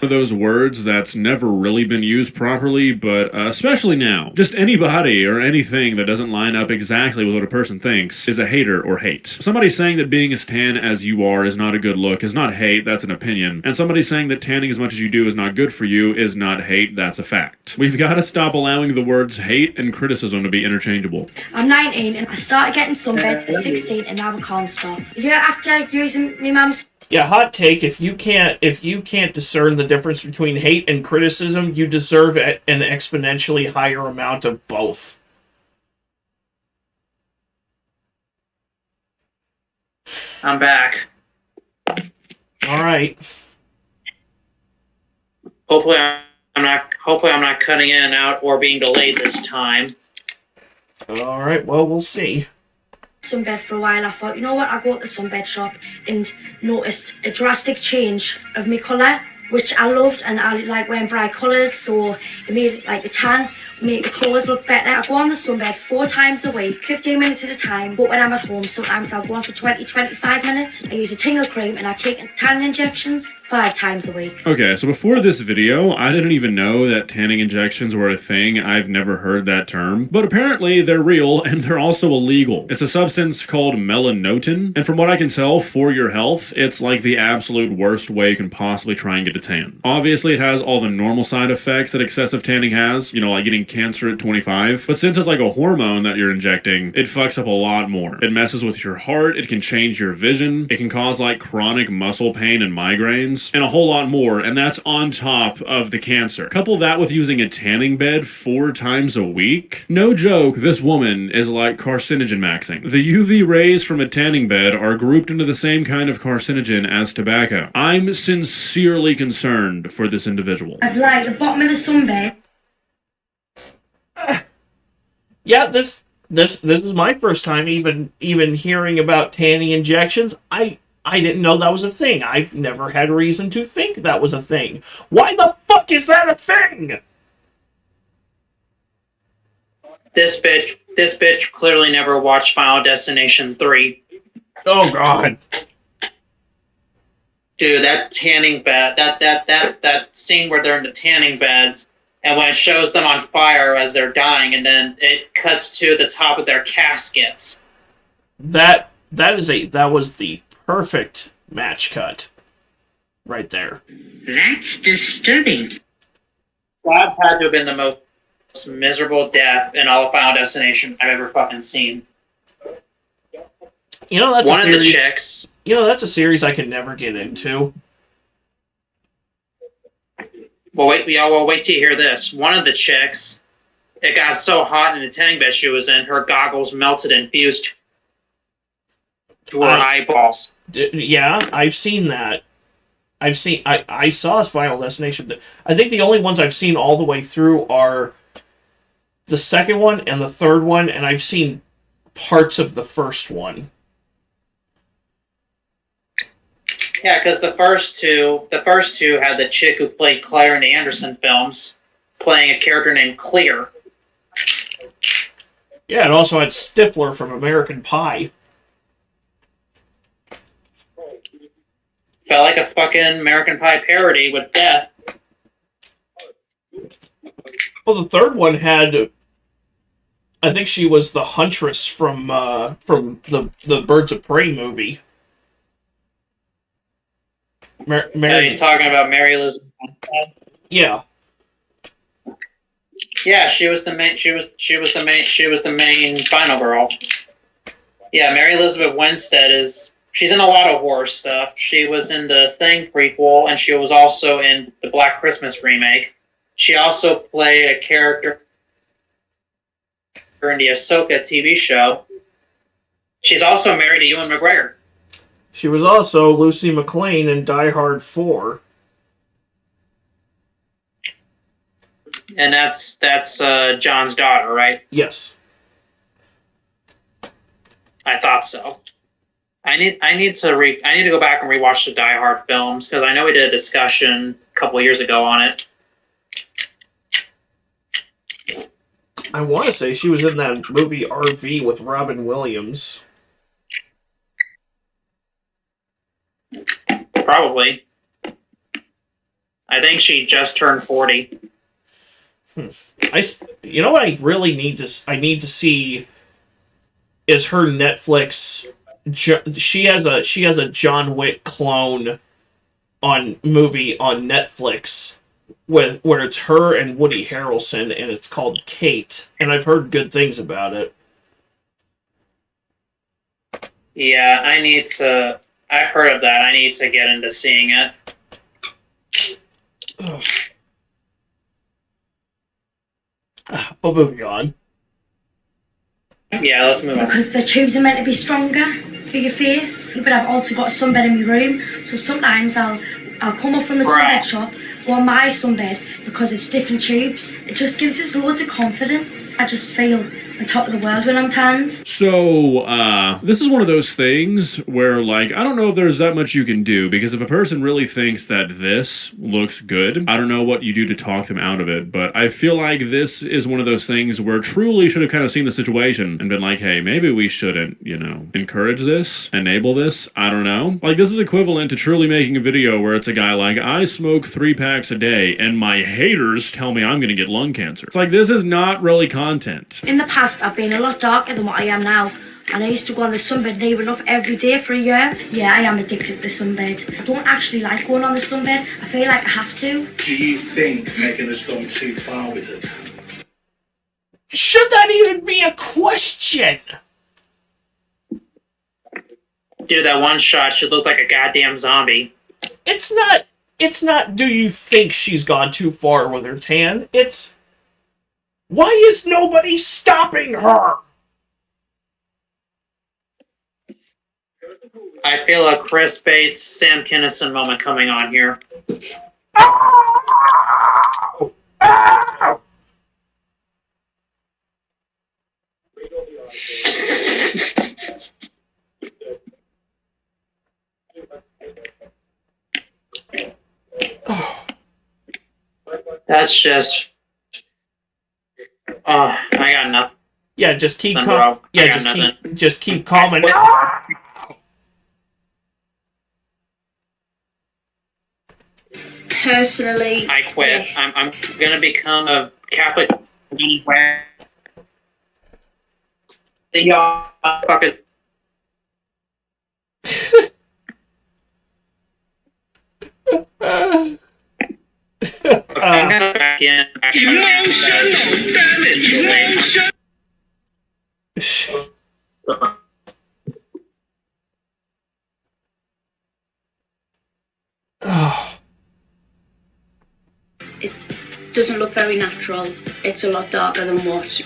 Of those words that's never really been used properly, but especially now. Just anybody or anything that doesn't line up exactly with what a person thinks is a hater or hate. Somebody saying that being as tan as you are is not a good look is not hate, that's an opinion. And somebody saying that tanning as much as you do is not good for you is not hate, that's a fact. We've got to stop allowing the words hate and criticism to be interchangeable. I'm 19 and I started getting sunbeds at 16 and now I can't stop. Yeah, after using my mum's... Yeah, hot take. If you can't discern the difference between hate and criticism, you deserve an exponentially higher amount of both. I'm back. All right. Hopefully I'm not cutting in and out or being delayed this time. All right. Well, we'll see. Sunbed for a while. I thought, you know what, I'll go to the sunbed shop and noticed a drastic change of my colour, which I loved, and I like wearing bright colours, so it made like the tan, make the clothes look better. I go on the sunbed 4 times a week, 15 minutes at a time, but when I'm at home, sometimes I'll go on for 20-25 minutes. I use a tingle cream and I take tanning injections 5 times a week. Okay, so before this video, I didn't even know that tanning injections were a thing. I've never heard that term. But apparently they're real and they're also illegal. It's a substance called melanotin, and from what I can tell, for your health, it's like the absolute worst way you can possibly try and get a tan. Obviously, it has all the normal side effects that excessive tanning has, you know, like getting cancer at 25. But since it's like a hormone that you're injecting, it fucks up a lot more. It messes with your heart, it can change your vision, it can cause like chronic muscle pain and migraines, and a whole lot more, and that's on top of the cancer. Couple that with using a tanning bed 4 times a week. No joke, this woman is like carcinogen maxing. The UV rays from a tanning bed are grouped into the same kind of carcinogen as tobacco. I'm sincerely concerned for this individual. I'd like the bottom of the sunbed. Yeah, this is my first time even hearing about tanning injections. I didn't know that was a thing. I've never had reason to think that was a thing. Why the fuck is that a thing? This bitch clearly never watched Final Destination 3. Oh god. Dude, that tanning bed, that scene where they're in the tanning beds, and when it shows them on fire as they're dying, and then it cuts to the top of their caskets. That was the perfect match cut. Right there. That's disturbing. That had to have been the most miserable death in all of Final Destination I've ever fucking seen. You know, that's one a series, of the chicks. You know, that's a series I could never get into. Well, wait till you hear this. One of the chicks, it got so hot in the tanning bed she was in, her goggles melted and fused to her eyeballs. Yeah, I've seen that. I saw Final Destination. I think the only ones I've seen all the way through are the second one and the third one, and I've seen parts of the first one. Yeah, because the first two had the chick who played Claire in the Anderson films, playing a character named Clear. Yeah, it also had Stifler from American Pie. Felt like a fucking American Pie parody with death. Well, the third one had, I think she was the Huntress from the Birds of Prey movie. Are you talking about Mary Elizabeth? Yeah. Yeah, she was the main. She was the main final girl. Yeah, Mary Elizabeth Winstead is. She's in a lot of horror stuff. She was in the Thing prequel, and she was also in the Black Christmas remake. She also played a character in the Ahsoka TV show. She's also married to Ewan McGregor. She was also Lucy McLean in Die Hard 4. And that's John's daughter, right? Yes. I thought so. I need to go back and rewatch the Die Hard films because I know we did a discussion a couple years ago on it. I want to say she was in that movie RV with Robin Williams. Probably. I think she just turned 40. You know what I really need to see is her Netflix. She has a John Wick clone movie on Netflix where it's her and Woody Harrelson, and it's called Kate, and I've heard good things about it. Yeah, I've heard of that. I need to get into seeing it. But moving on. Yeah, let's move on. Because the tubes are meant to be stronger for your face. But I've also got a sunbed in my room, so sometimes I'll come up from the sunbed shop, go on my sunbed because it's different tubes. It just gives us loads of confidence. I just feel on top of the world when I'm tanned. So, this is one of those things where, like, I don't know if there's that much you can do, because if a person really thinks that this looks good, I don't know what you do to talk them out of it, but I feel like this is one of those things where truly should have kind of seen the situation and been like, hey, maybe we shouldn't, encourage this, enable this, I don't know. Like, this is equivalent to truly making a video where it's a guy like, I smoke 3 packs a day, and my haters tell me I'm gonna get lung cancer. It's like, this is not really content. In the past, I've been a lot darker than what I am now. And I used to go on the sunbed near enough every day for a year. Yeah, I am addicted to the sunbed. I don't actually like going on the sunbed. I feel like I have to. Do you think Megan has gone too far with it? Should that even be a question? Dude, that one shot should look like a goddamn zombie. It's not, do you think she's gone too far with her tan? It's, why is nobody stopping her? I feel a Chris Bates, Sam Kinison moment coming on here. Ow! Ow! That's just. Oh, I got nothing. Yeah, just keep Just keep calm and. Personally, I quit. yes. I'm gonna become a Catholic. Where y'all fuckers. I'm gonna back in. Emotional damage. Emotion. It doesn't look very natural. It's a lot darker than what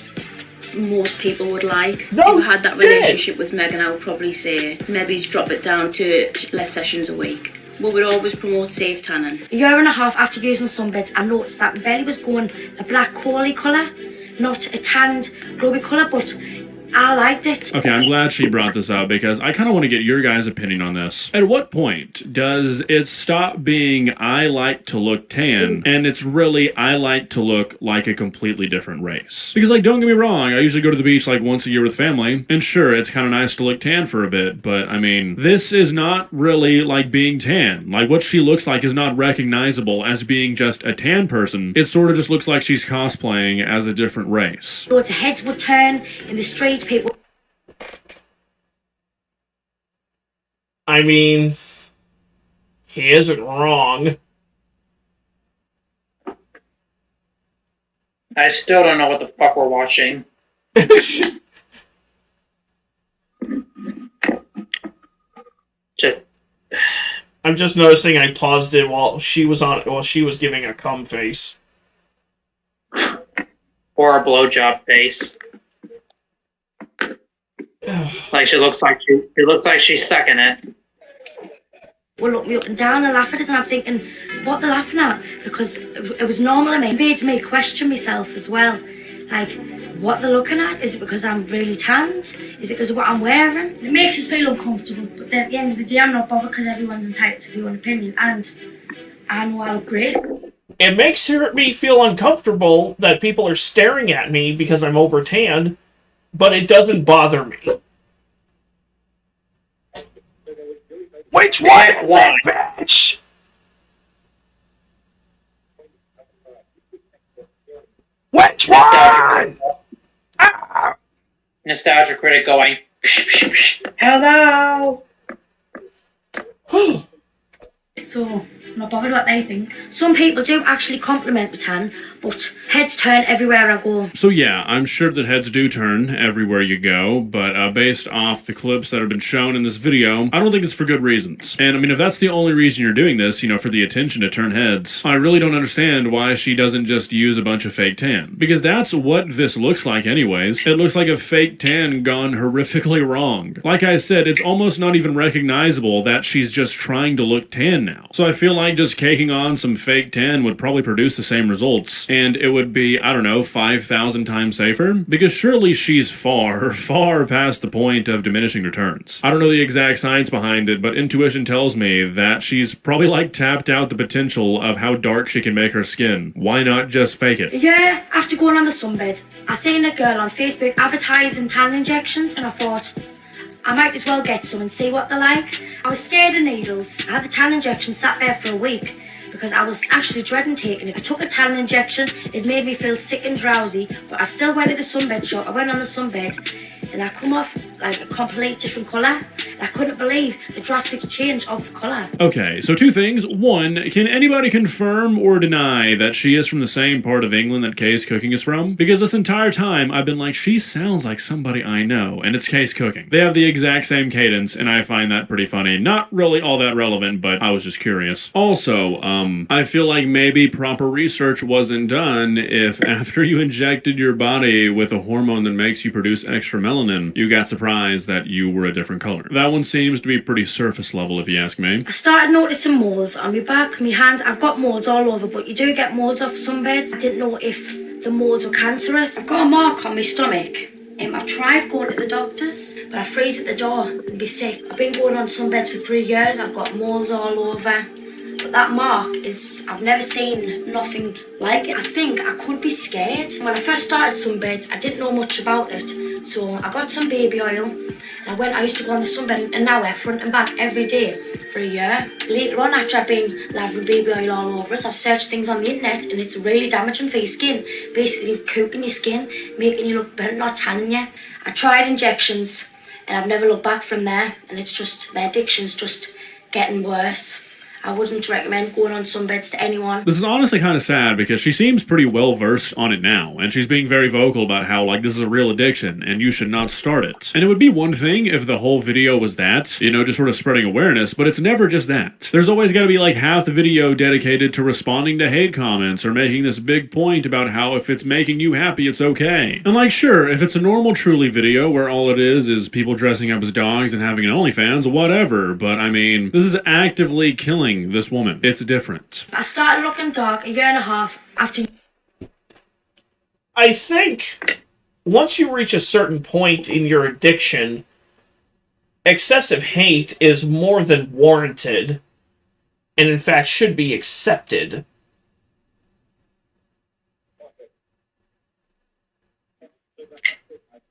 most people would like. If I had that relationship with Megan, I would probably say maybe drop it down to less sessions a week. But we'd always promote safe tanning. A year and a half after using sunbeds, I noticed that my belly was going a black coaly colour, not a tanned, glowy colour, but I liked it. Okay, I'm glad she brought this up because I kind of want to get your guys' opinion on this. At what point does it stop being I like to look tan and it's really I like to look like a completely different race? Because, like, don't get me wrong, I usually go to the beach like once a year with family, and sure, it's kind of nice to look tan for a bit, but I mean, this is not really like being tan. Like, what she looks like is not recognizable as being just a tan person. It sort of just looks like she's cosplaying as a different race. Loads of heads would turn in the street, people. I mean, he isn't wrong. I still don't know what the fuck we're watching. I'm just noticing I paused it while she was giving a cum face. Or a blowjob face. Like she looks like she's sucking it. Will look me up and down and laugh at us, and I'm thinking, what they're laughing at? Because it was normal. I mean, it made me question myself as well. Like, what they're looking at? Is it because I'm really tanned? Is it because of what I'm wearing? It makes us feel uncomfortable, but at the end of the day, I'm not bothered because everyone's entitled to their own opinion, and I know I look great. It makes me feel uncomfortable that people are staring at me because I'm over tanned, but it doesn't bother me. Which one is it, bitch? Which one? Nostalgia critic going, hello. So, I'm not bothered what they think. Some people do actually compliment the tan, but heads turn everywhere I go. So yeah, I'm sure that heads do turn everywhere you go, but based off the clips that have been shown in this video, I don't think it's for good reasons. And I mean, if that's the only reason you're doing this, you know, for the attention to turn heads, I really don't understand why she doesn't just use a bunch of fake tan. Because that's what this looks like anyways. It looks like a fake tan gone horrifically wrong. Like I said, it's almost not even recognizable that she's just trying to look tan now. So I feel like just caking on some fake tan would probably produce the same results, and it would be, I don't know, 5,000 times safer? Because surely she's far, far past the point of diminishing returns. I don't know the exact science behind it, but intuition tells me that she's probably like tapped out the potential of how dark she can make her skin. Why not just fake it? Yeah, after going on the sunbed, I seen a girl on Facebook advertising tan injections, and I thought, I might as well get some and see what they're like. I was scared of needles. I had the tan injection sat there for a week because I was actually dreading taking it. I took a tan injection, it made me feel sick and drowsy, but I still went to the sunbed shop. I went on the sunbed and I come off like a complete different colour. I couldn't believe the drastic change of the colour. Okay, so two things. One, can anybody confirm or deny that she is from the same part of England that Kay's Cooking is from? Because this entire time, I've been like, she sounds like somebody I know, and it's Kay's Cooking. They have the exact same cadence, and I find that pretty funny. Not really all that relevant, but I was just curious. Also, I feel like maybe proper research wasn't done if after you injected your body with a hormone that makes you produce extra melanin, you got surprised that you were a different color. That one seems to be pretty surface level, if you ask me. I started noticing moles on my back, my hands. I've got moles all over, but you do get moles off sunbeds. I didn't know if the moles were cancerous. I've got a mark on my stomach. I've tried going to the doctors, but I freeze at the door and be sick. I've been going on sunbeds for 3 years. I've got moles all over. But that mark is, I've never seen nothing like it. I think I could be scared. When I first started sunbeds, I didn't know much about it. So I got some baby oil, and I used to go on the sunbed, and now I wear front and back every day for a year. Later on, after I've been lavering baby oil all over us, I've searched things on the internet, and it's really damaging for your skin. Basically cooking your skin, making you look better, not tanning you. I tried injections, and I've never looked back from there, and it's just, the addiction's just getting worse. I wouldn't recommend going on sunbeds to anyone. This is honestly kind of sad because she seems pretty well versed on it now, and she's being very vocal about how, like, this is a real addiction and you should not start it. And it would be one thing if the whole video was that, you know, just sort of spreading awareness, but it's never just that. There's always got to be like half the video dedicated to responding to hate comments or making this big point about how if it's making you happy, it's okay. And like, sure, if it's a normal Truly video where all it is people dressing up as dogs and having an OnlyFans, whatever, but I mean, this is actively killing this woman. It's different. I started looking dark a year and a half after. I think once you reach a certain point in your addiction, excessive hate is more than warranted, and in fact should be accepted.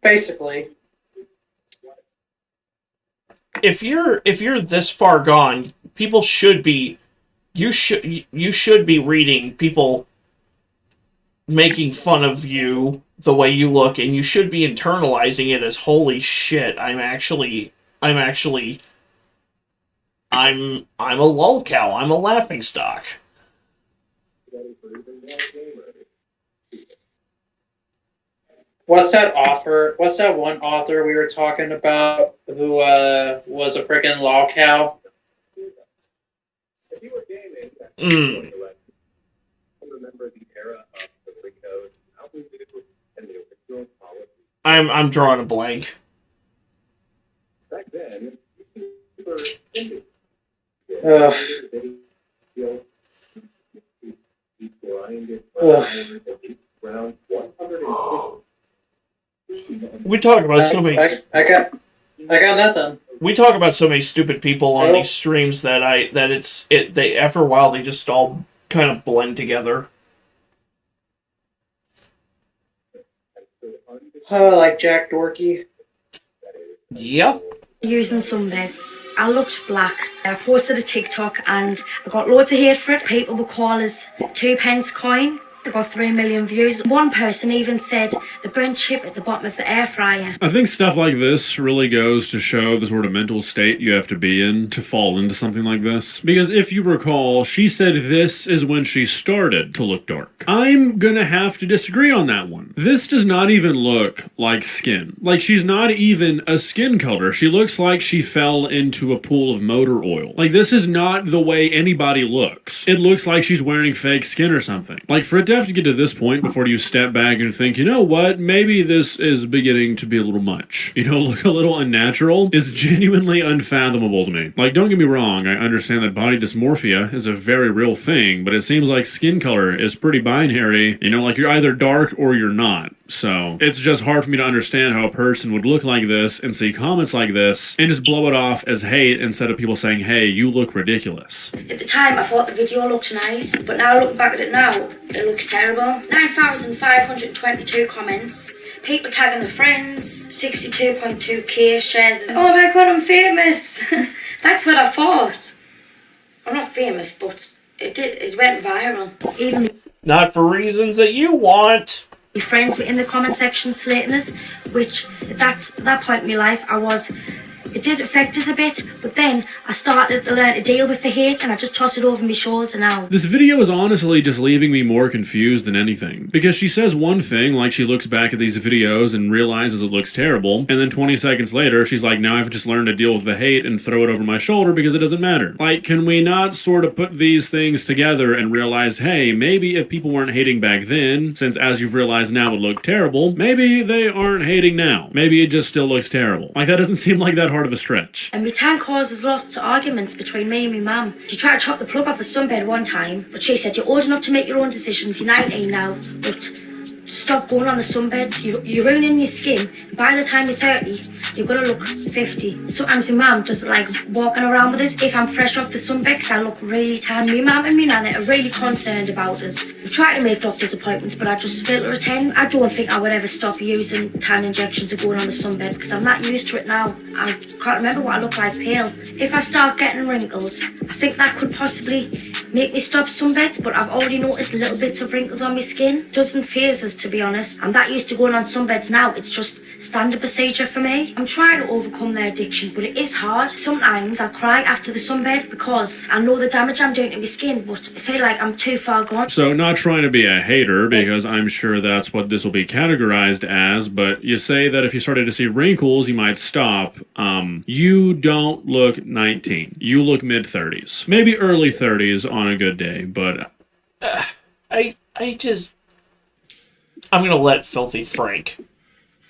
Basically. If you're this far gone, people should be you should be reading people making fun of you the way you look, and you should be internalizing it as holy shit, I'm a lolcow, I'm a laughingstock. What's that one author we were talking about who was a freaking lolcow? I'm drawing a blank. We talk about so many. I got nothing. We talk about so many stupid people on these streams that they after a while they just all kind of blend together. Like Jack Dorky. Yep. Using sunbeds. I looked black. I posted a TikTok and I got loads of hate for it. People would call us 2p coin. I got 3 million views. One person even said the burnt chip at the bottom of the air fryer. I think stuff like this really goes to show the sort of mental state you have to be in to fall into something like this. Because if you recall, she said this is when she started to look dark. I'm gonna have to disagree on that one. This does not even look like skin. Like, she's not even a skin color. She looks like she fell into a pool of motor oil. Like, this is not the way anybody looks. It looks like she's wearing fake skin or something. Like, for it to have to get to this point before you step back and think, you know what, maybe this is beginning to be a little much. You know, look a little unnatural is genuinely unfathomable to me. Like, don't get me wrong, I understand that body dysmorphia is a very real thing, but it seems like skin color is pretty binary. You know, like you're either dark or you're not. So it's just hard for me to understand how a person would look like this and see comments like this and just blow it off as hate instead of people saying, hey, you look ridiculous. At the time, I thought the video looked nice, but now looking back at it now, it looks terrible. 9,522 comments, people tagging their friends, 62.2k shares. Oh my god, I'm famous! That's what I thought. I'm not famous, but it went viral. Even not for reasons that you want. My friends were in the comment section slating us, which at that point in my life it did affect us a bit, but then I started to learn to deal with the hate and I just toss it over my shoulder now. This video is honestly just leaving me more confused than anything, because she says one thing, like she looks back at these videos and realizes it looks terrible, and then 20 seconds later she's like, now I've just learned to deal with the hate and throw it over my shoulder because it doesn't matter. Like, can we not sort of put these things together and realize, hey, maybe if people weren't hating back then, since as you've realized now it looked terrible, maybe they aren't hating now. Maybe it just still looks terrible. Like, that doesn't seem like that hard of a stretch. And my tan causes lots of arguments between me and my mum. She tried to chop the plug off the sunbed one time, but she said, you're old enough to make your own decisions, you're 19 now, but stop going on the sunbeds, you're ruining your skin. By the time you're 30, you're gonna look 50. Sometimes my mum doesn't like walking around with us if I'm fresh off the sunbed because I look really tan. My mum and my nana are really concerned about us. We try to make doctor's appointments, but I just fail to attend. I don't think I would ever stop using tan injections or going on the sunbed because I'm not used to it now. I can't remember what I look like pale. If I start getting wrinkles, I think that could possibly make me stop sunbeds, but I've already noticed little bits of wrinkles on my skin. Doesn't faze us, to be honest. I'm that used to going on sunbeds now, it's just standard procedure for me. I'm trying to overcome the addiction, but it is hard. Sometimes I cry after the sunbed because I know the damage I'm doing to my skin, but I feel like I'm too far gone. So, not trying to be a hater, because I'm sure that's what this will be categorized as, but you say that if you started to see wrinkles, you might stop. You don't look 19. You look mid-30s. Maybe early 30s on a good day, but... I'm gonna let Filthy Frank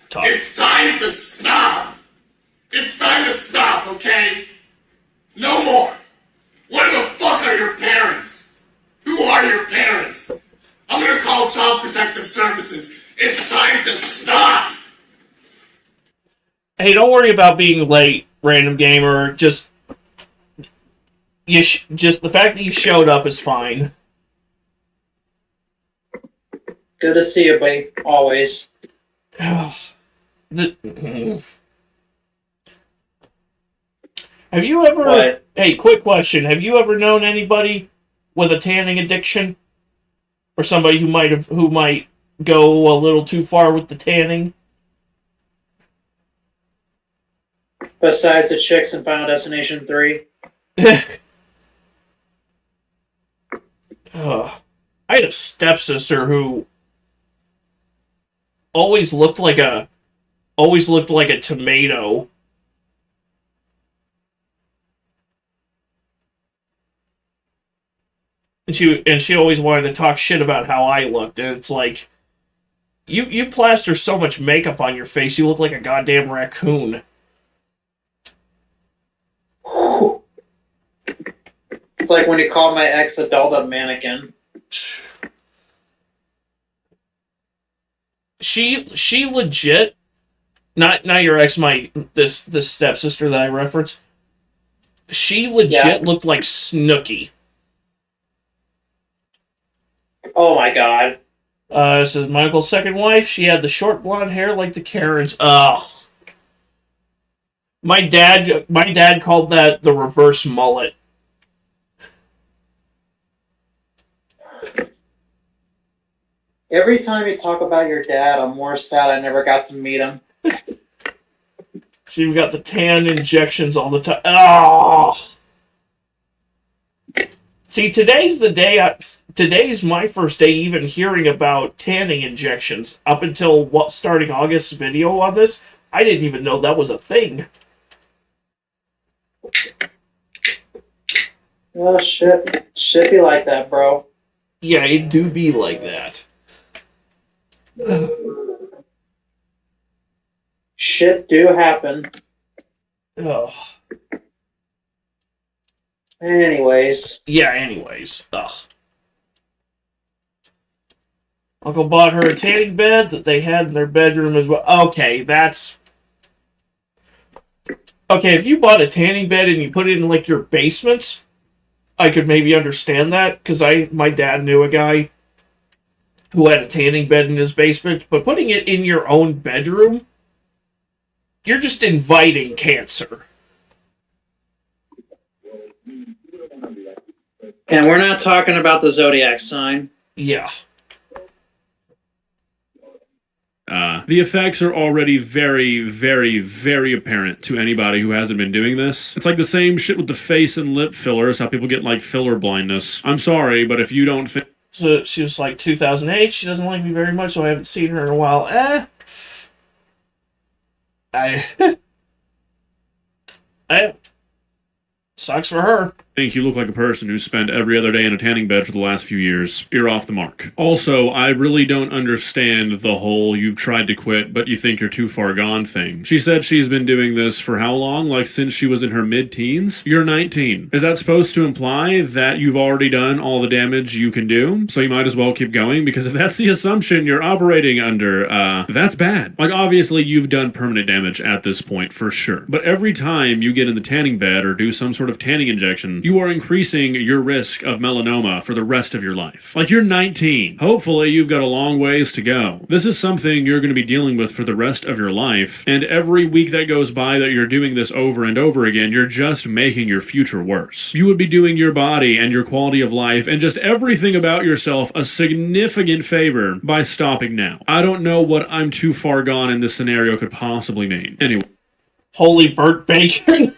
talk. It's time to stop! It's time to stop, okay? No more! Where the fuck are your parents? Who are your parents? I'm gonna call Child Protective Services. It's time to stop! Hey, don't worry about being late, random gamer. Just just the fact that you showed up is fine. Good to see you, buddy. Always. Have you ever? What? Hey, quick question: have you ever known anybody with a tanning addiction, or somebody who might go a little too far with the tanning? Besides the chicks in Final Destination 3. I had a stepsister who always looked like a tomato. And she always wanted to talk shit about how I looked, and it's like, you plaster so much makeup on your face, you look like a goddamn raccoon. It's like when you called my ex a dolled up mannequin. She legit, not your ex, this stepsister that I referenced. She legit looked like Snooki. Oh my god. This is Michael's second wife. She had the short blonde hair like the Karens. Ugh. My dad called that the reverse mullet. Every time you talk about your dad, I'm more sad I never got to meet him. She got the tan injections all the time. Oh. See, today's the day. Today's my first day even hearing about tanning injections. Up until starting August's video on this, I didn't even know that was a thing. Oh shit. Shit be like that, bro. Yeah, it do be like that. Shit do happen. Ugh. Anyways. Yeah, anyways. Ugh. Uncle bought her a tanning bed that they had in their bedroom as well. Okay, that's... Okay, if you bought a tanning bed and you put it in, like, your basement, I could maybe understand that, because my dad knew a guy who had a tanning bed in his basement, but putting it in your own bedroom, you're just inviting cancer. And we're not talking about the zodiac sign. Yeah. The effects are already very, very, very apparent to anybody who hasn't been doing this. It's like the same shit with the face and lip fillers, how people get, like, filler blindness. I'm sorry, but if you don't think... So she was like 2008, she doesn't like me very much, so I haven't seen her in a while. Sucks for her. Think you look like a person who's spent every other day in a tanning bed for the last few years. You're off the mark. Also, I really don't understand the whole you've tried to quit, but you think you're too far gone thing. She said she's been doing this for how long? Like since she was in her mid-teens? You're 19. Is that supposed to imply that you've already done all the damage you can do? So you might as well keep going? Because if that's the assumption you're operating under, that's bad. Like obviously you've done permanent damage at this point for sure. But every time you get in the tanning bed or do some sort of tanning injection, you are increasing your risk of melanoma for the rest of your life. Like you're 19. Hopefully you've got a long ways to go. This is something you're going to be dealing with for the rest of your life, and every week that goes by that you're doing this over and over again, you're just making your future worse. You would be doing your body and your quality of life and just everything about yourself a significant favor by stopping now. I don't know what I'm too far gone in this scenario could possibly mean. Anyway. Holy burnt bacon.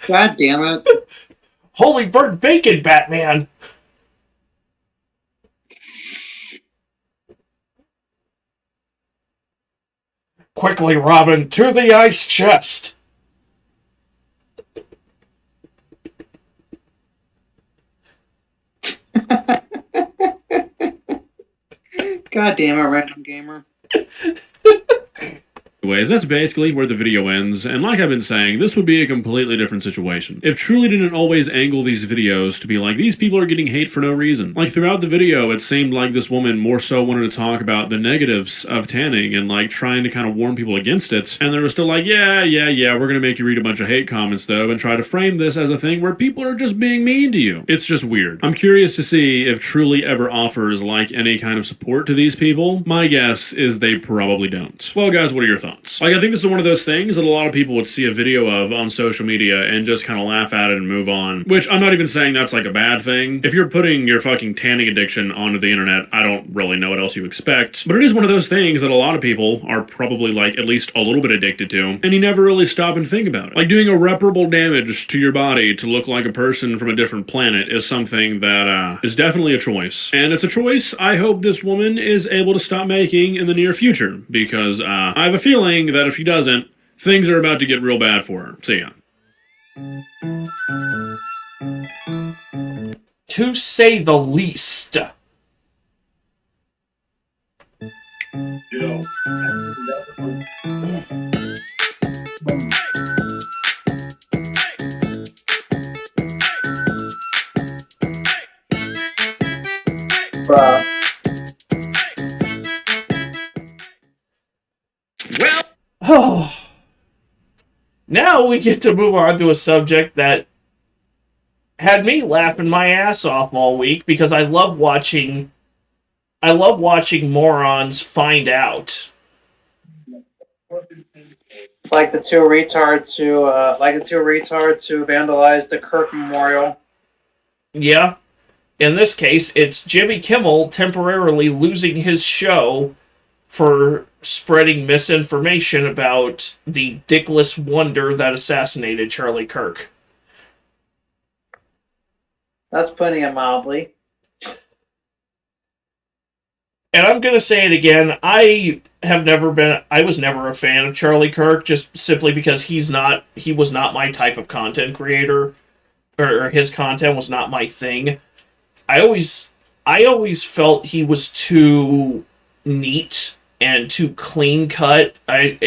God damn it. Holy burnt bacon, Batman! Quickly, Robin, to the ice chest! God damn it, random gamer. Anyways, that's basically where the video ends, and like I've been saying, this would be a completely different situation. If Truly didn't always angle these videos to be like, these people are getting hate for no reason. Like, throughout the video, it seemed like this woman more so wanted to talk about the negatives of tanning and, like, trying to kind of warn people against it, and they were still like, yeah, we're gonna make you read a bunch of hate comments, though, and try to frame this as a thing where people are just being mean to you. It's just weird. I'm curious to see if Truly ever offers, like, any kind of support to these people. My guess is they probably don't. Well, guys, what are your thoughts? Like, I think this is one of those things that a lot of people would see a video of on social media and just kind of laugh at it and move on, which I'm not even saying that's like a bad thing. If you're putting your fucking tanning addiction onto the internet, I don't really know what else you expect, but it is one of those things that a lot of people are probably, like, at least a little bit addicted to, and you never really stop and think about it. Like, doing irreparable damage to your body to look like a person from a different planet is something that is definitely a choice, and it's a choice I hope this woman is able to stop making in the near future, because I have a feeling that if she doesn't, things are about to get real bad for her. See ya. To say the least. Well, now we get to move on to a subject that had me laughing my ass off all week because I love watching morons find out. Like the two retards who vandalized the Kirk Memorial. Yeah. In this case, it's Jimmy Kimmel temporarily losing his show for spreading misinformation about the dickless wonder that assassinated Charlie Kirk. That's putting it mildly. And I'm gonna say it again, I was never a fan of Charlie Kirk, just simply because he was not my type of content creator, or his content was not my thing. I always felt he was too neat and too clean cut. I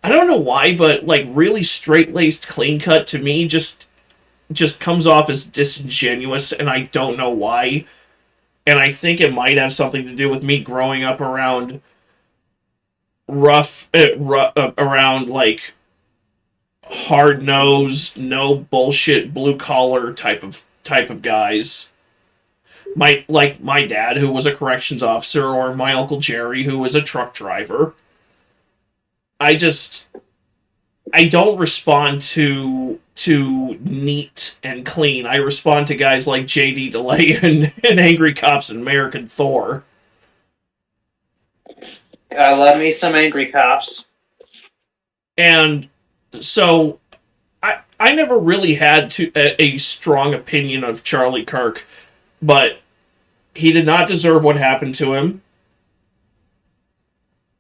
don't know why, but like really straight-laced clean cut to me just comes off as disingenuous, and I don't know why. And I think it might have something to do with me growing up around around like hard-nosed, no bullshit, blue-collar type of guys. My dad, who was a corrections officer, or my Uncle Jerry, who was a truck driver. I don't respond to neat and clean. I respond to guys like J.D. DeLay and Angry Cops and American Thor. I love me some Angry Cops. And so I never really had a strong opinion of Charlie Kirk, but he did not deserve what happened to him.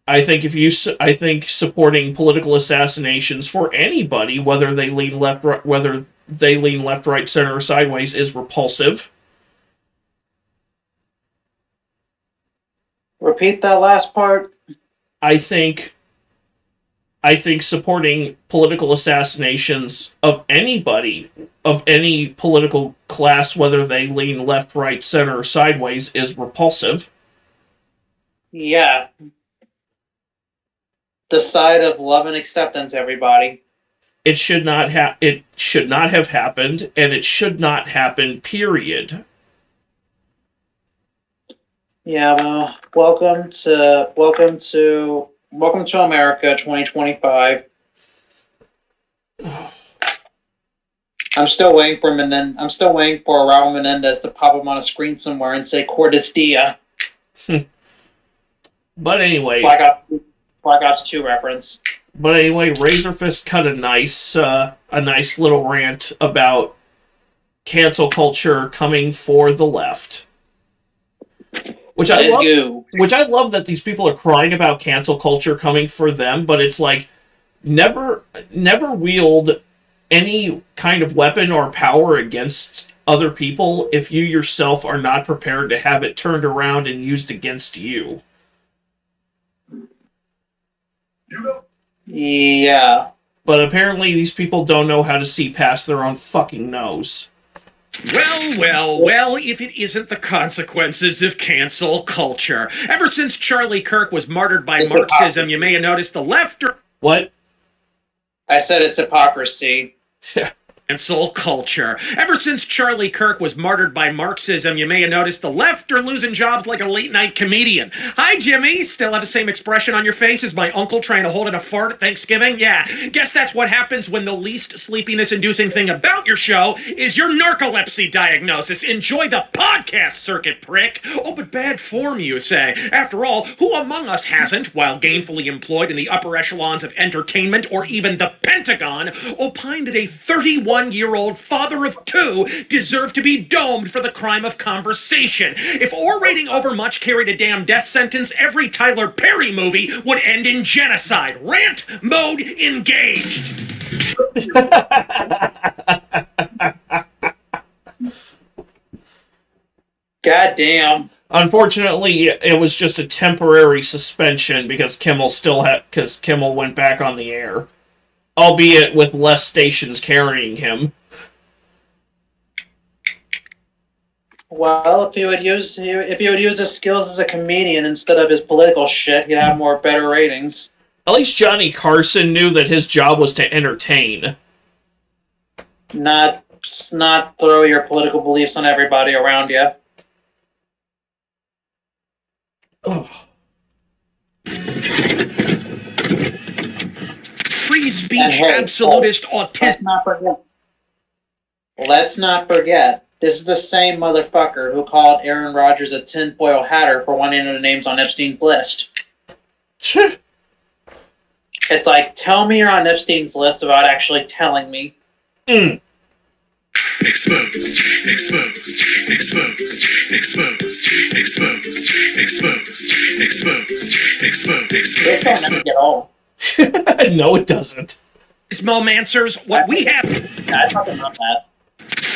I think supporting political assassinations for anybody, whether they lean left, right, center, or sideways, is repulsive. Repeat that last part. I think supporting political assassinations of anybody, of any political class, whether they lean left, right, center, or sideways, is repulsive. Yeah. The side of love and acceptance, everybody. It should not have happened, and it should not happen, period. Yeah, well, welcome to America 2025. I'm still waiting for Raul Menendez to pop up on a screen somewhere and say Cordis Dia. But anyway, Black Ops 2 reference. But anyway, Razorfist cut a nice little rant about cancel culture coming for the left. Which I love that these people are crying about cancel culture coming for them, but it's like never wield any kind of weapon or power against other people if you yourself are not prepared to have it turned around and used against you. Yeah. But apparently these people don't know how to see past their own fucking nose. Well, if it isn't the consequences of cancel culture. Ever since Charlie Kirk was martyred by Marxism, you may have noticed the left or... What? I said it's hypocrisy. Cancel culture. Ever since Charlie Kirk was martyred by Marxism, you may have noticed the left are losing jobs like a late-night comedian. Hi, Jimmy. Still have the same expression on your face as my uncle trying to hold in a fart at Thanksgiving? Yeah, guess that's what happens when the least sleepiness-inducing thing about your show is your narcolepsy diagnosis. Enjoy the podcast circuit, prick. Oh, but bad form, you say. After all, who among us hasn't, while gainfully employed in the upper echelons of entertainment or even the Pentagon, opined that a 31-year-old father of two deserved to be domed for the crime of conversation? If orating overmuch carried a damn death sentence, every Tyler Perry movie would end in genocide. Rant mode engaged. God damn. Unfortunately, it was just a temporary suspension because Kimmel went back on the air, albeit with less stations carrying him. Well, if he would use his skills as a comedian instead of his political shit, he'd have more better ratings. At least Johnny Carson knew that his job was to entertain. Not throw your political beliefs on everybody around you. Oh. Free speech, absolutist, autism. Let's not forget, this is the same motherfucker who called Aaron Rodgers a tinfoil hatter for one of the names on Epstein's list. It's like, tell me you're on Epstein's list without actually telling me. Exposed, exposed, exposed, exposed, exposed, exposed, exposed, exposed, exposed. Get old. No, it doesn't. Ismomancers, what we have... I talking about that.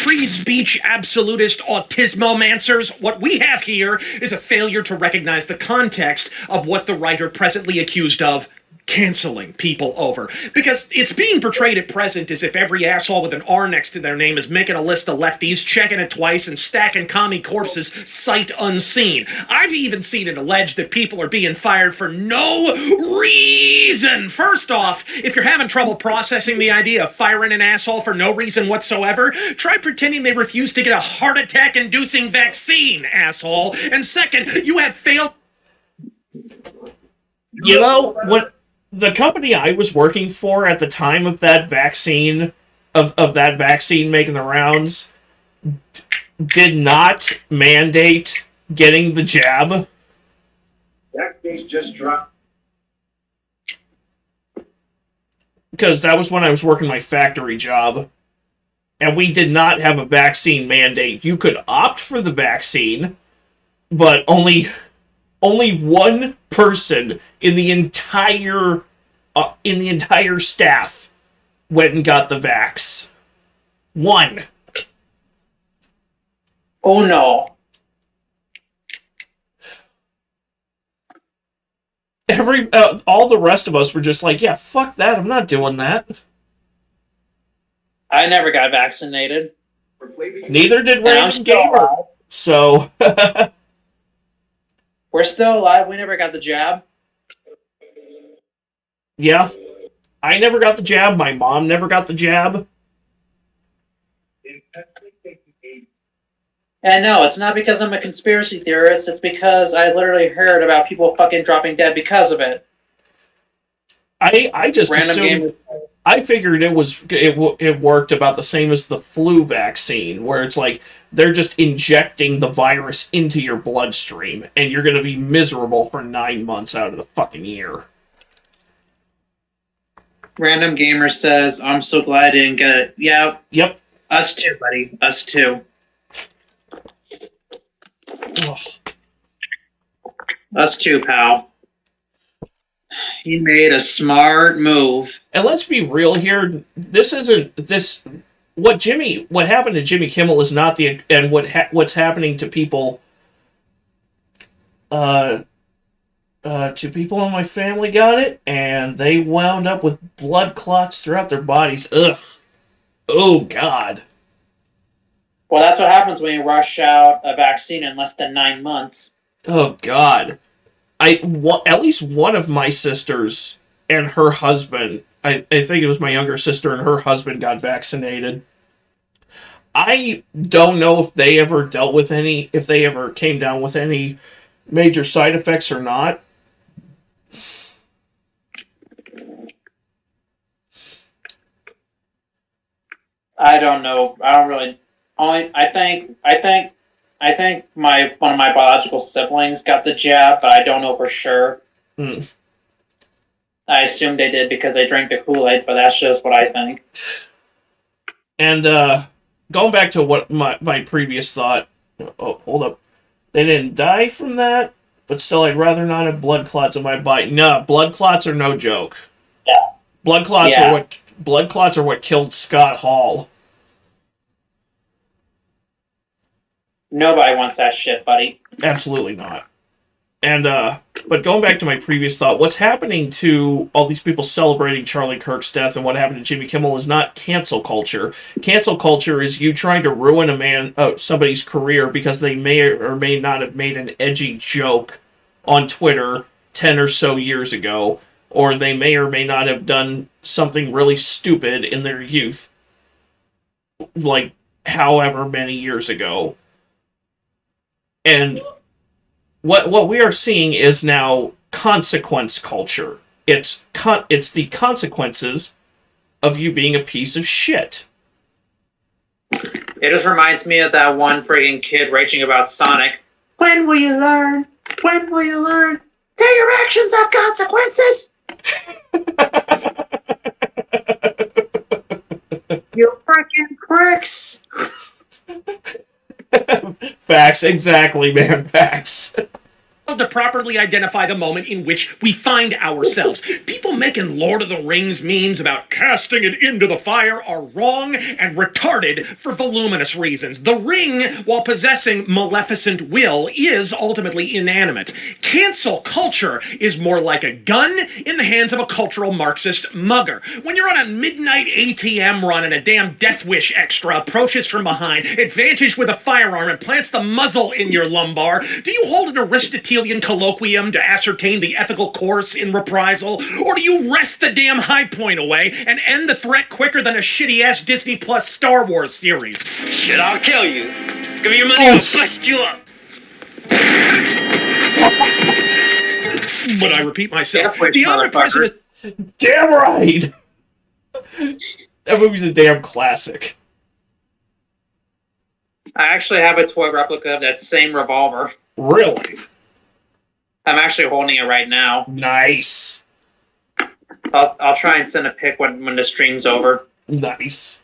Free speech, absolutist, autismomancers, what we have here is a failure to recognize the context of what the writer presently accused of canceling people over. Because it's being portrayed at present as if every asshole with an R next to their name is making a list of lefties, checking it twice, and stacking commie corpses sight unseen. I've even seen it alleged that people are being fired for no reason. First off, if you're having trouble processing the idea of firing an asshole for no reason whatsoever, try pretending they refuse to get a heart attack-inducing vaccine, asshole. And second, you have failed... You know, what... The company I was working for at the time of that vaccine, of that vaccine making the rounds, did not mandate getting the jab. That case just dropped. Because that was when I was working my factory job. And we did not have a vaccine mandate. You could opt for the vaccine, but only one person in the entire staff went and got the vax. One. Oh no. All the rest of us were just like, yeah, fuck that, I'm not doing that. I never got vaccinated. Neither did Raymond Gamer. So... We're still alive. We never got the jab. Yeah. I never got the jab. My mom never got the jab. And no, it's not because I'm a conspiracy theorist. It's because I literally heard about people fucking dropping dead because of it. I just assumed... I figured it worked about the same as the flu vaccine, where it's like they're just injecting the virus into your bloodstream, and you're going to be miserable for 9 months out of the fucking year. Random Gamer says, I'm so glad I didn't get it. Yeah. Yep. Us too, buddy. Us too. Ugh. Us too, pal. He made a smart move. And let's be real here. What happened to Jimmy Kimmel is not what's happening to people. two people in my family got it, and they wound up with blood clots throughout their bodies. Ugh. Oh, God. Well, that's what happens when you rush out a vaccine in less than 9 months. Oh, God. At least one of my sisters and her husband, I think it was my younger sister and her husband got vaccinated. I don't know if they ever dealt with any, if they ever came down with any major side effects or not. I don't know. I don't really. I think one of my biological siblings got the jab, but I don't know for sure. I assume they did because they drank the Kool-Aid, but that's just what I think. And going back to what my previous thought. Oh, hold up. They didn't die from that, but still, I'd rather not have blood clots in my body. No, blood clots are no joke. Yeah. Blood clots are what killed Scott Hall. Nobody wants that shit, buddy. Absolutely not. And but going back to my previous thought, what's happening to all these people celebrating Charlie Kirk's death and what happened to Jimmy Kimmel is not cancel culture. Cancel culture is you trying to ruin somebody's career because they may or may not have made an edgy joke on Twitter 10 or so years ago, or they may or may not have done something really stupid in their youth, like however many years ago. And what we are seeing is now consequence culture. It's the consequences of you being a piece of shit. It just reminds me of that one friggin' kid raging about Sonic. When will you learn? When will you learn that your actions have consequences? You freaking pricks! Facts, exactly, man. Facts. To properly identify the moment in which we find ourselves. People making Lord of the Rings memes about casting it into the fire are wrong and retarded for voluminous reasons. The ring, while possessing maleficent will, is ultimately inanimate. Cancel culture is more like a gun in the hands of a cultural Marxist mugger. When you're on a midnight ATM run and a damn Death Wish extra approaches from behind, advantaged with a firearm and plants the muzzle in your lumbar, do you hold an Aristotelian colloquium to ascertain the ethical course in reprisal? Or do you wrest the damn high point away and end the threat quicker than a shitty-ass Disney Plus Star Wars series? Shit, I'll kill you. Give me your money, I'll bust you up. But I repeat myself, the omnipresent is... Damn right! That movie's a damn classic. I actually have a toy replica of that same revolver. Really? I'm actually holding it right now. Nice. I'll try and send a pic when the stream's over. Nice.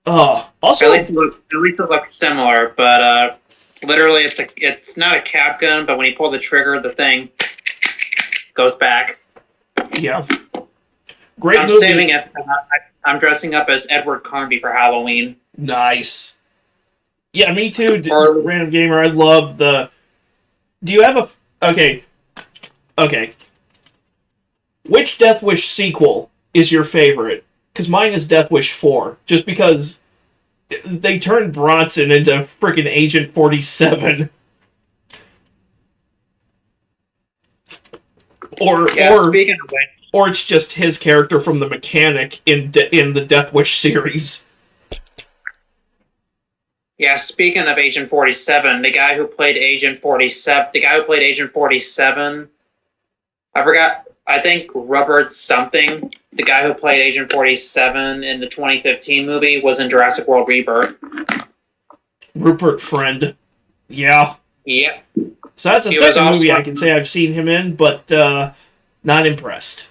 Also, at least it looks similar, but literally it's not a cap gun, but when you pull the trigger, the thing goes back. Yeah. Great I'm movie. saving it. I'm dressing up as Edward Carnby for Halloween. Nice. Yeah, me too. Random Gamer. I love the. Do you have a? Okay. Which Death Wish sequel is your favorite? Because mine is Death Wish 4. Just because they turned Bronson into freaking Agent 47. Speaking of which, or it's just his character from The Mechanic in the Death Wish series. Yeah, speaking of Agent 47, the guy who played Agent 47, I forgot, I think Robert something, the guy who played Agent 47 in the 2015 movie, was in Jurassic World Rebirth. Rupert Friend. Yeah. Yep. So that's the second movie I can say I've seen him in, but not impressed.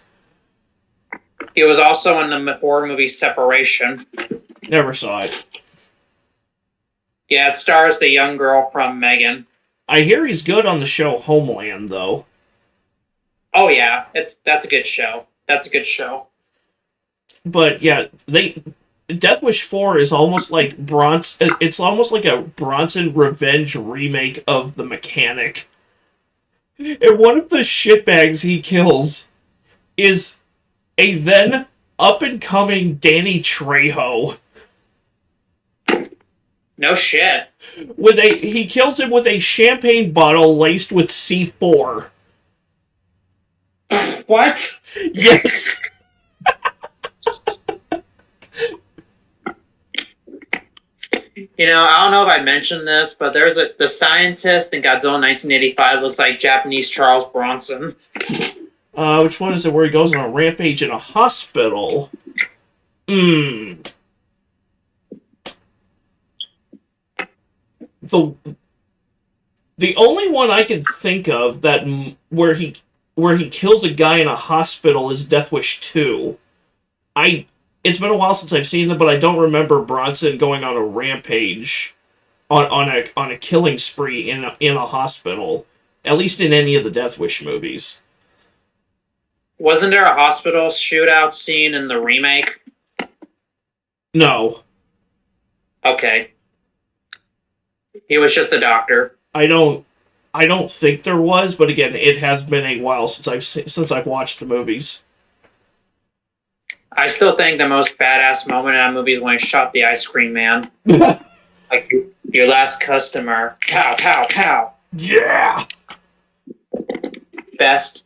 He was also in the horror movie Separation. Never saw it. Yeah, it stars the young girl from Megan. I hear he's good on the show Homeland, though. Oh yeah, that's a good show. That's a good show. But yeah, Death Wish 4 is almost like Bronson. It's almost like a Bronson revenge remake of The Mechanic. And one of the shitbags he kills is a then up-and-coming Danny Trejo. No shit. He kills him with a champagne bottle laced with C4. What? Yes. You know, I don't know if I mentioned this, but there's the scientist in Godzilla 1985 looks like Japanese Charles Bronson. Which one is it where he goes on a rampage in a hospital? The only one I can think of that where he kills a guy in a hospital is Death Wish 2. It's been a while since I've seen them, but I don't remember Bronson going on a rampage on a killing spree in a hospital. At least in any of the Death Wish movies. Wasn't there a hospital shootout scene in the remake? No. Okay. He was just a doctor. I don't think there was, but again, it has been a while since I've watched the movies. I still think the most badass moment in that movie is when he shot the ice cream man. Like, your last customer. Pow, pow, pow. Yeah! Best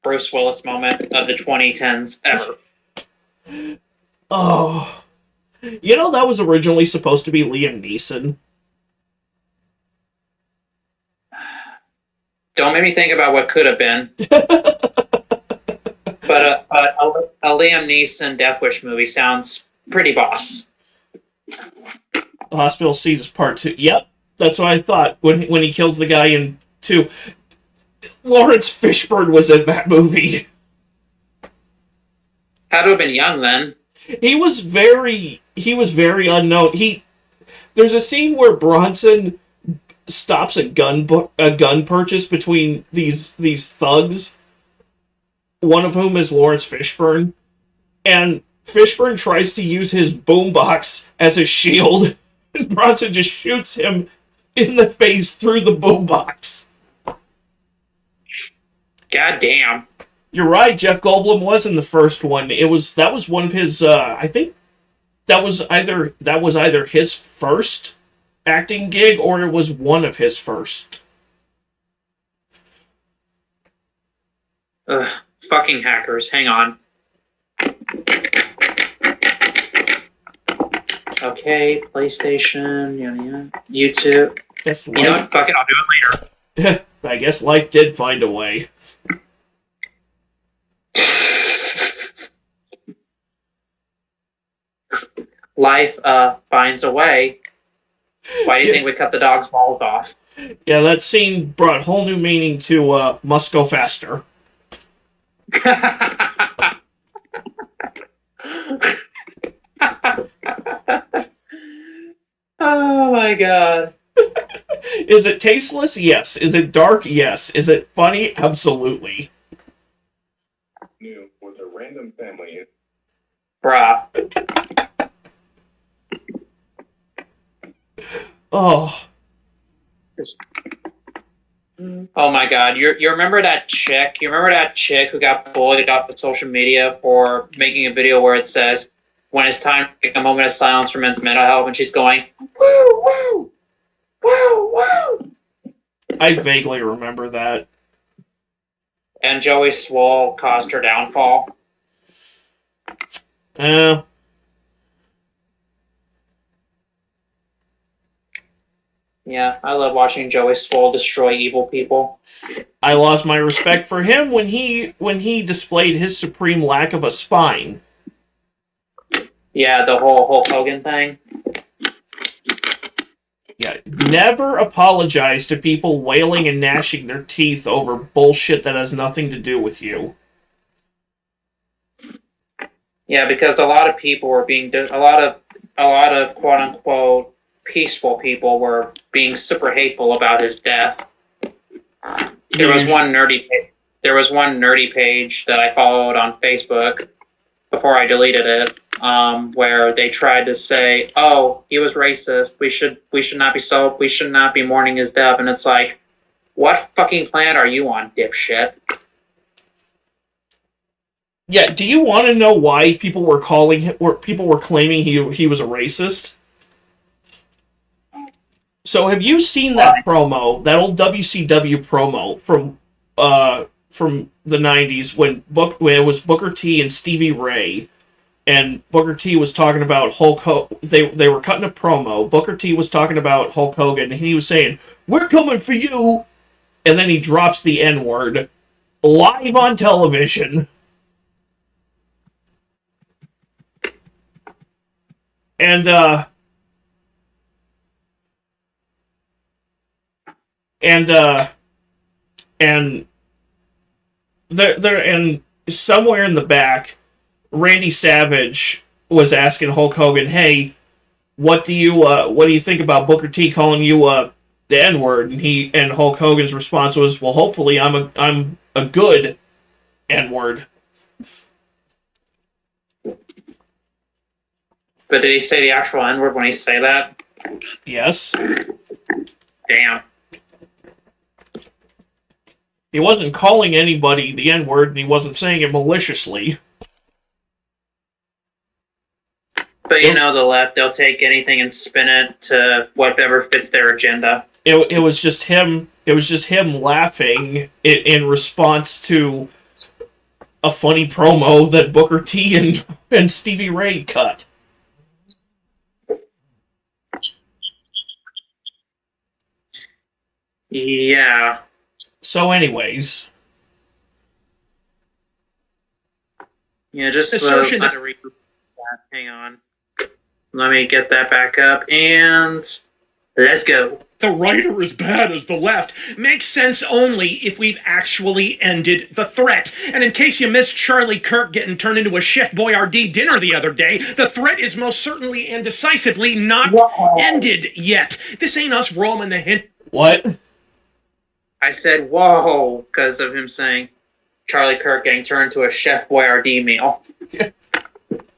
Bruce Willis moment of the 2010s ever. Oh. You know, that was originally supposed to be Liam Neeson. Don't make me think about what could have been. But a Liam Neeson Death Wish movie sounds pretty boss. The hospital scene is part 2. Yep, that's what I thought when he kills the guy in 2. Lawrence Fishburne was in that movie. Had to have been young then. He was very unknown. There's a scene where Bronson stops a gun purchase between these thugs, one of whom is Lawrence Fishburne, and Fishburne tries to use his boombox as a shield, and Bronson just shoots him in the face through the boombox. God damn. You're right, Jeff Goldblum was in the first one. That was one of his I think that was either his first acting gig or it was one of his first. Fucking hackers, hang on. Okay, PlayStation, YouTube. You know what? Fuck it, I'll do it later. I guess life did find a way. Life finds a way. Why do you think we cut the dog's balls off? Yeah, that scene brought whole new meaning to Must Go Faster. Oh my god. Is it tasteless? Yes. Is it dark? Yes. Is it funny? Absolutely. New with a random family. Bruh. Oh. Oh my god. You remember that chick? You remember that chick who got bullied off of social media for making a video where it says, when it's time to take a moment of silence for men's mental health, and she's going, woo, woo, woo, woo. I vaguely remember that. And Joey Swole caused her downfall. Yeah, I love watching Joey Swole destroy evil people. I lost my respect for him when he displayed his supreme lack of a spine. Yeah, the whole Hulk Hogan thing. Yeah, never apologize to people wailing and gnashing their teeth over bullshit that has nothing to do with you. Yeah, because a lot of people were being a lot of quote unquote peaceful people were being super hateful about his death. There was one nerdy page that I followed on Facebook before I deleted it, where they tried to say, "Oh, he was racist. We should not be mourning his death." And it's like, What fucking planet are you on, dipshit? Yeah, do you want to know why people were calling him, or people were claiming he was a racist? So have you seen that promo, that old WCW promo from the 90s when it was Booker T and Stevie Ray, and Booker T was talking about Hulk Hogan. They were cutting a promo. Booker T was talking about Hulk Hogan, and he was saying, "We're coming for you," and then he drops the N-word live on television. And and somewhere in the back, Randy Savage was asking Hulk Hogan, "Hey, what do you think about Booker T calling you the N-word?" And Hulk Hogan's response was, "Well, hopefully I'm a good N-word." But did he say the actual N-word when he say that? Yes. Damn. He wasn't calling anybody the N-word, and he wasn't saying it maliciously. But you know the left, they'll take anything and spin it to whatever fits their agenda. It was just him. It was just him laughing in response to a funny promo that Booker T and Stevie Ray cut. Yeah. So, anyways. Yeah, just Assertion let that- it read that. Hang on. Let me get that back up, and let's go. The right are as bad as the left makes sense only if we've actually ended the threat. And in case you missed Charlie Kirk getting turned into a Chef Boyardee dinner the other day, the threat is most certainly and decisively not ended yet. This ain't us roaming the hint. What? I said, whoa, because of him saying Charlie Kirk getting turned into a Chef Boyardee meal.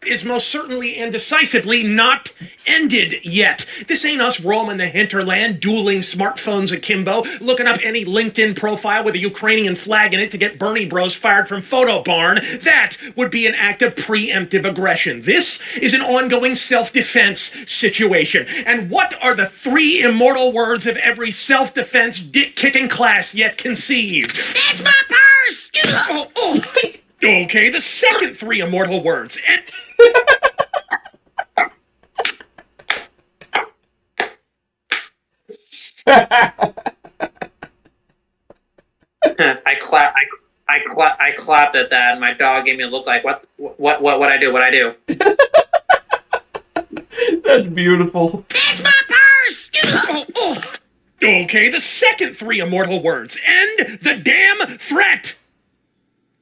Is most certainly and decisively not ended yet. This ain't us roaming the hinterland, dueling smartphones akimbo, looking up any LinkedIn profile with a Ukrainian flag in it to get Bernie Bros fired from Photo Barn. That would be an act of preemptive aggression. This is an ongoing self-defense situation. And what are the 3 immortal words of every self-defense dick-kicking class yet conceived? That's my purse! Okay, the second 3 immortal words. I clapped at that, and my dog gave me a look like, what I do? That's beautiful. That's my purse! Okay, the second 3 immortal words. End the damn threat!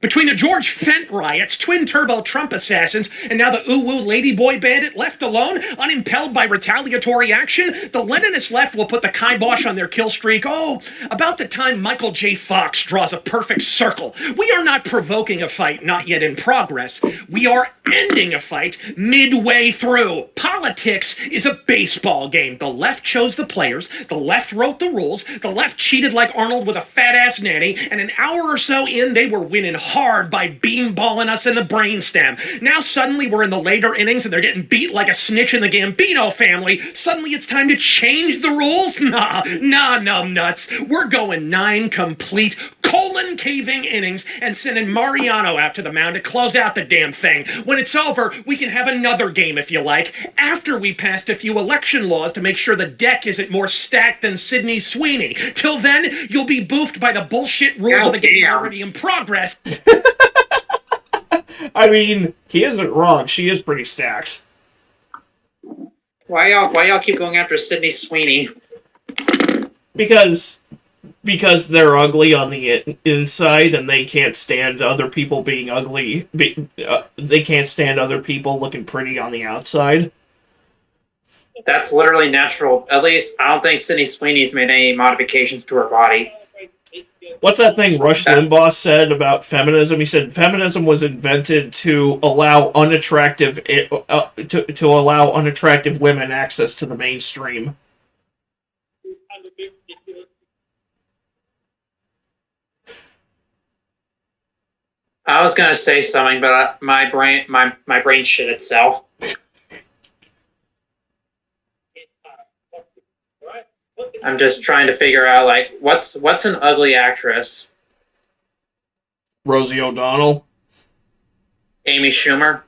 Between the George Fent riots, twin turbo Trump assassins, and now the ooh-woo ladyboy bandit left alone, unimpelled by retaliatory action, the Leninist left will put the kibosh on their kill streak. Oh, about the time Michael J. Fox draws a perfect circle. We are not provoking a fight not yet in progress. We are ending a fight midway through. Politics is a baseball game. The left chose the players, the left wrote the rules, the left cheated like Arnold with a fat-ass nanny, and an hour or so in, they were winning hard by beamballing us in the brainstem. Now suddenly we're in the later innings and they're getting beat like a snitch in the Gambino family. Suddenly it's time to change the rules? Nah, numbnuts. We're going 9 complete colon-caving innings and sending Mariano out to the mound to close out the damn thing. When it's over, we can have another game if you like, after we passed a few election laws to make sure the deck isn't more stacked than Sydney Sweeney. Till then, you'll be boofed by the bullshit rules of the game already in progress. I mean, he isn't wrong. She is pretty stacked. Why y'all keep going after Sydney Sweeney? Because they're ugly on the inside and they can't stand other people being ugly. They can't stand other people looking pretty on the outside. That's literally natural. At least, I don't think Sydney Sweeney's made any modifications to her body. What's that thing Rush Limbaugh said about feminism? He said feminism was invented to allow unattractive women access to the mainstream. I was gonna say something, but my brain shit itself. I'm just trying to figure out like what's an ugly actress? Rosie O'Donnell. Amy Schumer.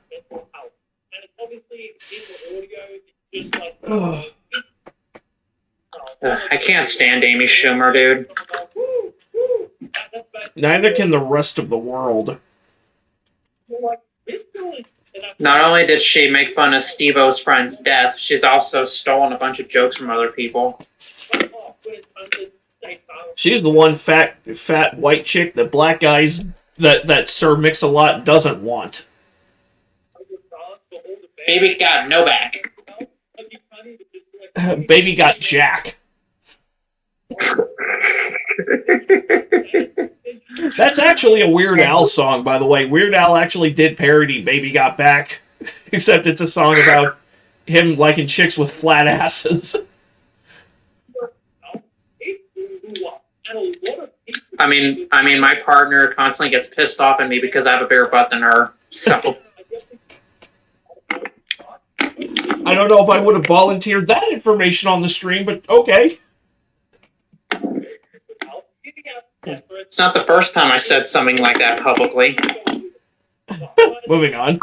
I can't stand Amy Schumer, dude. Neither can the rest of the world. Not only did she make fun of Steve-O's friend's death, she's also stolen a bunch of jokes from other people. She's the one fat white chick that black guys that Sir Mix-a-Lot doesn't want. Baby got no back. Baby got Jack. That's actually a Weird Al song, by the way. Weird Al actually did parody Baby Got Back, except it's a song about him liking chicks with flat asses. I mean, my partner constantly gets pissed off at me because I have a bigger butt than her. So I don't know if I would have volunteered that information on the stream, but okay. it's not the first time I said something like that publicly. Moving on.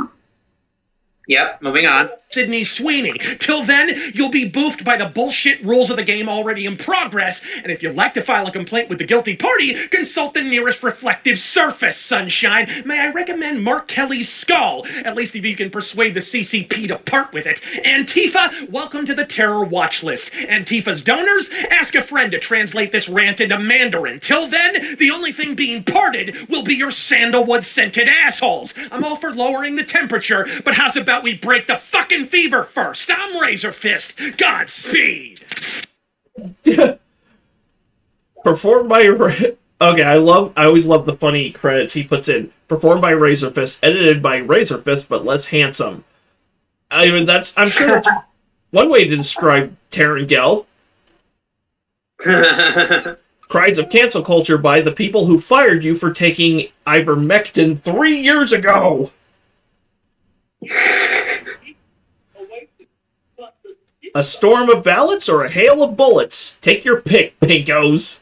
Yep, moving on. Sydney Sweeney. Till then, you'll be boofed by the bullshit rules of the game already in progress, and if you'd like to file a complaint with the guilty party, consult the nearest reflective surface, sunshine. May I recommend Mark Kelly's skull? At least if you can persuade the CCP to part with it. Antifa, welcome to the terror watch list. Antifa's donors, ask a friend to translate this rant into Mandarin. Till then, the only thing being parted will be your sandalwood-scented assholes. I'm all for lowering the temperature, but how's about we break the fucking fever first? I'm Razor Fist. Godspeed. Performed by okay, I always love the funny credits he puts in. Performed by Razor Fist, edited by Razor Fist, but less handsome. I mean, I'm sure that's one way to describe Taryn Gell. Cries of cancel culture by the people who fired you for taking ivermectin 3 years ago. A storm of ballots or a hail of bullets? Take your pick, pinkos.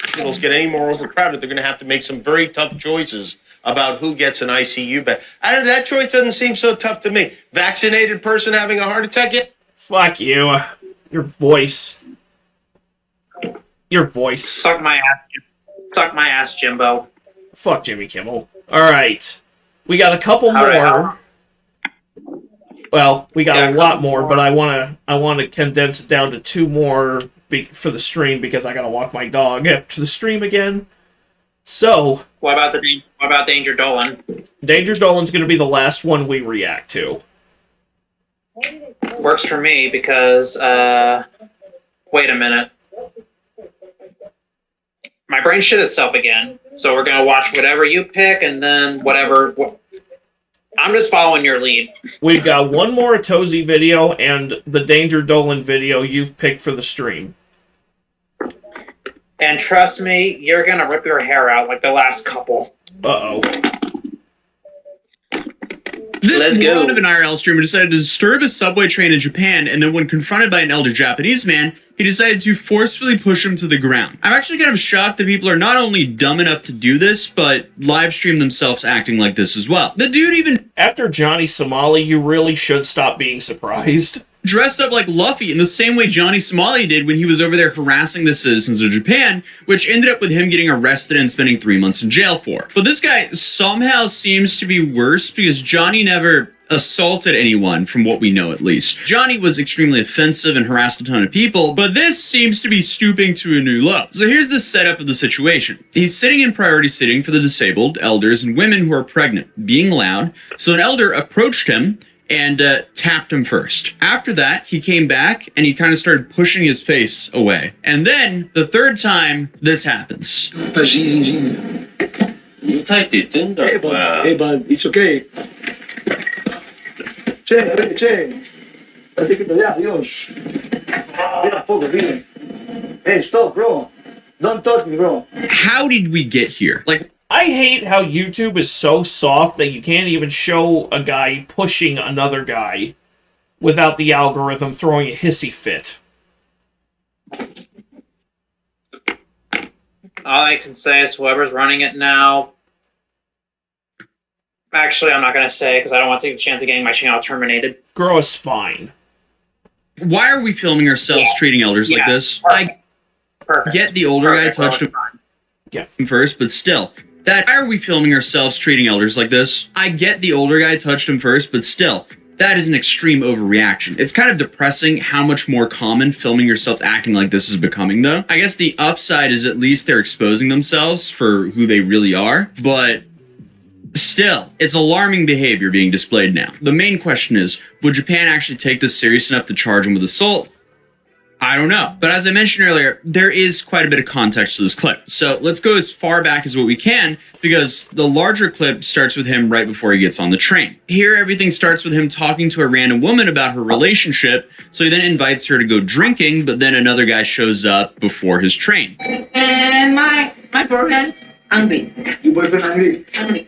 Hospitals get any more overcrowded, they're going to have to make some very tough choices about who gets an ICU bed. That choice doesn't seem so tough to me. Vaccinated person having a heart attack? Yeah. Fuck you. Your voice. Your voice. Suck my ass, Jimbo. Fuck Jimmy Kimmel. Alright. We got a couple more. Right. Well, we got a lot more, but I wanna condense it down to 2 more for the stream because I gotta walk my dog after the stream again. So, what about Danger Dolan? Danger Dolan's gonna be the last one we react to. Works for me because wait a minute. My brain shit itself again. So we're gonna watch whatever you pick and then whatever. I'm just following your lead. We've got one more Atozi video and the Danger Dolan video you've picked for the stream. And trust me, you're gonna rip your hair out like the last couple. Uh-oh. This moron of an IRL streamer decided to disturb a subway train in Japan, and then when confronted by an elder Japanese man, he decided to forcefully push him to the ground. I'm actually kind of shocked that people are not only dumb enough to do this, but live stream themselves acting like this as well. The dude even... After Johnny Somali, you really should stop being surprised. Dressed up like Luffy in the same way Johnny Somali did when he was over there harassing the citizens of Japan, which ended up with him getting arrested and spending 3 months in jail for. But this guy somehow seems to be worse because Johnny never assaulted anyone, from what we know at least. Johnny was extremely offensive and harassed a ton of people, but this seems to be stooping to a new low. So here's the setup of the situation. He's sitting in priority sitting for the disabled, elders, and women who are pregnant, being loud, so an elder approached him and tapped him first. After that, he came back and he kind of started pushing his face away. And then, the third time, this happens. Hey, bud, it's okay. Che. Adiós. Mira poco, dile. Hey, stop, bro. Don't touch me, bro. How did we get here? Like, I hate how YouTube is so soft that you can't even show a guy pushing another guy without the algorithm throwing a hissy fit. All I can say is whoever's running it now. Actually, I'm not going to say because I don't want to take a chance of getting my channel terminated. Grow a spine. why are we filming ourselves treating elders like this? Perfect. I get the older guy touched him first, but still. Why are we filming ourselves treating elders like this? I get the older guy touched him first, but still. That is an extreme overreaction. It's kind of depressing how much more common filming yourself acting like this is becoming, though. I guess the upside is at least they're exposing themselves for who they really are, but still, it's alarming behavior being displayed now. The main question is, would Japan actually take this serious enough to charge him with assault? I don't know. But as I mentioned earlier, there is quite a bit of context to this clip. So let's go as far back as what we can, because the larger clip starts with him right before he gets on the train. Here, everything starts with him talking to a random woman about her relationship, so he then invites her to go drinking, but then another guy shows up before his train. And my boyfriend angry. Your boyfriend angry? Angry.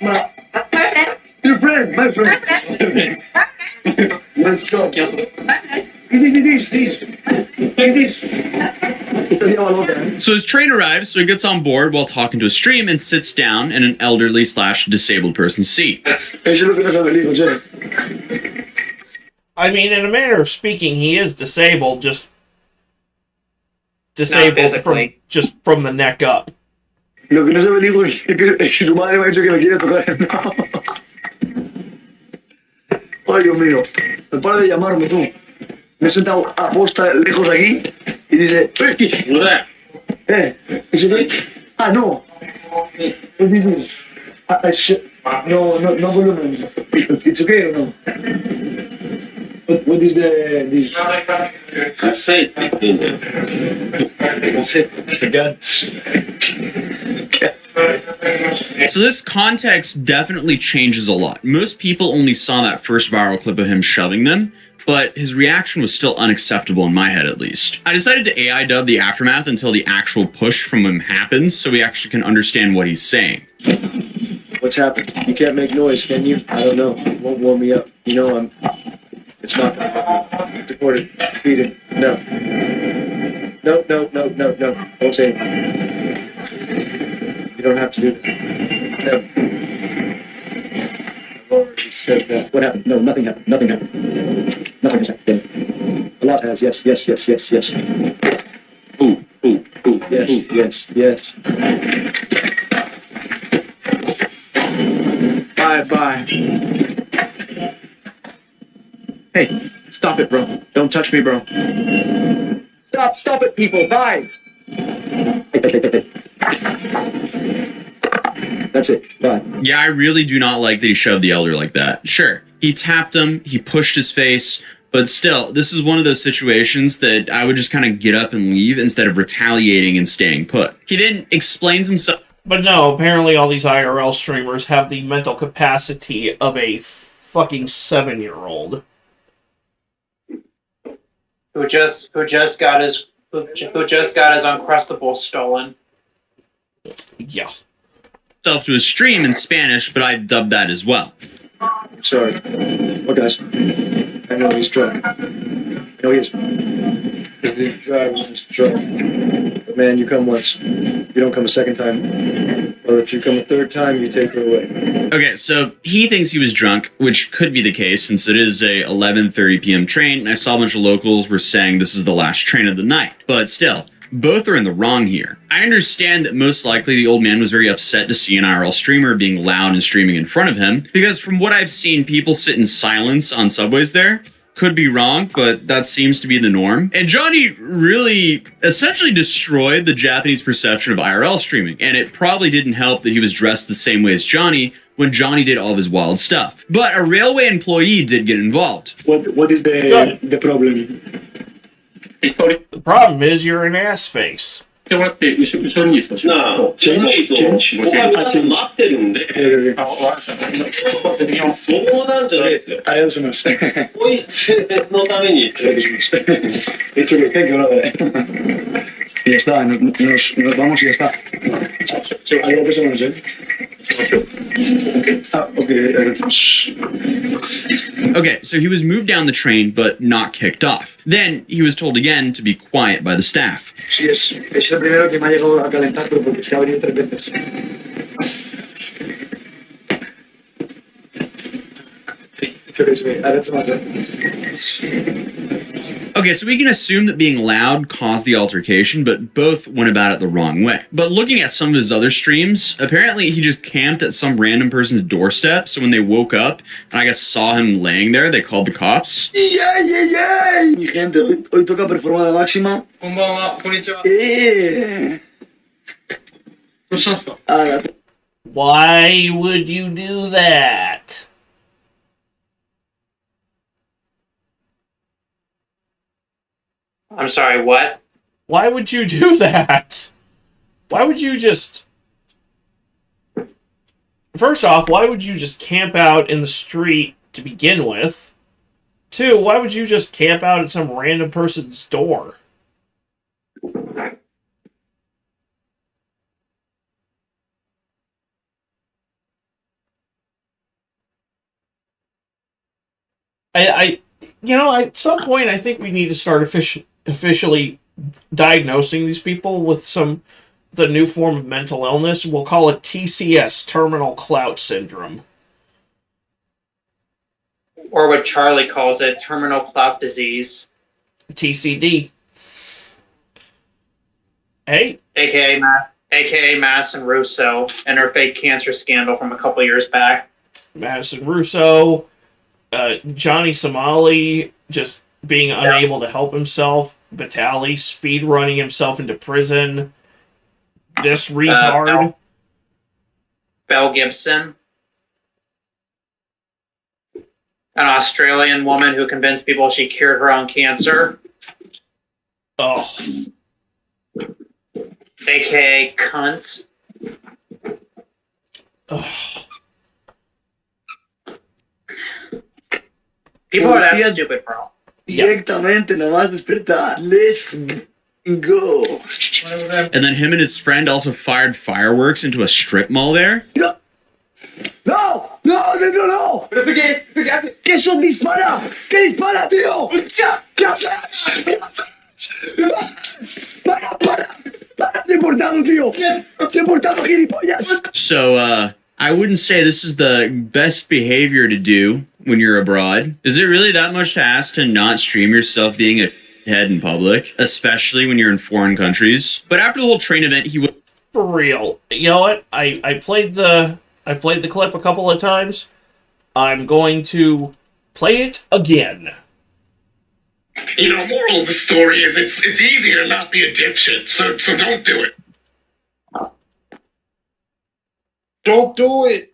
Boyfriend? Your friend, my friend. Let's go. So his train arrives, so he gets on board while talking to a stream and sits down in an elderly / disabled person's seat. I mean, in a manner of speaking, he is disabled, just disabled from the neck up. Lo que no sabe el hijo es que su madre me ha dicho que me quiere tocar el nabo. Ay, Dios mío. No para de llamarme tú. Me he sentado a posta lejos aquí y dice... Dice, ah, no. What did you do? No volumen. It's okay or no? What is this? So this context definitely changes a lot. Most people only saw that first viral clip of him shoving them, but his reaction was still unacceptable in my head, at least. I decided to AI dub the aftermath until the actual push from him happens, so we actually can understand what he's saying. What's happened? You can't make noise, can you? I don't know. It won't warm me up. You know, it's not gonna happen. Deported. Defeated. No. No. Don't say anything. You don't have to do that. No. I've already said that. What happened? No, nothing happened. Nothing happened. Nothing has happened. A lot has. Yes. Ooh. Yes. Bye. Hey, stop it, bro. Don't touch me, bro. Stop it, people. Bye. That's it. Bye. Yeah, I really do not like that he shoved the elder like that. Sure, he tapped him, he pushed his face, but still, this is one of those situations that I would just kind of get up and leave instead of retaliating and staying put. He then explains himself. But no, apparently all these IRL streamers have the mental capacity of a fucking 7-year-old. Who just got his Uncrustable stolen. Yeah. Himself to a stream in Spanish, but I dubbed that as well. Sorry. What guys? I know he's drunk. I know he is. He drives drunk. But man, you come once. You don't come a second time. Or if you come a third time, you take her away. Okay, so he thinks he was drunk, which could be the case since it is a 11:30 p.m. train, and I saw a bunch of locals were saying this is the last train of the night. But still, both are in the wrong here. I understand that most likely the old man was very upset to see an IRL streamer being loud and streaming in front of him, because from what I've seen, people sit in silence on subways there. Could be wrong, but that seems to be the norm. And Johnny really essentially destroyed the Japanese perception of IRL streaming, and it probably didn't help that he was dressed the same way as Johnny when Johnny did all of his wild stuff. But a railway employee did get involved. What is the problem? The problem is you're an ass face. No. Change? It's okay. Thank you. Y ya está, nos vamos y ya está. ¿Algo que se me hace? Okay, so he was moved down the train, but not kicked off. Then he was told again to be quiet by the staff. Sí, es el primero que me ha llegado a calentar, pero porque es que ha venido 3 veces. Okay, so we can assume that being loud caused the altercation, but both went about it the wrong way. But looking at some of his other streams, apparently he just camped at some random person's doorstep, so when they woke up and I guess saw him laying there, they called the cops. ¡Yay! Mi gente, hoy toca performada máxima. Why would you do that? I'm sorry, what? Why would you do that? Why would you just... First off, why would you just camp out in the street to begin with? 2, why would you just camp out at some random person's door? At some point, I think we need to start officially diagnosing these people with the new form of mental illness. We'll call it TCS, terminal clout syndrome. Or what Charlie calls it, terminal clout disease. TCD. Hey. AKA Madison Russo and her fake cancer scandal from a couple years back. Madison Russo, Johnny Somali just being unable to help himself, Vitaly speed running himself into prison, this retard. Belle Gibson, an Australian woman who convinced people she cured her own cancer. Oh. AKA cunt. Oh. People are that stupid, bro. Directamente, nada más despertar. Let's go. And then him and his friend also fired fireworks into a strip mall there. No! ¡No! ¡No! ¡No! ¡No! ¿Pero esto qué es? ¿Qué eso dispara? ¿Qué dispara, tío? ¿Qué haces? ¡Para! ¡Deportado, tío! ¡Deportado, gilipollas! So, I wouldn't say this is the best behavior to do when you're abroad. Is it really that much to ask to not stream yourself being a head in public, especially when you're in foreign countries? But after the whole train event, he was... For real. You know what? I played the clip a couple of times. I'm going to play it again. You know, moral of the story is it's easy to not be a dipshit, so don't do it. Don't do it.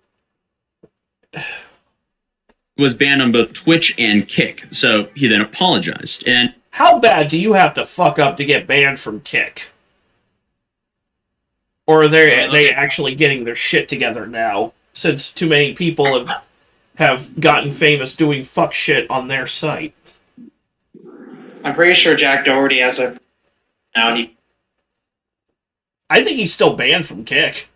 was banned on both Twitch and Kick, so he then apologized. And how bad do you have to fuck up to get banned from Kick? Or are they actually getting their shit together now, since too many people have gotten famous doing fuck shit on their site? I'm pretty sure Jack Doherty has a... Now I think he's still banned from Kick.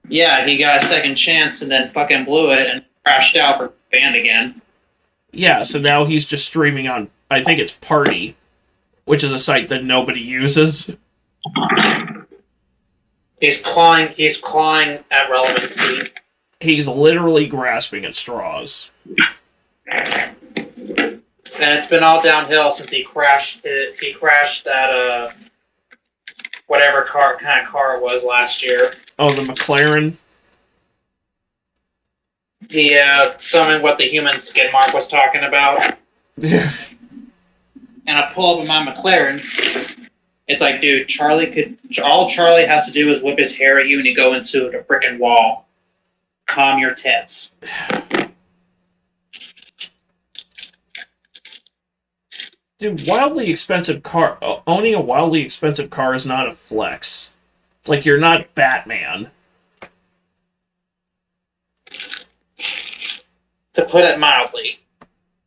Yeah, he got a second chance and then fucking blew it and crashed out for banned again. Yeah, so now he's just streaming on, I think it's Party, which is a site that nobody uses. He's clawing at relevancy. He's literally grasping at straws. And it's been all downhill since he crashed that whatever kind of car it was last year. Oh, the McLaren? He summoned what the human skid mark was talking about. Yeah. And I pull up my McLaren. It's like, dude, all Charlie has to do is whip his hair at you and you go into the frickin' wall. Calm your tits. Dude, owning a wildly expensive car is not a flex. It's like you're not Batman. To put it mildly.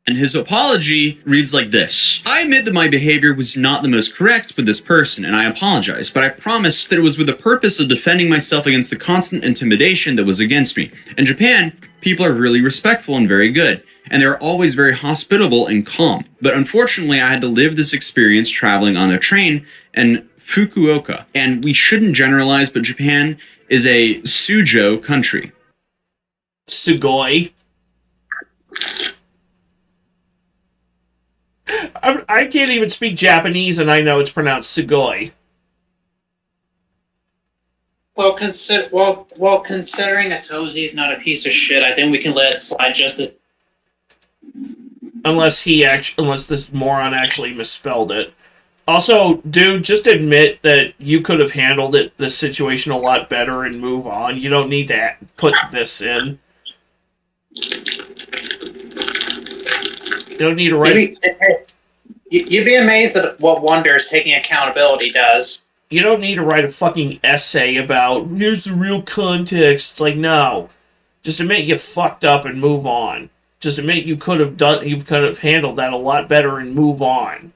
And his apology reads like this. I admit that my behavior was not the most correct with this person, and I apologize, but I promise that it was with the purpose of defending myself against the constant intimidation that was against me. In Japan, people are really respectful and very good, and they're always very hospitable and calm. But unfortunately, I had to live this experience traveling on a train in Fukuoka. And we shouldn't generalize, but Japan is a Sujo country. Sugoi. I can't even speak Japanese, and I know it's pronounced Sugoi. Well, considering Atozi's not a piece of shit, I think we can let it slide just as... Unless this moron actually misspelled it. Also, dude, just admit that you could have handled this situation a lot better and move on. You don't need to put this in. You don't need to write... You'd be amazed at what wonders taking accountability does. You don't need to write a fucking essay about, here's the real context. It's like, no. Just admit you fucked up and move on. Just admit you could have handled that a lot better and move on.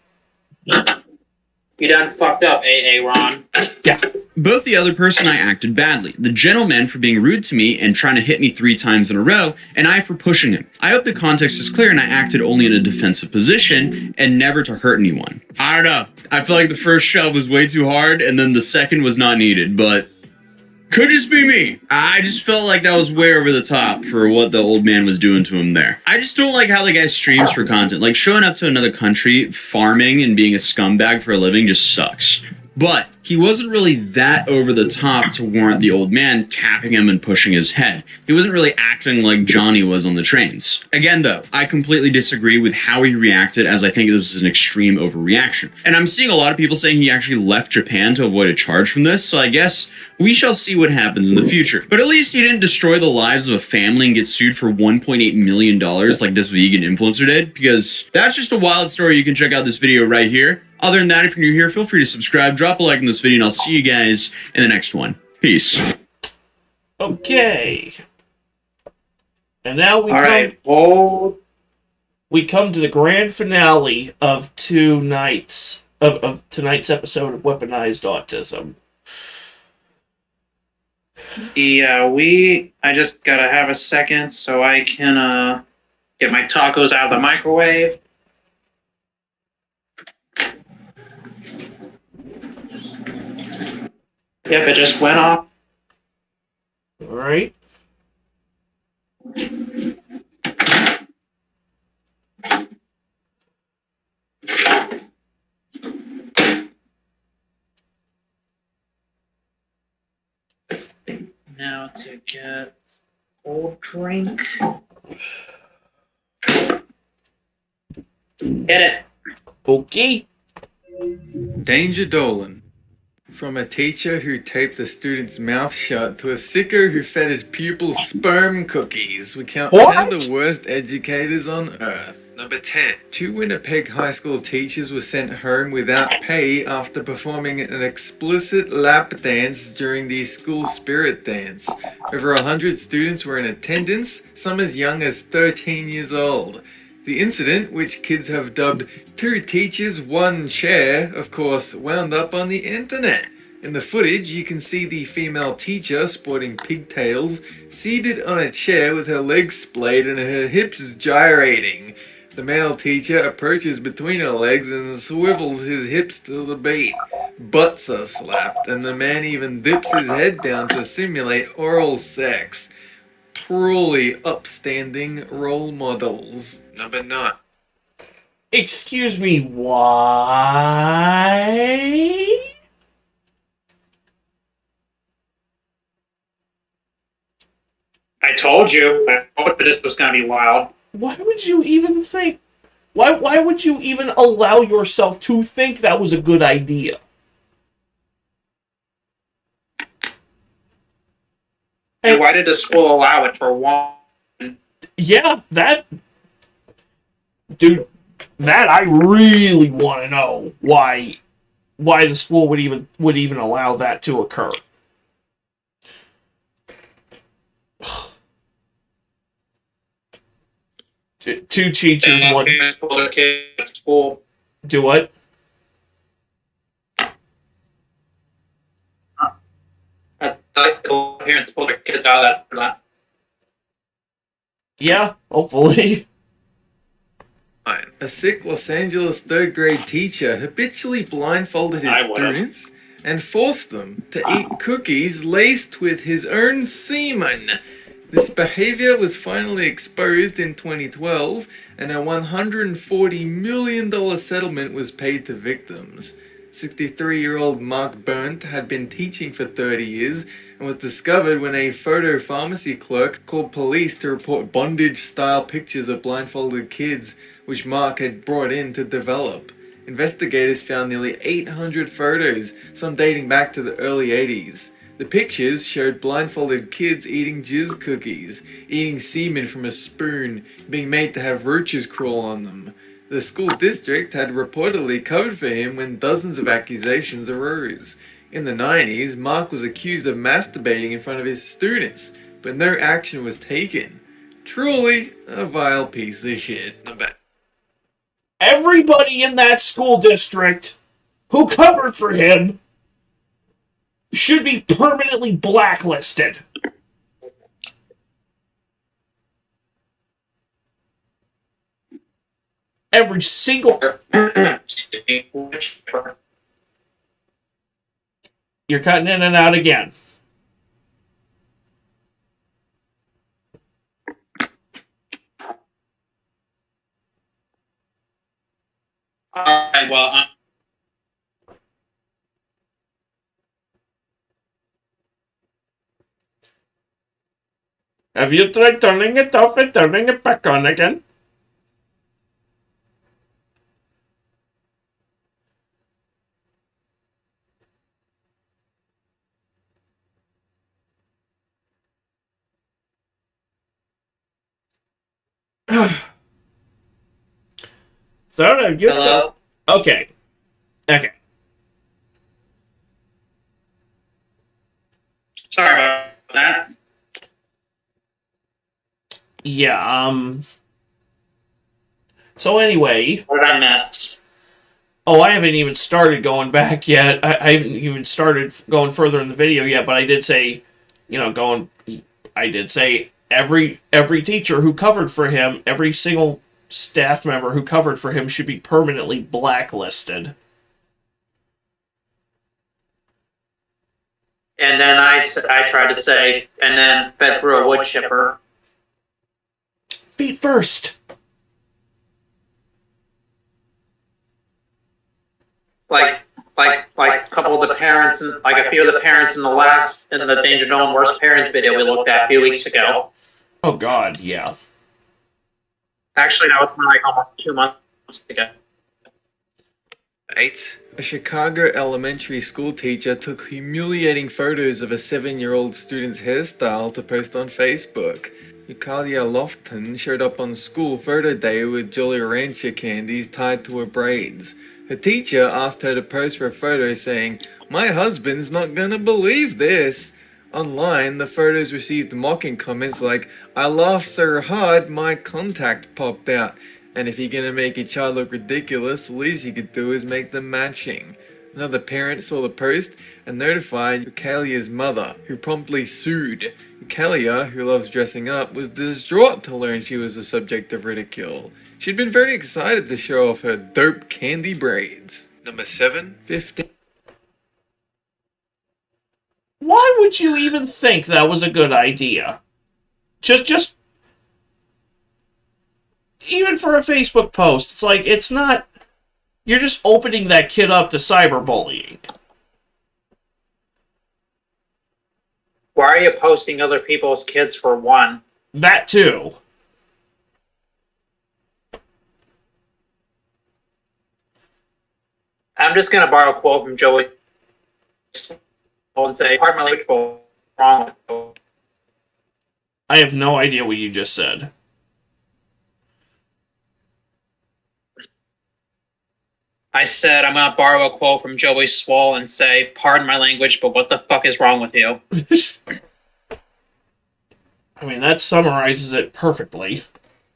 You done fucked up, AA Ron. Yeah. Both the other person I acted badly. The gentleman for being rude to me and trying to hit me 3 times in a row, and I for pushing him. I hope the context is clear and I acted only in a defensive position and never to hurt anyone. I don't know. I feel like the first shove was way too hard and then the second was not needed, but could just be me. I just felt like that was way over the top for what the old man was doing to him there. I just don't like how the guy streams for content. Like, showing up to another country, farming, and being a scumbag for a living just sucks. But he wasn't really that over the top to warrant the old man tapping him and pushing his head. He wasn't really acting like Johnny was on the trains. Again, though, I completely disagree with how he reacted, as I think it was an extreme overreaction. And I'm seeing a lot of people saying he actually left Japan to avoid a charge from this, so I guess we shall see what happens in the future. But at least he didn't destroy the lives of a family and get sued for $1.8 million like this vegan influencer did, because that's just a wild story. You can check out this video right here. Other than that, if you're new here, feel free to subscribe, drop a like on this video, and I'll see you guys in the next one. Peace. Okay. And now we come to the grand finale of tonight's episode of Weaponized Autism. Yeah, I just gotta have a second so I can get my tacos out of the microwave. Yep, it just went off. Alright. Now to get cold drink. Get it. Okay. Danger Dolan. From a teacher who taped a student's mouth shut to a sicko who fed his pupils sperm cookies. We count 10 of the worst educators on earth. Number 10. 2 Winnipeg high school teachers were sent home without pay after performing an explicit lap dance during the school spirit dance. Over 100 students were in attendance, some as young as 13 years old. The incident, which kids have dubbed 2 teachers, 1 chair, of course, wound up on the internet. In the footage, you can see the female teacher, sporting pigtails, seated on a chair with her legs splayed and her hips gyrating. The male teacher approaches between her legs and swivels his hips to the beat. Butts are slapped, and the man even dips his head down to simulate oral sex. Truly upstanding role models. Number 9. Excuse me, why? I told you. I told you this was gonna be wild. Why would you even think... Why would you even allow yourself to think that was a good idea? And why did the school allow it for one? Yeah, that... Dude, that I really want to know why the school would even allow that to occur. Two teachers, one parents pulled their kids at school. do what? Parents pulled their kids out of that for that. Yeah, hopefully. A sick Los Angeles third grade teacher habitually blindfolded his students and forced them to eat cookies laced with his own semen. This behavior was finally exposed in 2012, and a $140 million settlement was paid to victims. 63-year-old Mark Berndt had been teaching for 30 years and was discovered when a photo pharmacy clerk called police to report bondage-style pictures of blindfolded kids, which Mark had brought in to develop. Investigators found nearly 800 photos, some dating back to the early 80s. The pictures showed blindfolded kids eating jizz cookies, eating semen from a spoon, being made to have roaches crawl on them. The school district had reportedly covered for him when dozens of accusations arose. In the 90s, Mark was accused of masturbating in front of his students, but no action was taken. Truly a vile piece of shit. Everybody in that school district who covered for him should be permanently blacklisted. Every single... You're cutting in and out again. Alright, well, Have you tried turning it off and turning it back on again? So, you hello? Okay. Okay. Sorry about that. Yeah, so anyway... What did I miss? Oh, I haven't even started going back yet. I haven't even started going further in the video yet, but I did say, I did say every teacher who covered for him, every single staff member who covered for him should be permanently blacklisted. And then I tried to say, and then fed through a wood chipper. Feet first. Like a couple of the parents, and like a few of the parents in the Danger Known Worst Parents video we looked at a few weeks ago. Oh God, yeah. Actually, that was like almost 2 months ago. 8. A Chicago elementary school teacher took humiliating photos of a 7-year-old student's hairstyle to post on Facebook. Yukalia Lofton showed up on school photo day with Jolly Rancher candies tied to her braids. Her teacher asked her to pose for a photo saying, "My husband's not gonna believe this." Online, the photos received mocking comments like, "I laughed so hard my contact popped out." And if you're gonna make your child look ridiculous, the least you could do is make them matching. Another parent saw the post and notified Eukalia's mother, who promptly sued. Eukalia, who loves dressing up, was distraught to learn she was the subject of ridicule. She'd been very excited to show off her dope candy braids. Number 7, 15. Why would you even think that was a good idea? Just even for a Facebook post, it's like, it's not... You're just opening that kid up to cyberbullying. Why are you posting other people's kids for one? That too. I'm just gonna borrow a quote from Joey and say, "Pardon my language, but wrong with you." I have no idea what you just said. I said I'm gonna borrow a quote from Joey Swole and say, "Pardon my language, but what the fuck is wrong with you?" I mean, that summarizes it perfectly.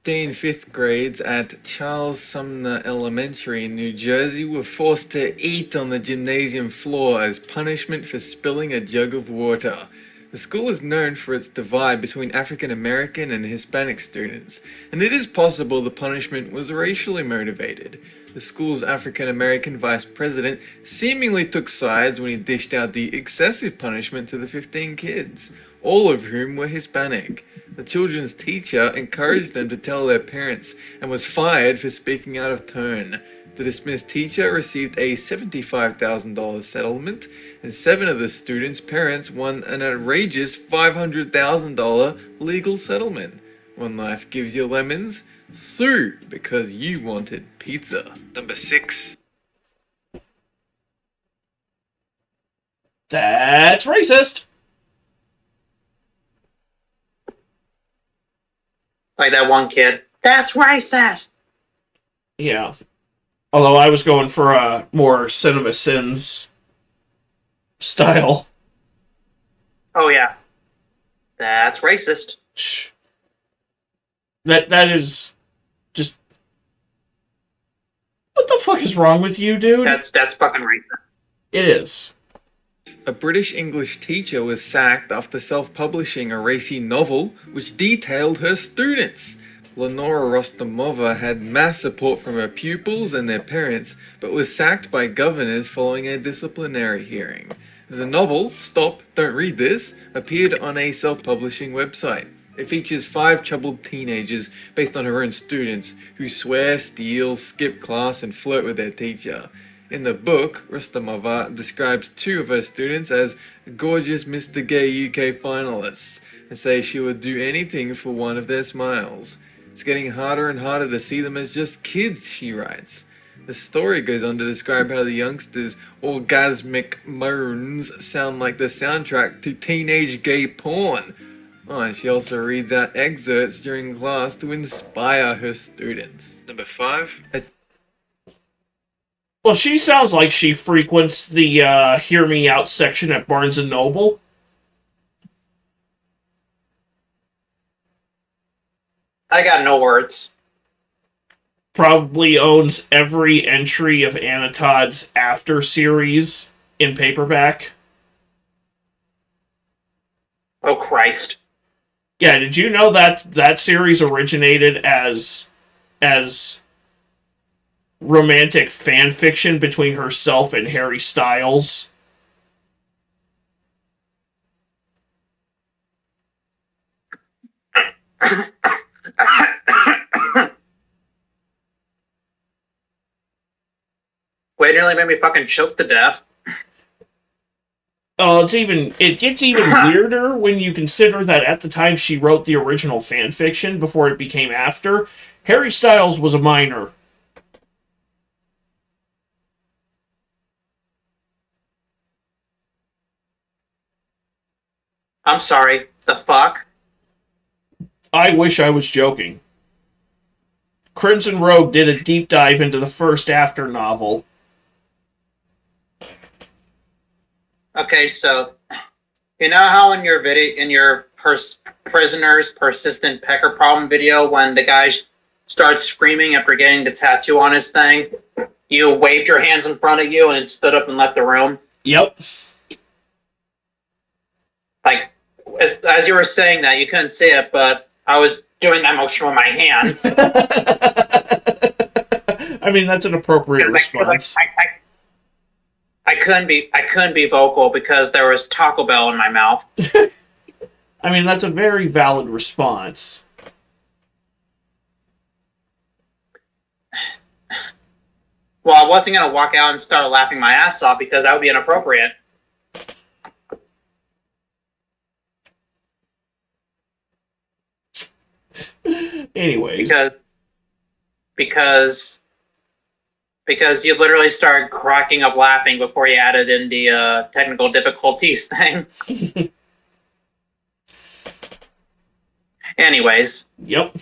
15 fifth grades at Charles Sumner Elementary in New Jersey were forced to eat on the gymnasium floor as punishment for spilling a jug of water. The school is known for its divide between African American and Hispanic students, and it is possible the punishment was racially motivated. The school's African American vice president seemingly took sides when he dished out the excessive punishment to the 15 kids, all of whom were Hispanic. The children's teacher encouraged them to tell their parents and was fired for speaking out of turn. The dismissed teacher received a $75,000 settlement, and 7 of the students' parents won an outrageous $500,000 legal settlement. When life gives you lemons, sue because you wanted pizza. Number 6. That's racist. Like that one kid. That's racist. Yeah. Although I was going for a more Cinema Sins style. Oh yeah. That's racist. That is just... What the fuck is wrong with you, dude? That's fucking racist. It is. A British English teacher was sacked after self-publishing a racy novel which detailed her students. Lenora Rostomova had mass support from her pupils and their parents, but was sacked by governors following a disciplinary hearing. The novel, Stop, Don't Read This, appeared on a self-publishing website. It features 5 troubled teenagers based on her own students who swear, steal, skip class, and flirt with their teacher. In the book, Rostomova describes 2 of her students as gorgeous Mr. Gay UK finalists and says she would do anything for one of their smiles. It's getting harder and harder to see them as just kids, she writes. The story goes on to describe how the youngsters' orgasmic moans sound like the soundtrack to teenage gay porn. Oh, and she also reads out excerpts during class to inspire her students. Number 5. Well, she sounds like she frequents the Hear Me Out section at Barnes & Noble. I got no words. Probably owns every entry of Anatod's After series in paperback. Oh, Christ. Yeah, did you know that that series originated as romantic fan fiction between herself and Harry Styles? Wait, nearly made me fucking choke to death. Oh, it gets even weirder when you consider that at the time she wrote the original fan fiction before it became After, Harry Styles was a minor. I'm sorry. The fuck? I wish I was joking. Crimson Rogue did a deep dive into the first After novel. Okay, so you know how in your prisoner's persistent pecker problem video, when the guy starts screaming after getting the tattoo on his thing, you waved your hands in front of you and stood up and left the room? Yep. Like, as you were saying that, you couldn't see it, but I was doing that motion with my hands. I mean, that's an appropriate response. I couldn't be vocal because there was Taco Bell in my mouth. I mean, that's a very valid response. Well, I wasn't gonna walk out and start laughing my ass off because that would be inappropriate. Anyways. Because you literally started cracking up laughing before you added in the technical difficulties thing. Anyways. Yep.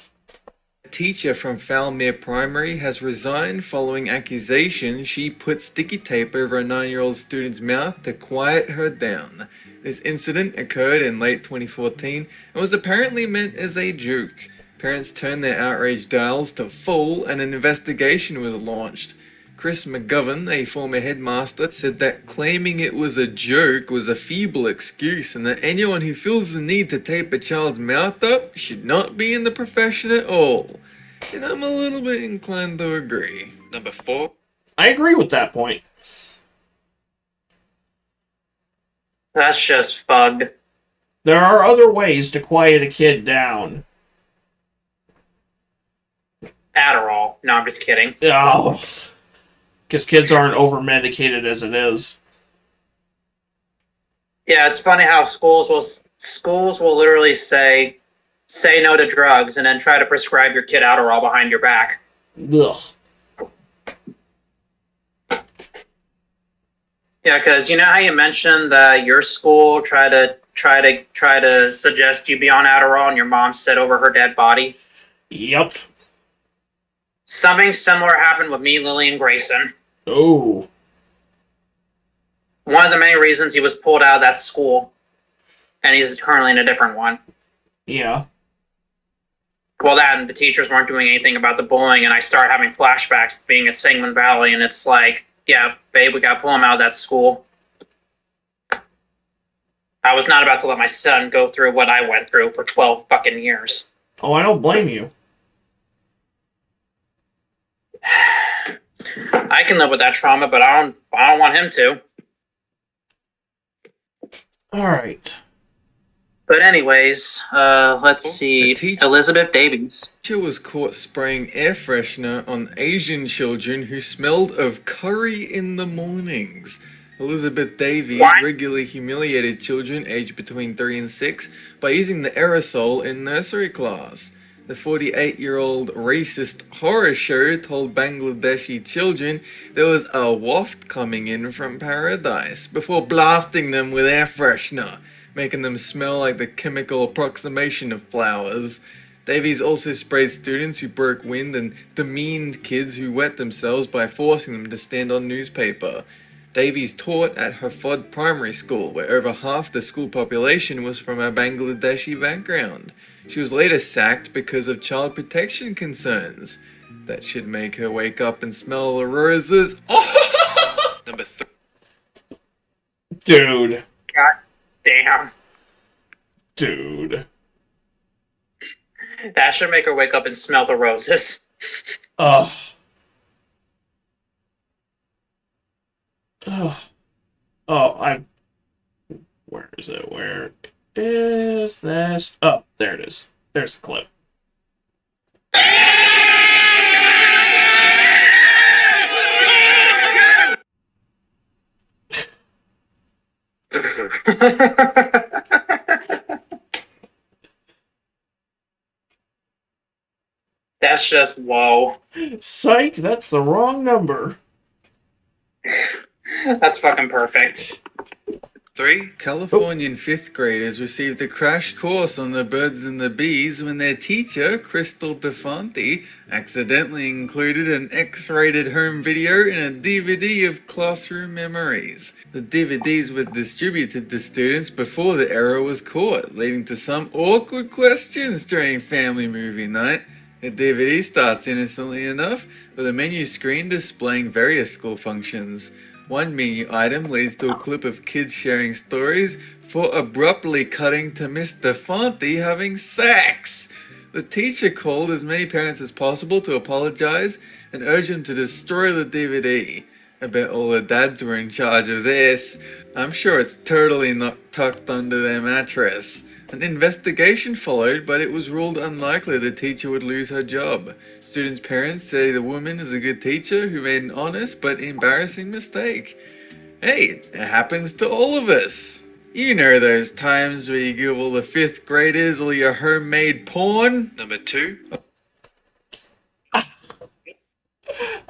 A teacher from Falmere Primary has resigned following accusations she put sticky tape over a 9-year-old student's mouth to quiet her down. This incident occurred in late 2014 and was apparently meant as a joke. Parents turned their outrage dials to full and an investigation was launched. Chris McGovern, a former headmaster, said that claiming it was a joke was a feeble excuse and that anyone who feels the need to tape a child's mouth up should not be in the profession at all. And I'm a little bit inclined to agree. Number 4. I agree with that point. That's just fug. There are other ways to quiet a kid down. Adderall. No, I'm just kidding. Oh. Because kids aren't over-medicated as it is. Yeah, it's funny how schools will literally say no to drugs and then try to prescribe your kid Adderall behind your back. Ugh. Yeah, because you know how you mentioned that your school tried to suggest you be on Adderall and your mom said over her dead body? Yep. Something similar happened with me, Lily, and Grayson. Oh. One of the main reasons he was pulled out of that school, and he's currently in a different one. Yeah. Well, that and the teachers weren't doing anything about the bullying, and I started having flashbacks to being at Sangamon Valley, and it's like, yeah, babe, we gotta pull him out of that school. I was not about to let my son go through what I went through for 12 fucking years. Oh, I don't blame you. I can live with that trauma, but I don't want him to. Alright. But anyways, let's see. Elizabeth Davies. Teacher was caught spraying air freshener on Asian children who smelled of curry in the mornings. Elizabeth Davies regularly humiliated children aged between 3 and 6 by using the aerosol in nursery class. The 48-year-old racist horror show told Bangladeshi children there was a waft coming in from paradise before blasting them with air freshener, making them smell like the chemical approximation of flowers. Davies also sprayed students who broke wind and demeaned kids who wet themselves by forcing them to stand on newspaper. Davies taught at Hafod Primary School, where over half the school population was from a Bangladeshi background. She was later sacked because of child protection concerns. That should make her wake up and smell the roses. Oh! Number 3. Dude. God damn. Dude. That should make her wake up and smell the roses. Ugh. Ugh. Oh, where is it? Where is this? Oh, there it is. There's the clip. That's just whoa. Psych, that's the wrong number. That's fucking perfect. 3. Californian 5th graders received a crash course on the birds and the bees when their teacher, Crystal DeFonte, accidentally included an X-rated home video in a DVD of classroom memories. The DVDs were distributed to students before the error was caught, leading to some awkward questions during family movie night. The DVD starts innocently enough, with a menu screen displaying various school functions. One menu item leads to a clip of kids sharing stories before abruptly cutting to Miss DeFonte having sex. The teacher called as many parents as possible to apologize and urge them to destroy the DVD. I bet all the dads were in charge of this. I'm sure it's totally not tucked under their mattress. An investigation followed, but it was ruled unlikely the teacher would lose her job. Students' parents say the woman is a good teacher who made an honest but embarrassing mistake. Hey, it happens to all of us. You know those times where you give all the 5th graders all your homemade porn? Number 2.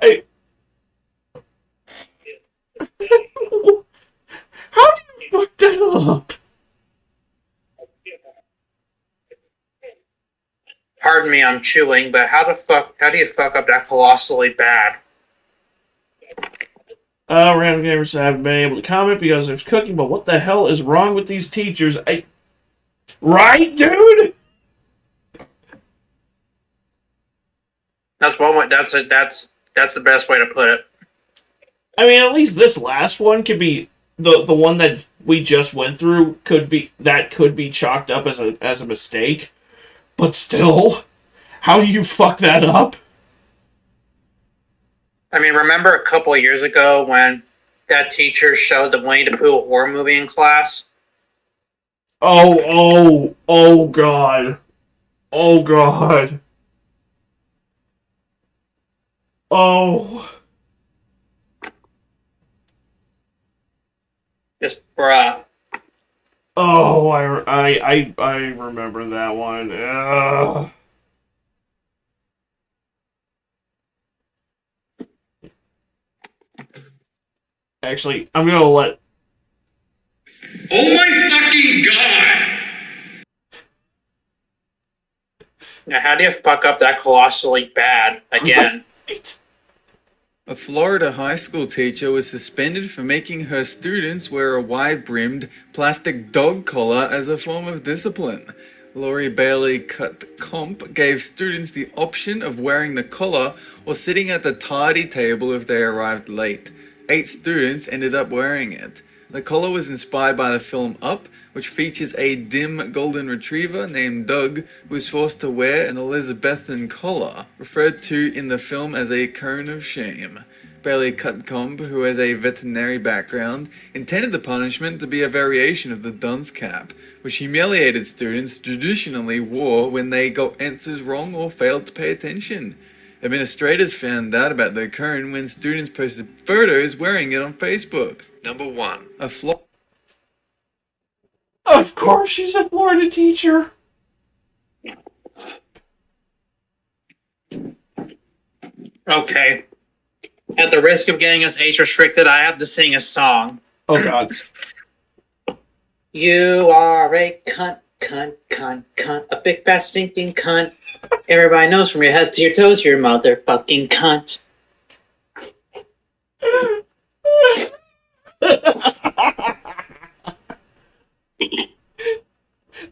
Hey. How do you fuck that up? Pardon me, I'm chewing, but how do you fuck up that colossally bad? Random gamers haven't been able to comment because there's cooking, but what the hell is wrong with these teachers? Right, dude? That's one way. That's the best way to put it. I mean, at least this last one could be the one that we just went through could be chalked up as a mistake, but still, how do you fuck that up? I mean, remember a couple of years ago when that teacher showed the Winnie the Pooh horror movie in class? Oh god. Oh god. Oh. Just bruh. Oh, I remember that one. Ugh. Actually, I'm gonna let. Oh my fucking god! Now, how do you fuck up that colossally bad again? A Florida high school teacher was suspended for making her students wear a wide-brimmed plastic dog collar as a form of discipline. Lori Bailey Cut Comp gave students the option of wearing the collar or sitting at the tardy table if they arrived late. 8 students ended up wearing it. The collar was inspired by the film Up, which features a dim golden retriever named Doug who was forced to wear an Elizabethan collar, referred to in the film as a cone of shame. Bailey Cutcomb, who has a veterinary background, intended the punishment to be a variation of the dunce cap, which humiliated students traditionally wore when they got answers wrong or failed to pay attention. Administrators found out about the cone when students posted photos wearing it on Facebook. Number 1. Of course, she's a Florida teacher. Okay. At the risk of getting us age restricted, I have to sing a song. Oh god. You are a cunt, cunt, cunt, cunt, a big fat stinking cunt. Everybody knows from your head to your toes you're a motherfucking cunt.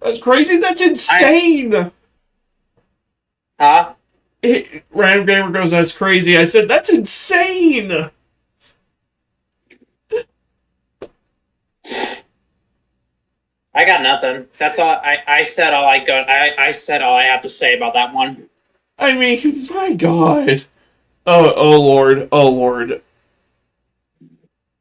That's crazy. That's insane. Huh? Random Gamer goes, that's crazy. I said, that's insane. I got nothing. That's all. I said all I got. I said all I have to say about that one. I mean, my god. Oh lord. Oh lord.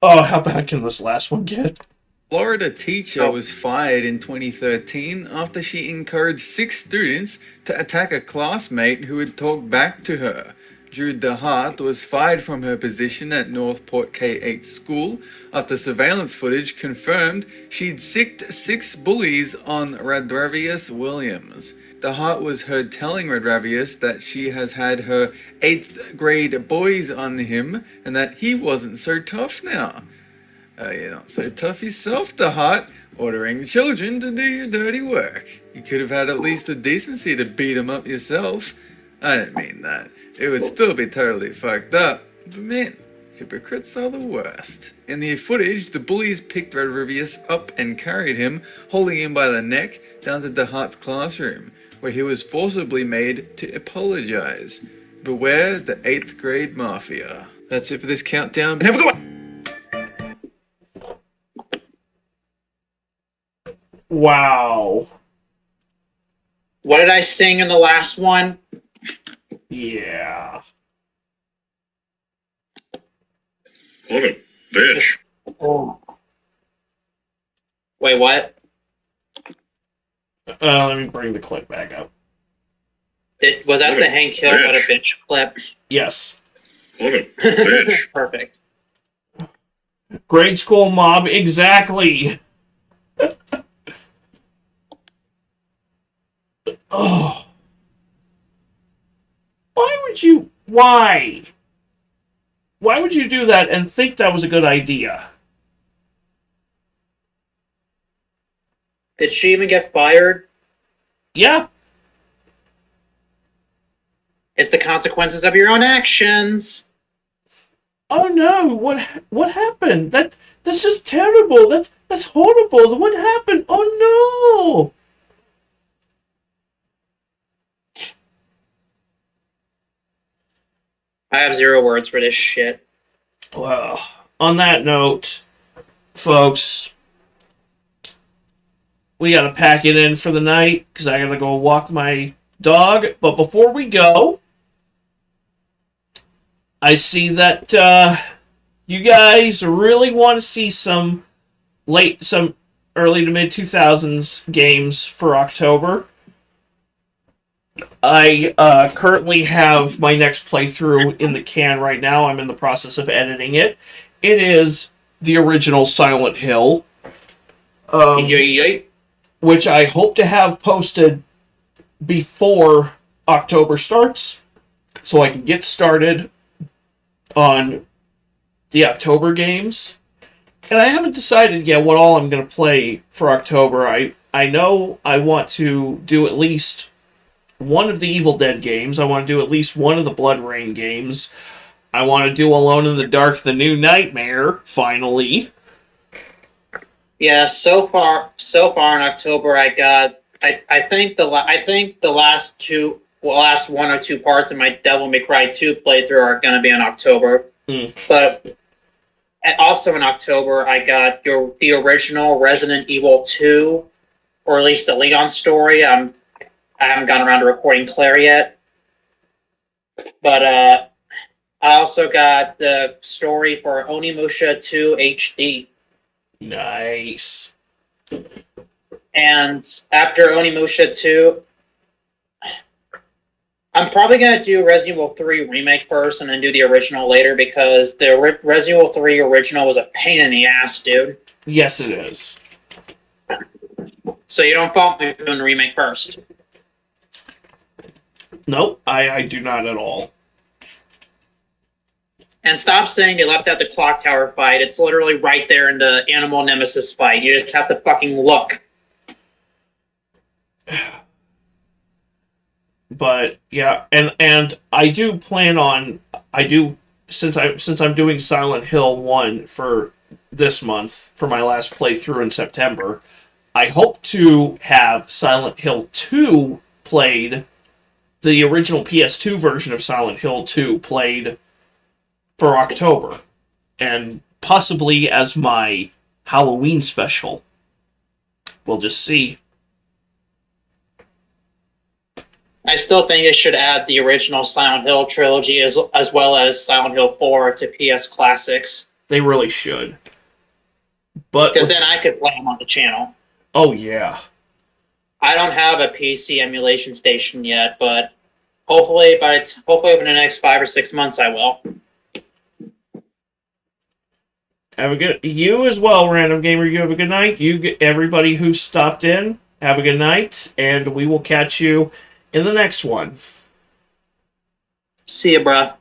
Oh, how bad can this last one get? Florida teacher was fired in 2013 after she encouraged 6 students to attack a classmate who had talked back to her. Drew DeHart was fired from her position at Northport K-8 school after surveillance footage confirmed she'd sicked 6 bullies on Radravius Williams. DeHart was heard telling Radravius that she has had her 8th grade boys on him and that he wasn't so tough now. You're not so tough yourself, DeHart, ordering children to do your dirty work. You could have had at least the decency to beat him up yourself. I didn't mean that. It would still be totally fucked up. But man, hypocrites are the worst. In the footage, the bullies picked Radravius up and carried him, holding him by the neck, down to DeHart's classroom, where he was forcibly made to apologize. Beware the 8th grade mafia. That's it for this countdown. And have a good one! Wow. What did I sing in the last one? Yeah. What a bitch. Oh. Wait, what? Let me bring the clip back up. Was that the Hank Hill What a Bitch clip? Yes. What a bitch. Perfect. Grade school mob, exactly. Oh. Why? Why would you do that and think that was a good idea? Did she even get fired? Yeah. It's the consequences of your own actions. Oh no, what happened? That's just terrible. That's horrible. What happened? Oh no. I have 0 words for this shit. Well, on that note, folks, we gotta pack it in for the night because I gotta go walk my dog. But before we go, I see that you guys really want to see some early to mid 2000s games for October. I currently have my next playthrough in the can right now. I'm in the process of editing it. It is the original Silent Hill, which I hope to have posted before October starts, so I can get started on the October games. And I haven't decided yet what all I'm going to play for October. I know I want to do at least one of the Evil Dead games. I want to do at least one of the Blood Rain games. I want to do Alone in the Dark: The New Nightmare, finally. Yeah, so far in October, I got I think the last 1 or 2 parts of my Devil May Cry 2 playthrough are going to be in October. But also in October, I got the original Resident Evil 2, or at least the Leon story. I haven't gotten around to recording Claire yet. But I also got the story for Onimusha 2 HD. Nice. And after Onimusha 2, I'm probably going to do Resident Evil 3 Remake first and then do the original later, because the Resident Evil 3 original was a pain in the ass, dude. Yes, it is. So you don't fault me for doing the remake first. Nope, I do not at all. And stop saying they left out the clock tower fight. It's literally right there in the Animal Nemesis fight. You just have to fucking look. But yeah, and I do plan on since I'm doing Silent Hill 1 for this month for my last playthrough in September, I hope to have Silent Hill 2 played, the original PS2 version of Silent Hill 2 played for October, and possibly as my Halloween special. We'll just see. I still think it should add the original Silent Hill trilogy as well as Silent Hill 4 to PS Classics. They really should. But because then I could play them on the channel. Oh yeah. I don't have a PC emulation station yet, but hopefully within the next 5 or 6 months I will. Have a good you as well, Random Gamer. You have a good night. Everybody who stopped in, have a good night, and we will catch you in the next one. See ya, bruh.